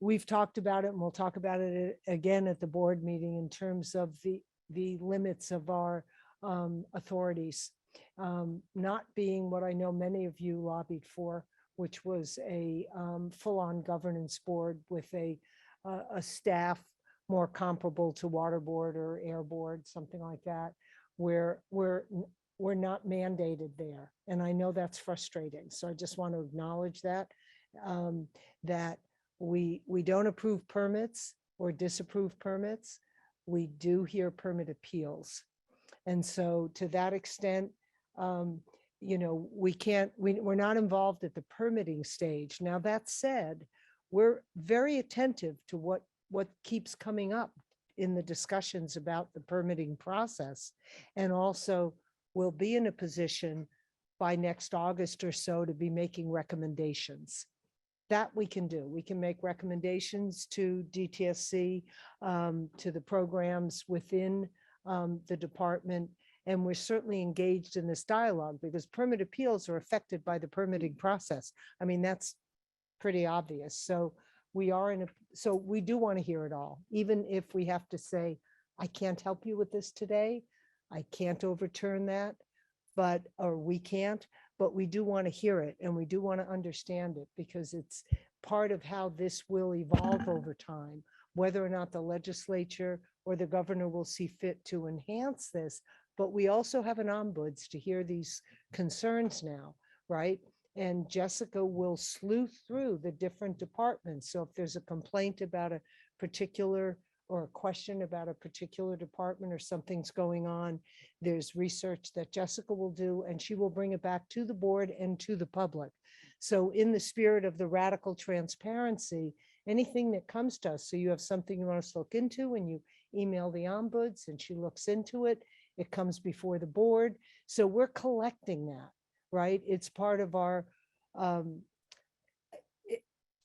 We've talked about it, and we'll talk about it again at the board meeting in terms of the limits of our authorities. Not being what I know many of you lobbied for, which was a full-on governance board with a staff more comparable to water board or air board, something like that, where we're not mandated there. And I know that's frustrating. So I just want to acknowledge that, that we don't approve permits or disapprove permits. We do hear permit appeals. And so to that extent, we're not involved at the permitting stage. Now, that said, we're very attentive to what keeps coming up in the discussions about the permitting process. And also we'll be in a position by next August or so to be making recommendations. That we can do. We can make recommendations to DTSC, to the programs within the department. And we're certainly engaged in this dialogue because permit appeals are affected by the permitting process. I mean, that's pretty obvious. So we do want to hear it all, even if we have to say, I can't help you with this today. I can't overturn that, or we can't, but we do want to hear it and we do want to understand it because it's part of how this will evolve over time, whether or not the legislature or the governor will see fit to enhance this. But we also have an ombuds to hear these concerns now, right? And Jessica will sleuth through the different departments. So if there's a complaint about a particular or a question about a particular department or something's going on, there's research that Jessica will do and she will bring it back to the board and to the public. So in the spirit of the radical transparency, anything that comes to us, so you have something you want us to look into and you email the ombuds and she looks into it, it comes before the board. So we're collecting that, right? It's part of our,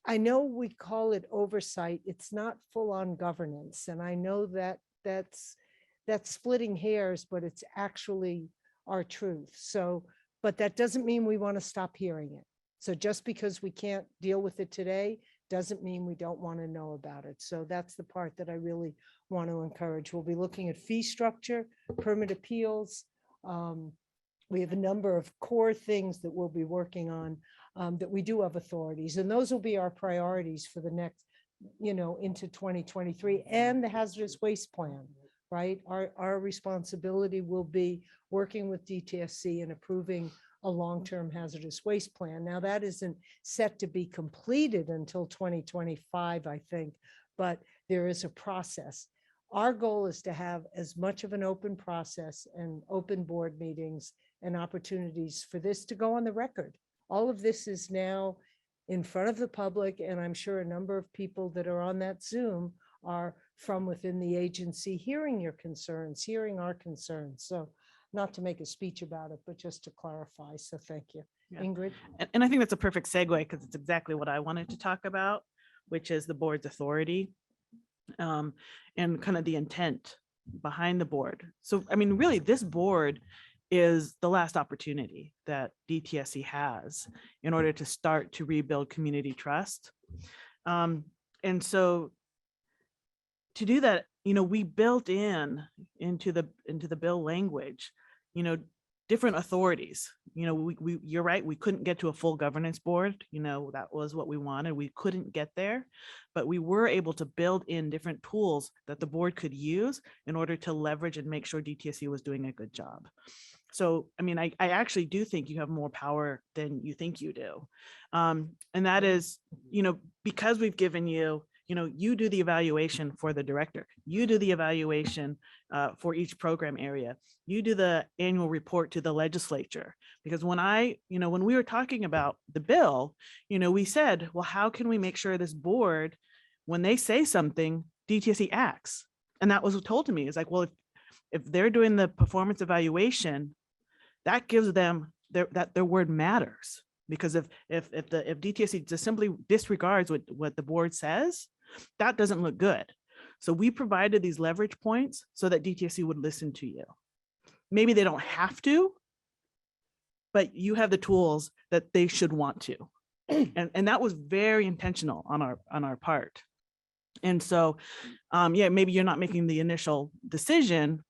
I know we call it oversight. It's not full-on governance. And I know that that's splitting hairs, but it's actually our truth. So, but that doesn't mean we want to stop hearing it. So just because we can't deal with it today, doesn't mean we don't want to know about it. So that's the part that I really want to encourage. We'll be looking at fee structure, permit appeals. We have a number of core things that we'll be working on that we do have authorities, and those will be our priorities for the next, into 2023 and the hazardous waste plan, right? Our responsibility will be working with DTSC and approving a long-term hazardous waste plan. Now that isn't set to be completed until 2025, I think, but there is a process. Our goal is to have as much of an open process and open board meetings and opportunities for this to go on the record. All of this is now in front of the public, and I'm sure a number of people that are on that Zoom are from within the agency, hearing your concerns, hearing our concerns. So not to make a speech about it, but just to clarify. So thank you. Yeah. Ingrid? And I think that's a perfect segue because it's exactly what I wanted to talk about, which is the board's authority and kind of the intent behind the board. So, I mean, really, this board is the last opportunity that DTSC has in order to start to rebuild community trust. And so to do that, we built into the bill language, different authorities. You're right, we couldn't get to a full governance board. That was what we wanted. We couldn't get there, but we were able to build in different tools that the board could use in order to leverage and make sure DTSC was doing a good job. So, I mean, I actually do think you have more power than you think you do. And that is, because we've given you, you do the evaluation for the director, you do the evaluation for each program area, you do the annual report to the legislature. Because when when we were talking about the bill, we said, well, how can we make sure this board, when they say something, DTSC acts? And that was told to me. It's like, well, if they're doing the performance evaluation, that gives them their word matters. Because if DTSC just simply disregards what the board says, that doesn't look good. So we provided these leverage points so that DTSC would listen to you. Maybe they don't have to, but you have the tools that they should want to. And that was very intentional on our part. And so, yeah, maybe you're not making the initial decision,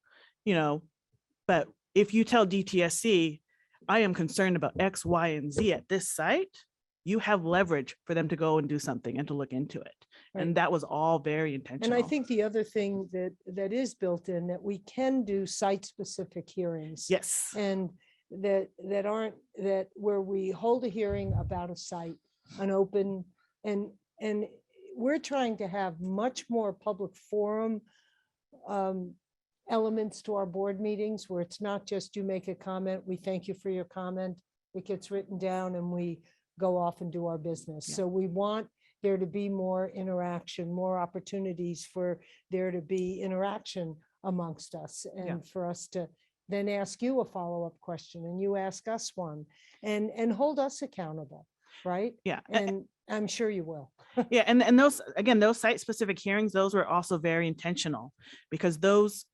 but if you tell DTSC, I am concerned about X, Y, and Z at this site, you have leverage for them to go and do something and to look into it. Right. And that was all very intentional. And I think the other thing that is built in, that we can do site-specific hearings. Yes. And that where we hold a hearing about a site, an open, and we're trying to have much more public forum elements to our board meetings, where it's not just you make a comment, we thank you for your comment, it gets written down and we go off and do our business. Yeah. So we want there to be more interaction, more opportunities for there to be interaction amongst us, and for us to then ask you a follow-up question and you ask us one, and hold us accountable, right? Yeah. And I'm sure you will. Yeah, and those, again, those site-specific hearings, those were also very intentional, because those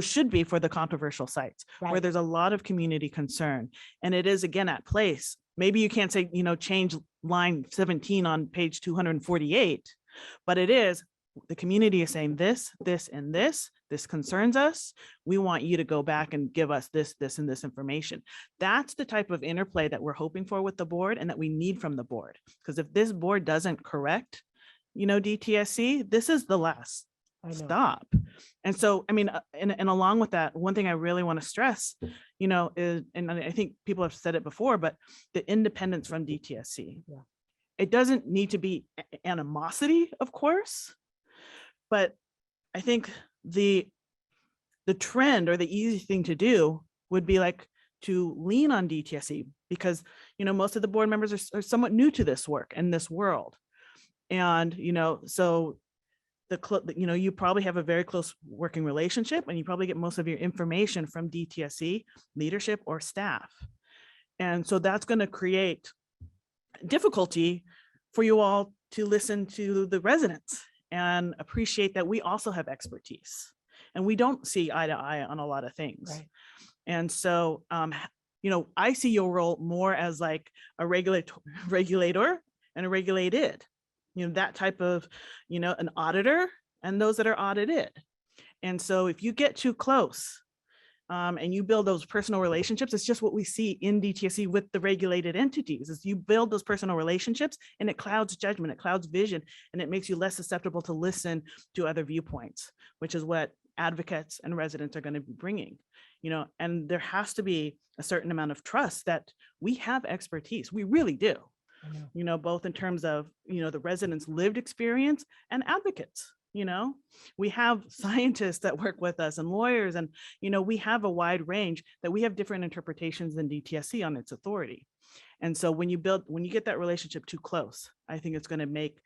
should be for the controversial sites where Right. there's a lot of community concern. And it is, again, at place. Maybe you can't say, change line 17 on page 248, but it is, the community is saying this, this, and this. this concerns us. We want you to go back and give us this, and this information. That's the type of interplay that we're hoping for with the board and that we need from the board. Because if this board doesn't correct, DTSC, this is the last stop. And so, I mean, and along with that, one thing I really want to stress, is, and I think people have said it before, but the independence from DTSC. Yeah. It doesn't need to be animosity, of course, but I think the trend or the easy thing to do would be like to lean on DTSC because, most of the board members are somewhat new to this work and this world. And, so you probably have a very close working relationship and you probably get most of your information from DTSC leadership or staff. And so that's going to create difficulty for you all to listen to the residents and appreciate that we also have expertise and we don't see eye to eye on a lot of things. Right. And so, I see your role more as like a regulator and a regulated, that type of, an auditor and those that are audited. And so if you get too close and you build those personal relationships, it's just what we see in DTSC with the regulated entities is you build those personal relationships and it clouds judgment, it clouds vision, and it makes you less susceptible to listen to other viewpoints, which is what advocates and residents are going to be bringing, and there has to be a certain amount of trust that we have expertise. We really do. Both in terms of, the residents' lived experience and advocates. We have scientists that work with us and lawyers, and, we have a wide range that we have different interpretations than DTSC on its authority. And so when you get that relationship too close, I think it's going to make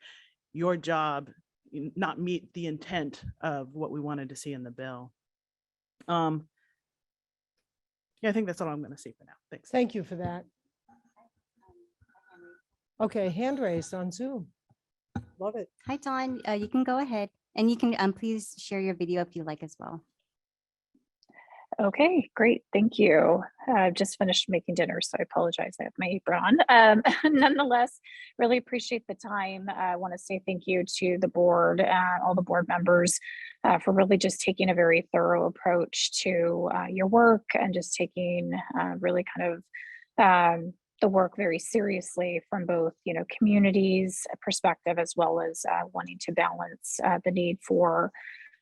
your job not meet the intent of what we wanted to see in the bill. Yeah, I think that's all I'm going to say for now. Thanks. Thank you for that. Okay, hand raised on Zoom. Love it. Hi, Dawn. You can go ahead and you can please share your video if you like as well. Okay, great. Thank you. I've just finished making dinner, so I apologize. I have my apron on. Nonetheless, really appreciate the time. I want to say thank you to the board and all the board members for really just taking a very thorough approach to your work and just taking really kind of the work very seriously from both, communities perspective as well as wanting to balance the need for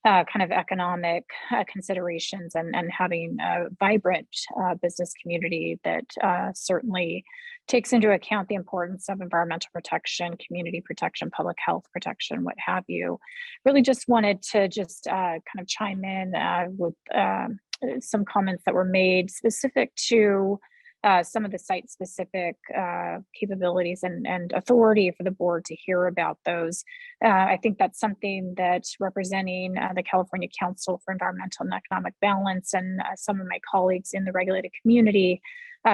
kind of economic considerations and having a vibrant business community that certainly takes into account the importance of environmental protection, community protection, public health protection, what have you. Really just wanted to kind of chime in with some comments that were made specific to some of the site-specific capabilities and authority for the board to hear about those. I think that's something that representing the California Council for Environmental and Economic Balance and some of my colleagues in the regulated community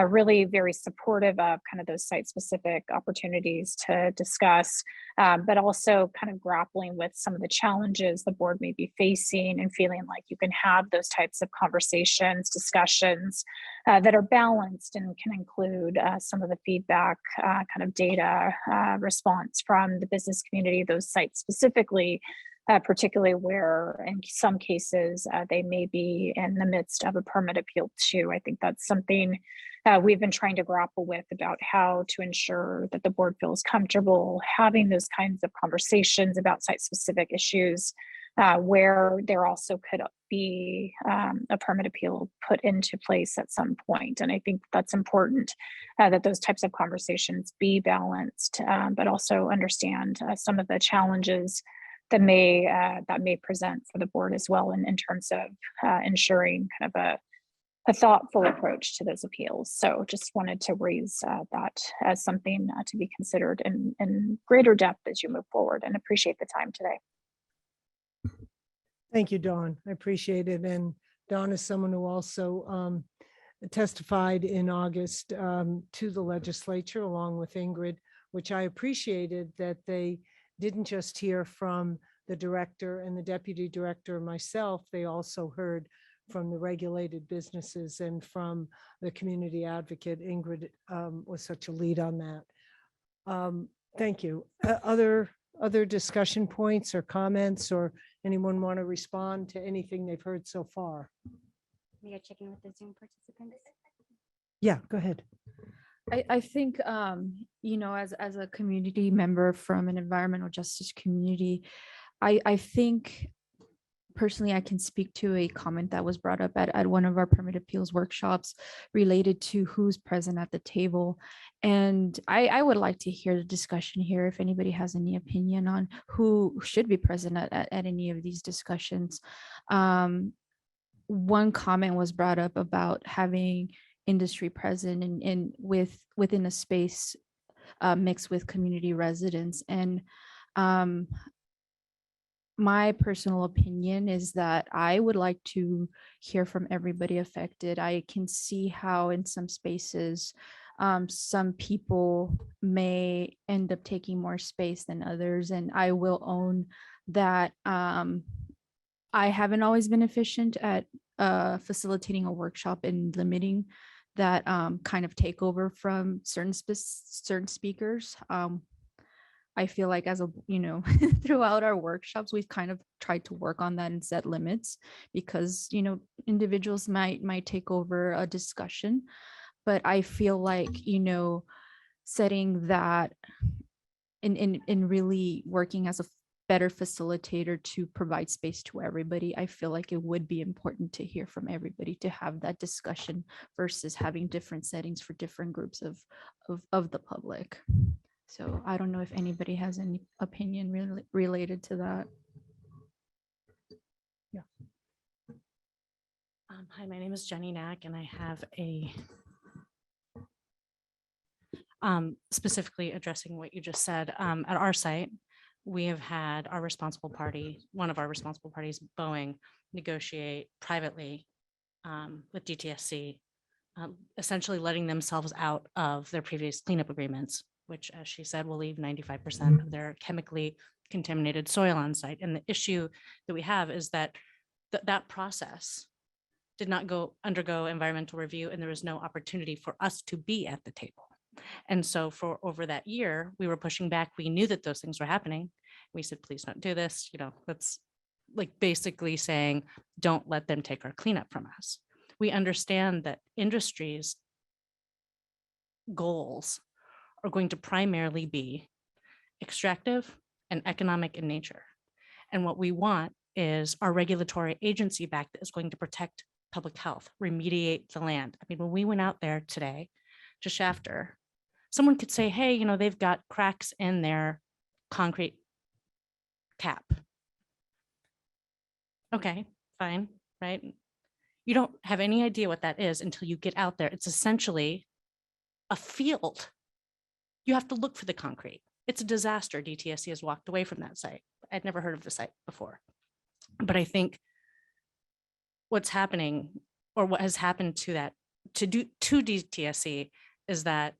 really very supportive of kind of those site-specific opportunities to discuss, but also kind of grappling with some of the challenges the board may be facing and feeling like you can have those types of conversations, discussions that are balanced and can include some of the feedback, kind of data response from the business community, those sites specifically, particularly where in some cases they may be in the midst of a permit appeal too. I think that's something we've been trying to grapple with about how to ensure that the board feels comfortable having those kinds of conversations about site-specific issues where there also could be a permit appeal put into place at some point. And I think that's important that those types of conversations be balanced, but also understand some of the challenges that may present for the board as well in terms of ensuring kind of a thoughtful approach to those appeals. So just wanted to raise that as something to be considered in greater depth as you move forward, and appreciate the time today. Thank you, Dawn. I appreciate it. And Dawn is someone who also testified in August to the legislature along with Ingrid, which I appreciated that they didn't just hear from the director and the deputy director myself, they also heard from the regulated businesses and from the community advocate. Ingrid was such a lead on that. Thank you. Other other discussion points or comments, or anyone want to respond to anything they've heard so far? We are checking with the Zoom participants. Yeah, go ahead. I think, you know, as a community member from an environmental justice community, I think personally, I can speak to a comment that was brought up at one of our permit appeals workshops related to who's present at the table. And I would like to hear the discussion here if anybody has any opinion on who should be present at any of these discussions. One comment was brought up about having industry present and within a space mixed with community residents. And my personal opinion is that I would like to hear from everybody affected. I can see how in some spaces, some people may end up taking more space than others. And I will own that I haven't always been efficient at facilitating a workshop and limiting that kind of takeover from certain speakers. I feel like as a, you know, throughout our workshops, we've kind of tried to work on that and set limits because, you know, individuals might take over a discussion. But I feel like, you know, setting that in really working as a better facilitator to provide space to everybody, I feel like it would be important to hear from everybody to have that discussion versus having different settings for different groups of the public. So I don't know if anybody has any opinion related to that. Yeah. Hi, my name is Jenny Knack, and I have a specifically addressing what you just said. At our site, we have had our responsible party, one of our responsible parties, Boeing, negotiate privately with DTSC, essentially letting themselves out of their previous cleanup agreements, which, as she said, will leave 95% of their chemically contaminated soil on site. And the issue that we have is that that process did not undergo environmental review, and there was no opportunity for us to be at the table. And so for over that year, we were pushing back. We knew that those things were happening. We said, please don't do this. You know, that's like basically saying, don't let them take our cleanup from us. We understand that industry's goals are going to primarily be extractive and economic in nature. And what we want is our regulatory agency back that is going to protect public health, remediate the land. I mean, when we went out there today to Shafter, someone could say, hey, you know, they've got cracks in their concrete cap. Okay, fine, right? You don't have any idea what that is until you get out there. It's essentially a field. You have to look for the concrete. It's a disaster. DTSC has walked away from that site. I'd never heard of the site before. But I think what's happening, or what has happened to that, to DTSC, is that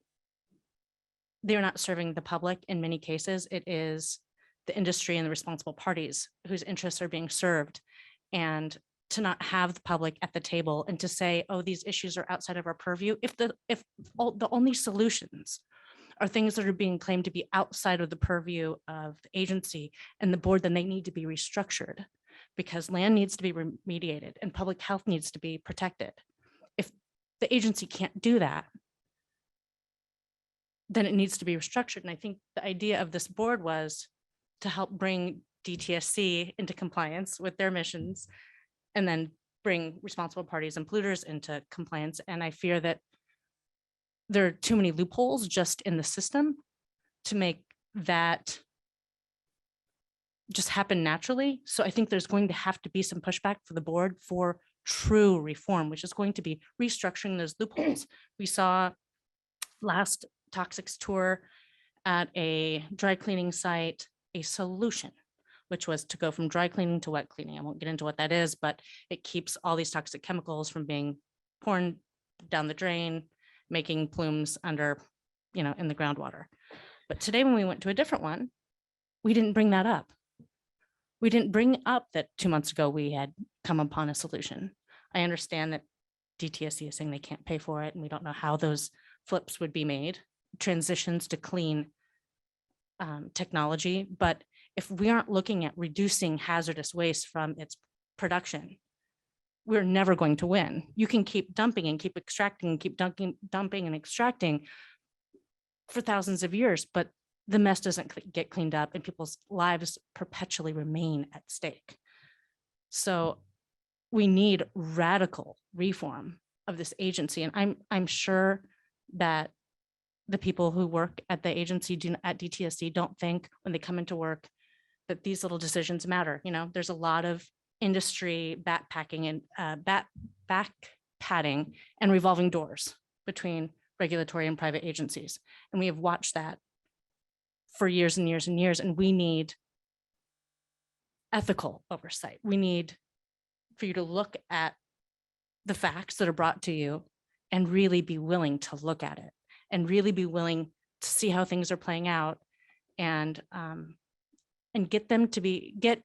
they're not serving the public in many cases. It is the industry and the responsible parties whose interests are being served. And to not have the public at the table and to say, oh, these issues are outside of our purview. If the only solutions are things that are being claimed to be outside of the purview of the agency and the board, then they need to be restructured because land needs to be remediated and public health needs to be protected. If the agency can't do that, then it needs to be restructured. And I think the idea of this board was to help bring DTSC into compliance with their missions and then bring responsible parties and polluters into compliance. And I fear that there are too many loopholes just in the system to make that just happen naturally. So I think there's going to have to be some pushback for the board for true reform, which is going to be restructuring those loopholes. We saw last toxics tour at a dry cleaning site, a solution, which was to go from dry cleaning to wet cleaning. I won't get into what that is, but it keeps all these toxic chemicals from being poured down the drain, making plumes under, you know, in the groundwater. But today when we went to a different one, we didn't bring that up. We didn't bring up that 2 months ago we had come upon a solution. I understand that DTSC is saying they can't pay for it and we don't know how those flips would be made, transitions to clean technology, but if we aren't looking at reducing hazardous waste from its production, we're never going to win. You can keep dumping and keep extracting and keep dumping and extracting for thousands of years, but the mess doesn't get cleaned up and people's lives perpetually remain at stake. So we need radical reform of this agency. And I'm sure that the people who work at the agency at DTSC don't think when they come into work that these little decisions matter. You know, there's a lot of industry backpacking and back padding and revolving doors between regulatory and private agencies. And we have watched that for years and years and years. And we need ethical oversight. We need for you to look at the facts that are brought to you and really be willing to look at it and really be willing to see how things are playing out and get them to be, get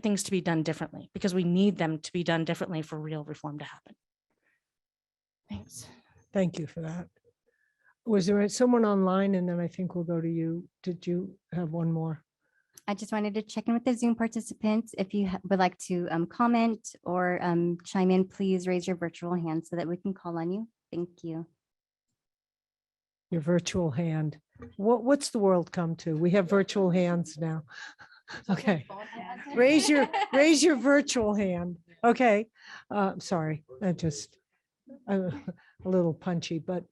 things to be done differently, because we need them to be done differently for real reform to happen. Thanks. Thank you for that. Was there someone online? And then I think we'll go to you. Did you have one more? I just wanted to check in with the Zoom participants. If you would like to comment or chime in, please raise your virtual hand so that we can call on you. Thank you. Your virtual hand. What's the world come to? We have virtual hands now. Okay. Raise your virtual hand. Okay. Sorry, I just a little punchy, but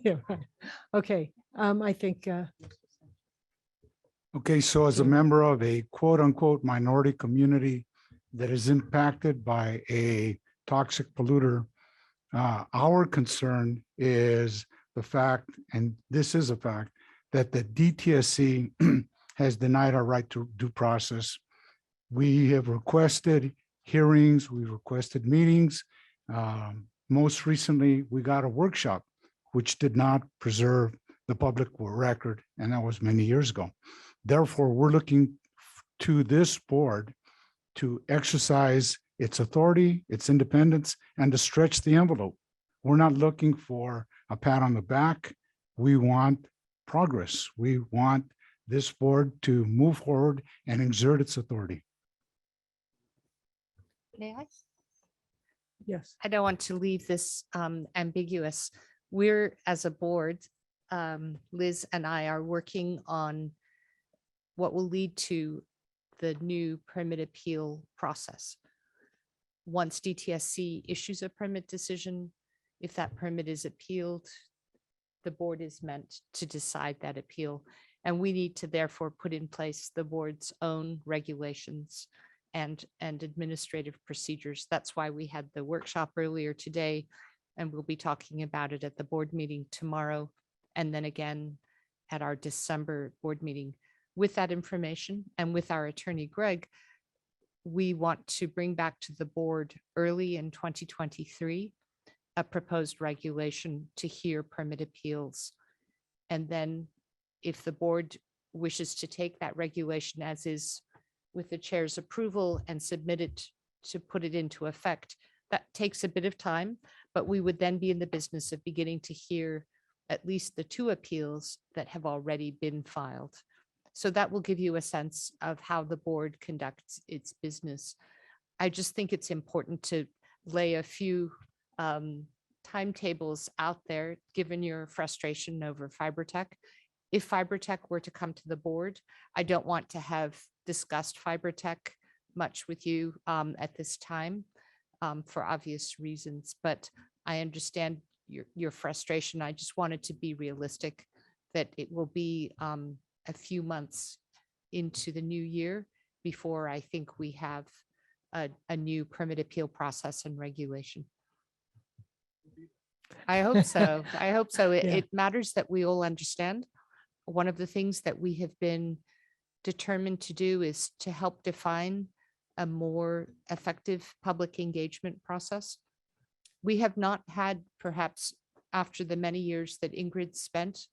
yeah, right. Okay. I think Okay, so as a member of a quote unquote minority community that is impacted by a toxic polluter, our concern is the fact, and this is a fact, that the DTSC has denied our right to due process. We have requested hearings, we requested meetings. Most recently, we got a workshop, which did not preserve the public record, and that was many years ago. Therefore, we're looking to this board to exercise its authority, its independence, and to stretch the envelope. We're not looking for a pat on the back. We want progress. We want this board to move forward and exert its authority. May I? yes. I don't want to leave this ambiguous. We're, as a board, Liz and I are working on what will lead to the new permit appeal process. Once DTSC issues a permit decision, if that permit is appealed, the board is meant to decide that appeal. And we need to therefore put in place the board's own regulations and administrative procedures. That's why we had the workshop earlier today, and we'll be talking about it at the board meeting tomorrow, and then again at our December board meeting. With that information and with our attorney, Greg, we want to bring back to the board early in 2023 a proposed regulation to hear permit appeals. And then if the board wishes to take that regulation as is with the chair's approval and submit it to put it into effect, that takes a bit of time, but we would then be in the business of beginning to hear at least the 2 appeals that have already been filed. So that will give you a sense of how the board conducts its business. I just think it's important to lay a few timetables out there, given your frustration over FiberTech. If FiberTech were to come to the board, I don't want to have discussed FiberTech much with you at this time for obvious reasons, but I understand your frustration. I just wanted to be realistic that it will be a few months into the new year before I think we have a new permit appeal process and regulation. I hope so. I hope so. It matters that we all understand. One of the things that we have been determined to do is to help define a more effective public engagement process. We have not had, perhaps after the many years that Ingrid spent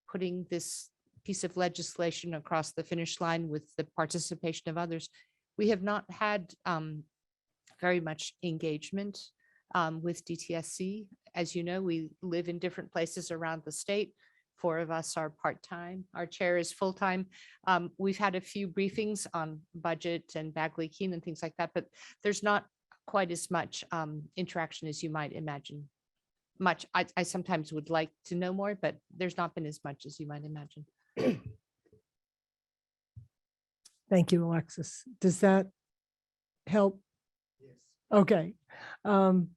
putting this piece of legislation across the finish line with the participation of others, we have not had very much engagement with DTSC. As you know, we live in different places around the state. 4 of us are part-time. Our chair is full-time. We've had a few briefings on budget and Bagley Keene and things like that, but there's not quite as much interaction as you might imagine. I sometimes would like to know more, but there's not been as much as you might imagine. Thank you, Alexis. Does that help? Yes. Okay. And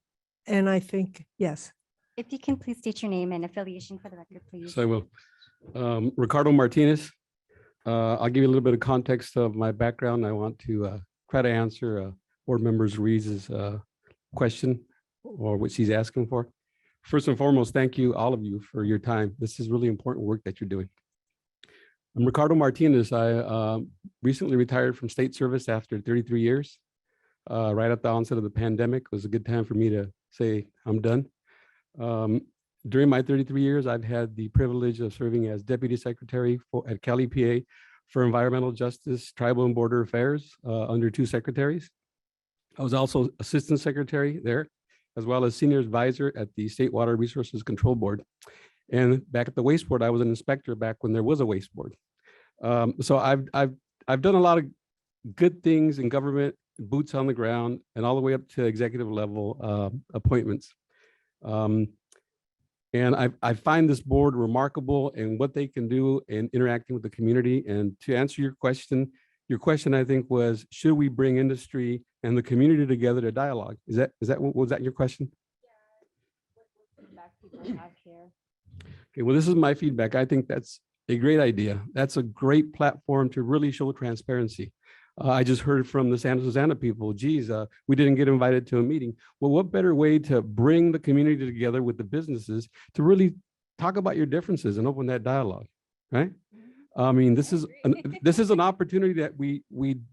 I think, yes. If you can please state your name and affiliation for the record, please. So I will. Ricardo Martinez. I'll give you a little bit of context of my background. I want to try to answer Board Member Ruiz's question or what she's asking for. First and foremost, thank you, all of you, for your time. This is really important work that you're doing. I'm Ricardo Martinez. I recently retired from state service after 33 years. Right at the onset of the pandemic, it was a good time for me to say I'm done. During my 33 years, I've had the privilege of serving as Deputy Secretary at Cali, PA for Environmental Justice, Tribal and Border Affairs under 2 secretaries. I was also Assistant Secretary there, as well as Senior Advisor at the State Water Resources Control Board. And back at the Waste Board, I was an inspector back when there was a Waste Board. So I've done a lot of good things in government, boots on the ground, and all the way up to executive level appointments. And I find this board remarkable in what they can do in interacting with the community. And to answer your question I think was, should we bring industry and the community together to dialogue? Was that your question? Okay, well, this is my feedback. I think that's a great idea. That's a great platform to really show transparency. I just heard from the Santa Susana people, geez, we didn't get invited to a meeting. Well, what better way to bring the community together with the businesses to really talk about your differences and open that dialogue, right? I mean, this is an opportunity that we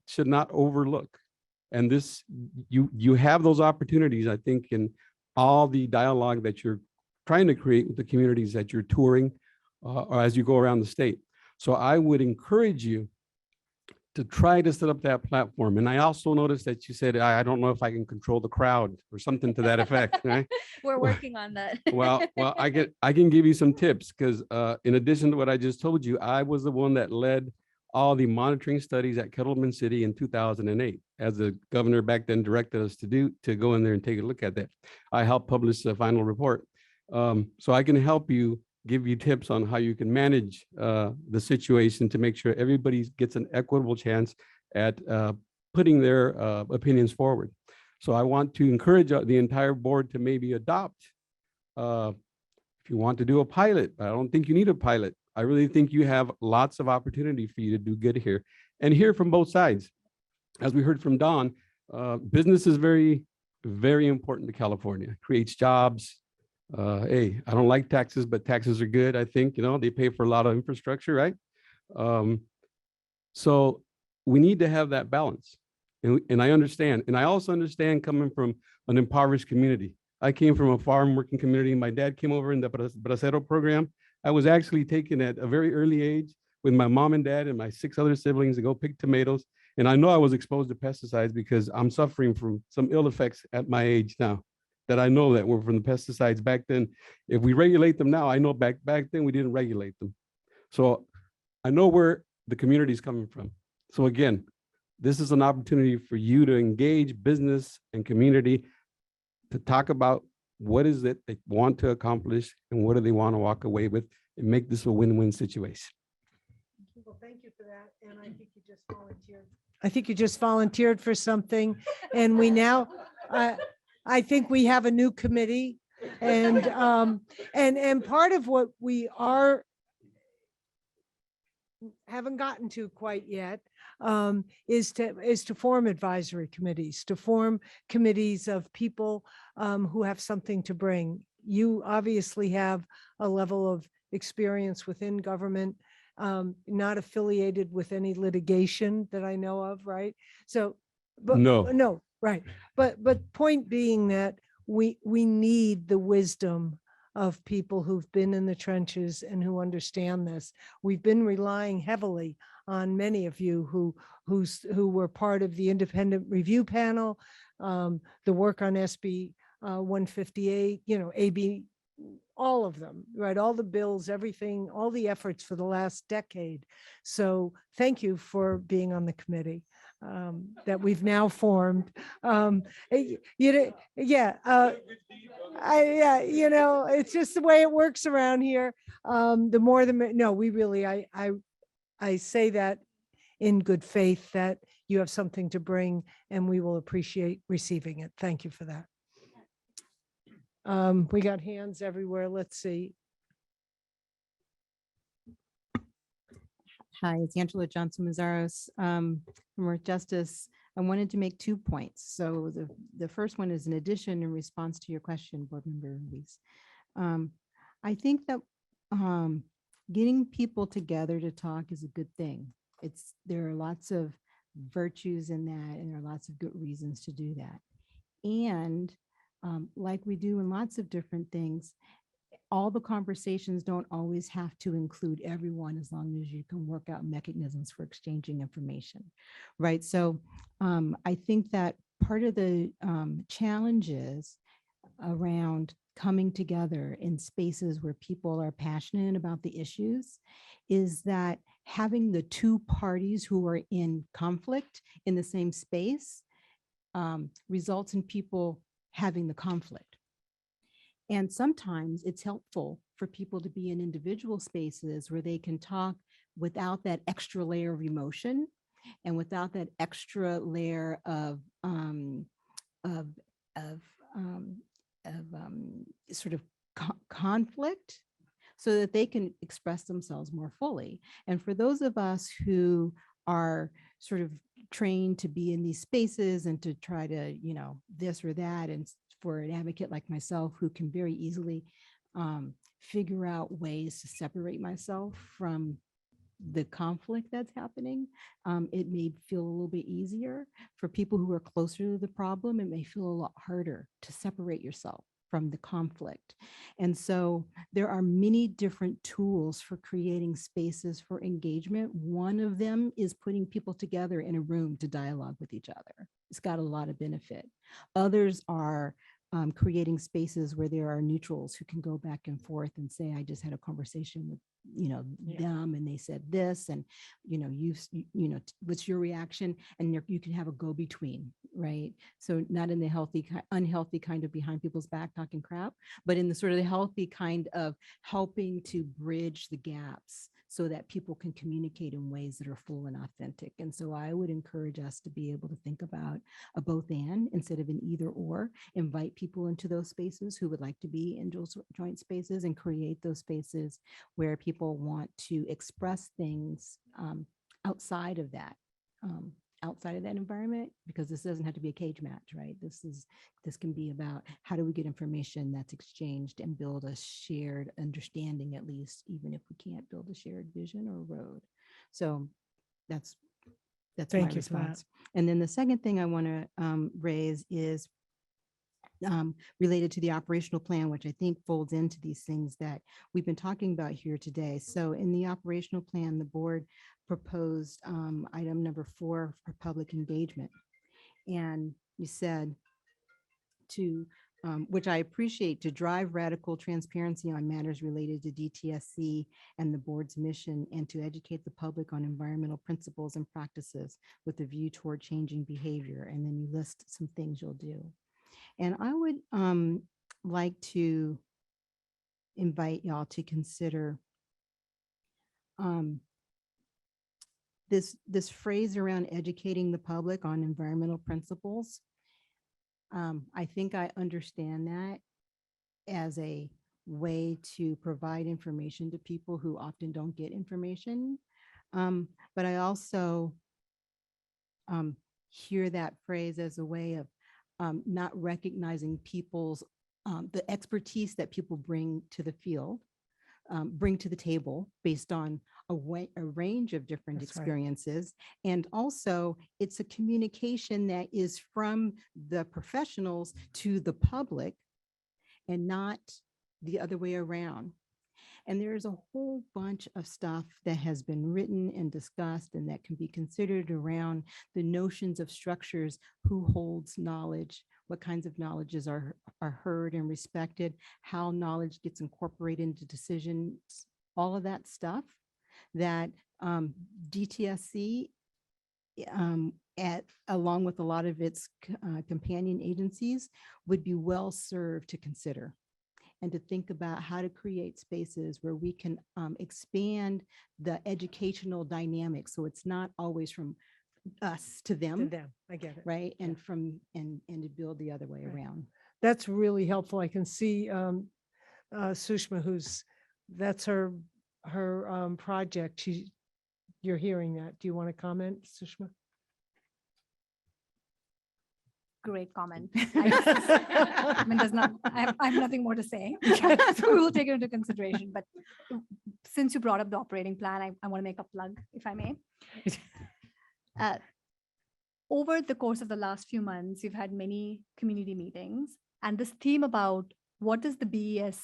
should not overlook. And this, you have those opportunities, I think, in all the dialogue that you're trying to create with the communities that you're touring or as you go around the state. So I would encourage you to try to set up that platform. And I also noticed that you said, I don't know if I can control the crowd or something to that effect, right? We're working on that. Well, I can give you some tips because in addition to what I just told you, I was the one that led all the monitoring studies at Kettleman City in 2008, as the governor back then directed us to go in there and take a look at that. I helped publish the final report. So I can help you, give you tips on how you can manage the situation to make sure everybody gets an equitable chance at putting their opinions forward. So I want to encourage the entire board to maybe adopt, if you want to do a pilot. I don't think you need a pilot. I really think you have lots of opportunity for you to do good here and hear from both sides. As we heard from Don, business is very, very important to California. It creates jobs. Hey, I don't like taxes, but taxes are good. I think, they pay for a lot of infrastructure, right? So we need to have that balance. And I understand. And I also understand coming from an impoverished community. I came from a farm working community. My dad came over in the Bracero program. I was actually taken at a very early age with my mom and dad and my 6 other siblings to go pick tomatoes. And I know I was exposed to pesticides because I'm suffering from some ill effects at my age now, that I know that were from the pesticides back then. If we regulate them now, I know back then we didn't regulate them. So I know where the community is coming from. So again, this is an opportunity for you to engage business and community to talk about what is it they want to accomplish and what do they want to walk away with and make this a win-win situation. Well, thank you for that. And I think you just volunteered. I think you just volunteered for something. And we now, I think we have a new committee and part of what we haven't gotten to quite yet is to form advisory committees, to form committees of people who have something to bring. You obviously have a level of experience within government, not affiliated with any litigation that I know of, right? So, but no, right. But point being that we need the wisdom of people who've been in the trenches and who understand this. We've been relying heavily on many of you who were part of the independent review panel, the work on SB 158, AB, all of them, right? All the bills, everything, all the efforts for the last decade. So thank you for being on the committee that we've now formed. It's just the way it works around here. The more the, no, we really, I say that in good faith that you have something to bring and we will appreciate receiving it. Thank you for that. We got hands everywhere. Let's see. Hi, it's Angela Johnson Mazzaros from Earth Justice. I wanted to make 2 points. So the first one is an addition in response to your question, Board Member Ruiz. I think that getting people together to talk is a good thing. There are lots of virtues in that, and there are lots of good reasons to do that. And like we do in lots of different things, all the conversations don't always have to include everyone, as long as you can work out mechanisms for exchanging information, right? So I think that part of the challenges around coming together in spaces where people are passionate about the issues is that having the two parties who are in conflict in the same space results in people having the conflict. And sometimes it's helpful for people to be in individual spaces where they can talk without that extra layer of emotion and without that extra layer of sort of conflict, so that they can express themselves more fully. And for those of us who are sort of trained to be in these spaces and to try to, this or that, and for an advocate like myself who can very easily figure out ways to separate myself from the conflict that's happening, it may feel a little bit easier. For people who are closer to the problem, it may feel a lot harder to separate yourself from the conflict. And so there are many different tools for creating spaces for engagement. One of them is putting people together in a room to dialogue with each other. It's got a lot of benefit. Others are creating spaces where there are neutrals who can go back and forth and say, I just had a conversation with them and they said this, and what's your reaction, and you can have a go-between, right? So not in the unhealthy kind of behind people's back talking crap, but in the sort of the healthy kind of helping to bridge the gaps so that people can communicate in ways that are full and authentic. And so I would encourage us to be able to think about a both and instead of an either or. Invite people into those spaces who would like to be in joint spaces, and create those spaces where people want to express things outside of that environment, because this doesn't have to be a cage match, right? This can be about how do we get information that's exchanged and build a shared understanding, at least, even if we can't build a shared vision or road. So that's Thank my you for that. response. And then the second thing I want to raise is related to the operational plan, which I think folds into these things that we've been talking about here today. So in the operational plan, the board proposed item number 4 for public engagement. And you said to, which I appreciate, to drive radical transparency on matters related to DTSC and the board's mission, and to educate the public on environmental principles and practices with a view toward changing behavior. And then you list some things you'll do. And I would like to invite y'all to consider this phrase around educating the public on environmental principles. I think I understand that as a way to provide information to people who often don't get information. But I also hear that phrase as a way of not recognizing people's, the expertise that people bring to the field, bring to the table based on a range of different That's right. experiences. And also it's a communication that is from the professionals to the public and not the other way around. And there's a whole bunch of stuff that has been written and discussed and that can be considered around the notions of structures, who holds knowledge, what kinds of knowledges are heard and respected, how knowledge gets incorporated into decisions, all of that stuff that DTSC along with a lot of its companion agencies would be well served to consider and to think about how to create spaces where we can expand the educational dynamics. So it's not always from us to them, I get it. right? And and to build the other way around. That's really helpful. I can see Sushma, that's her project. You're hearing that. Do you want to comment, Sushma? Great comment. I mean, I have nothing more to say. So we will take it into consideration. But since you brought up the operating plan, I want to make a plug, if I may. Over the course of the last few months, you've had many community meetings, and this theme about what does the BES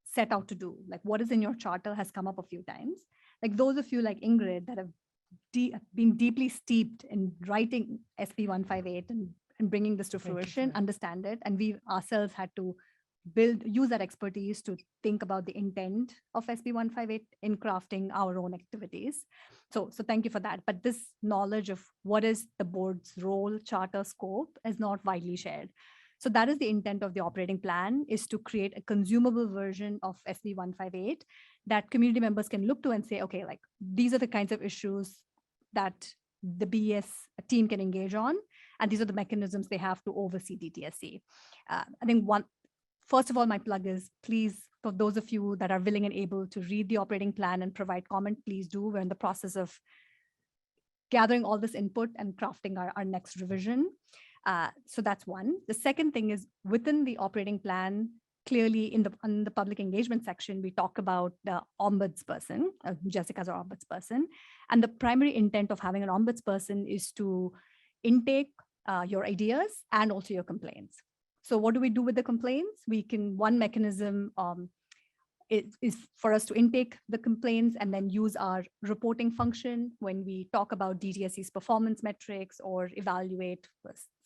set out to do, like what is in your charter, has come up a few times. Like those of you like Ingrid that have been deeply steeped in writing SB 158 and bringing this to fruition, understand it. And we ourselves had to use that expertise to think about the intent of SB 158 in crafting our own activities. So thank you for that. But this knowledge of what is the board's role, charter, scope is not widely shared. So that is the intent of the operating plan, is to create a consumable version of SB 158 that community members can look to and say, okay, like these are the kinds of issues that the BES team can engage on, and these are the mechanisms they have to oversee DTSC. I think first of all, my plug is, please, for those of you that are willing and able to read the operating plan and provide comment, please do. We're in the process of gathering all this input and crafting our next revision. So that's one. The second thing is, within the operating plan, clearly in the public engagement section, we talk about the ombudsperson. Jessica's our ombudsperson. And the primary intent of having an ombudsperson is to intake your ideas and also your complaints. So what do we do with the complaints? One mechanism is for us to intake the complaints and then use our reporting function when we talk about DTSC's performance metrics or evaluate,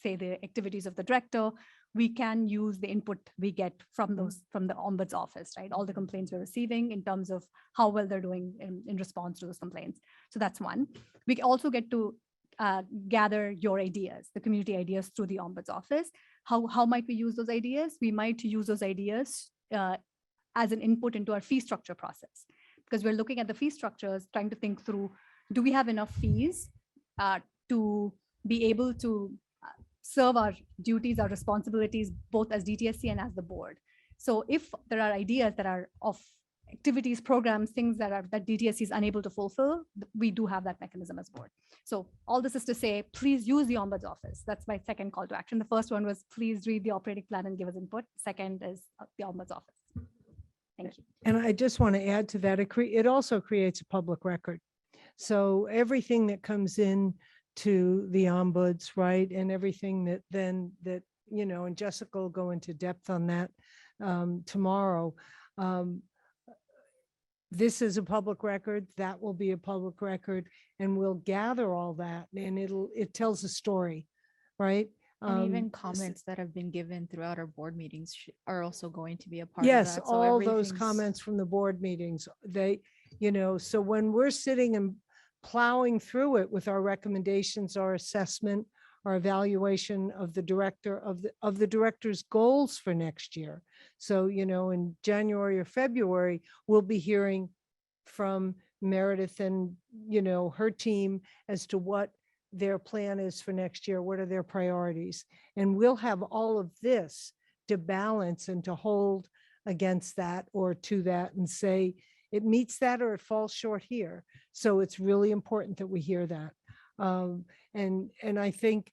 say, the activities of the director. We can use the input we get from the Ombuds office, right? All the complaints we're receiving in terms of how well they're doing in response to those complaints. So that's one. We also get to gather your ideas, the community ideas, through the Ombuds office. How might we use those ideas? We might use those ideas as an input into our fee structure process, because we're looking at the fee structures, trying to think through, do we have enough fees to be able to serve our duties, our responsibilities, both as DTSC and as the board? So if there are ideas that are of activities, programs, things that DTSC is unable to fulfill, we do have that mechanism as board. So all this is to say, please use the Ombuds office. That's my second call to action. The first one was, please read the operating plan and give us input. Second is the Ombuds office. Thank you. And I just want to add to that, it also creates a public record. So everything that comes in to the ombuds, right, and everything that and Jessica will go into depth on that tomorrow. This is a public record, that will be a public record, and we'll gather all that, and it tells a story, right? And even comments that have been given throughout our board meetings are also going to be a part of Yes, that. So all those everything's- comments from the board meetings, so when we're sitting and plowing through it with our recommendations, our assessment, our evaluation of the director's goals for next year. So, in January or February, we'll be hearing from Meredith and, her team as to what their plan is for next year. What are their priorities? And we'll have all of this to balance and to hold against that or to that and say, it meets that or it falls short here. So it's really important that we hear that. And I think,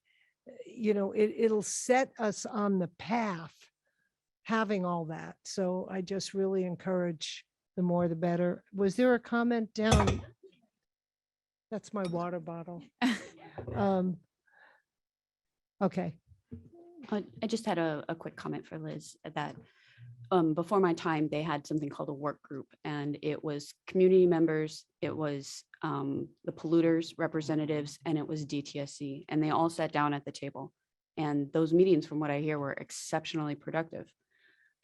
it'll set us on the path having all that. So I just really encourage, the more the better. Was there a comment down? That's my water bottle. Okay. I just had a quick comment for Liz that before my time, they had something called a work group, and it was community members, it was the polluters representatives, and it was DTSC, and they all sat down at the table And those meetings, from what I hear, were exceptionally productive.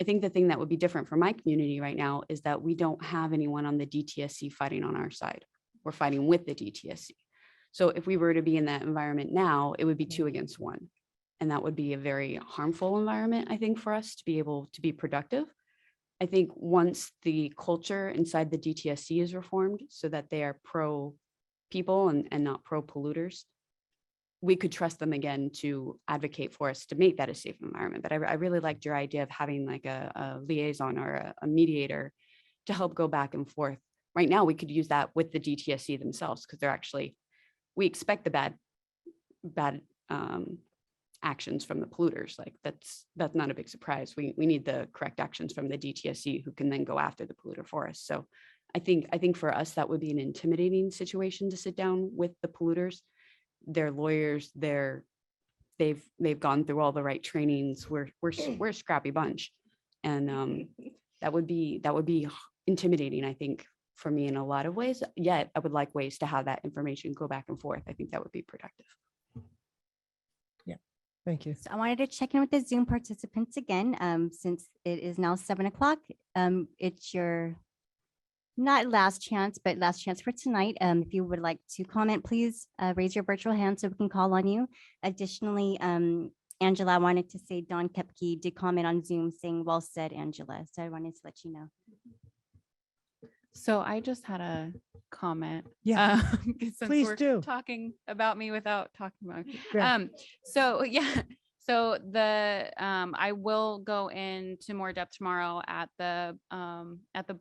I think the thing that would be different for my community right now is that we don't have anyone on the DTSC fighting on our side. We're fighting with the DTSC. So if we were to be in that environment now, it would be 2 against 1. And that would be a very harmful environment, I think, for us to be able to be productive. I think once the culture inside the DTSC is reformed so that they are pro people and not pro polluters, we could trust them again to advocate for us to make that a safe environment. But I really liked your idea of having like a liaison or a mediator to help go back and forth. Right now, we could use that with the DTSC themselves because they're actually, we expect the bad actions from the polluters. Like that's not a big surprise. We need the correct actions from the DTSC who can then go after the polluter for us. So I think for us, that would be an intimidating situation to sit down with the polluters. They're lawyers, they've gone through all the right trainings. We're a scrappy bunch. And that would be intimidating, I think, for me in a lot of ways. Yet I would like ways to have that information go back and forth. I think that would be productive. Thank you. So I wanted to check in with the Zoom participants again, since it is now 7 o'clock. It's your not last chance, but last chance for tonight. If you would like to comment, please raise your virtual hand so we can call on you. Additionally, Angela, I wanted to say Don Kepke did comment on Zoom saying, well said, Angela. So I wanted to let you know. So I just had a comment. Yeah, since please we're do. talking about me without talking about me. Yeah. So yeah, so the I will go into more depth tomorrow at the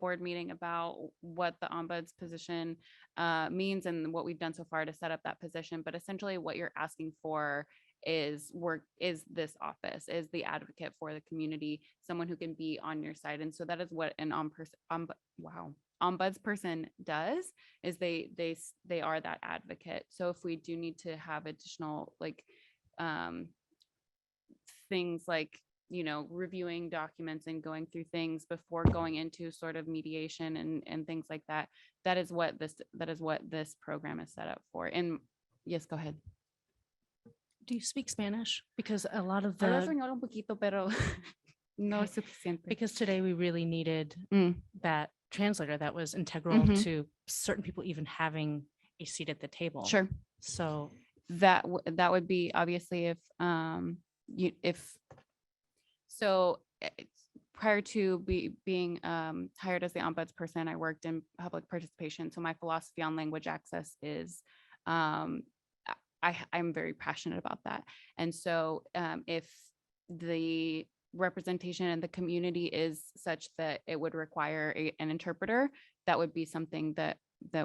board meeting about what the ombuds position means and what we've done so far to set up that position. But essentially, what you're asking for is this office, is the advocate for the community, someone who can be on your side. And so that is what an ombuds person does, is they are that advocate. So if we do need to have additional like things like, you know, reviewing documents and going through things before going into sort of mediation and things like that, that is what this program is set up for. And yes, go ahead. Do you speak Spanish? Because a lot of Hablo the, español un poquito, pero no Okay. suficiente. because today we really needed that translator that was integral Mhm. to certain people even having a seat at the table. Sure. So That would be obviously prior to being hired as the ombuds person, I worked in public participation. So my philosophy on language access is I'm very passionate about that. And so if the representation in the community is such that it would require an interpreter, that would be something that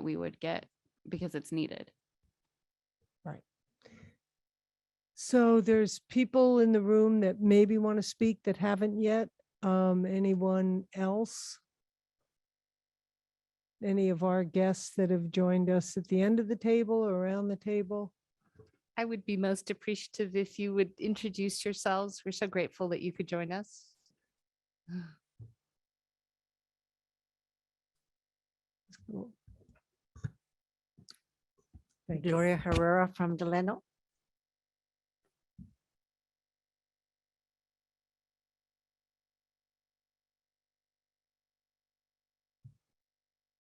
we would get because it's needed. Right. So there's people in the room that maybe want to speak that haven't yet. Anyone else? Any of our guests that have joined us at the end of the table or around the table? I would be most appreciative if you would introduce yourselves. We're so grateful that you could join us. Thank you. Gloria Herrera from Delano.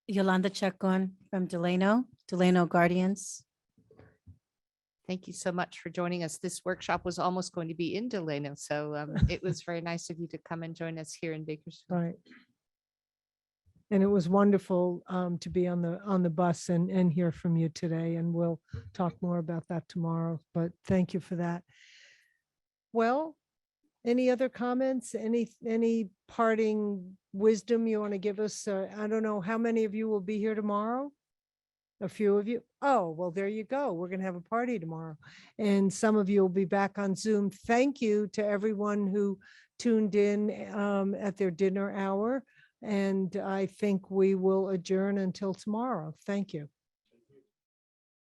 Yolanda Chacon from Delano Guardians. Thank you so much for joining us. This workshop was almost going to be in Delano, so it was very nice of you to come and join us here in Bakersfield. Right. And it was wonderful to be on the bus and hear from you today, and we'll talk more about that tomorrow, but thank you for that. Well, any other comments? Any parting wisdom you want to give us? I don't know, how many of you will be here tomorrow? A few of you? Oh, well, there you go. We're going to have a party tomorrow. And some of you will be back on Zoom. Thank you to everyone who tuned in at their dinner hour. And I think we will adjourn until tomorrow. Thank you.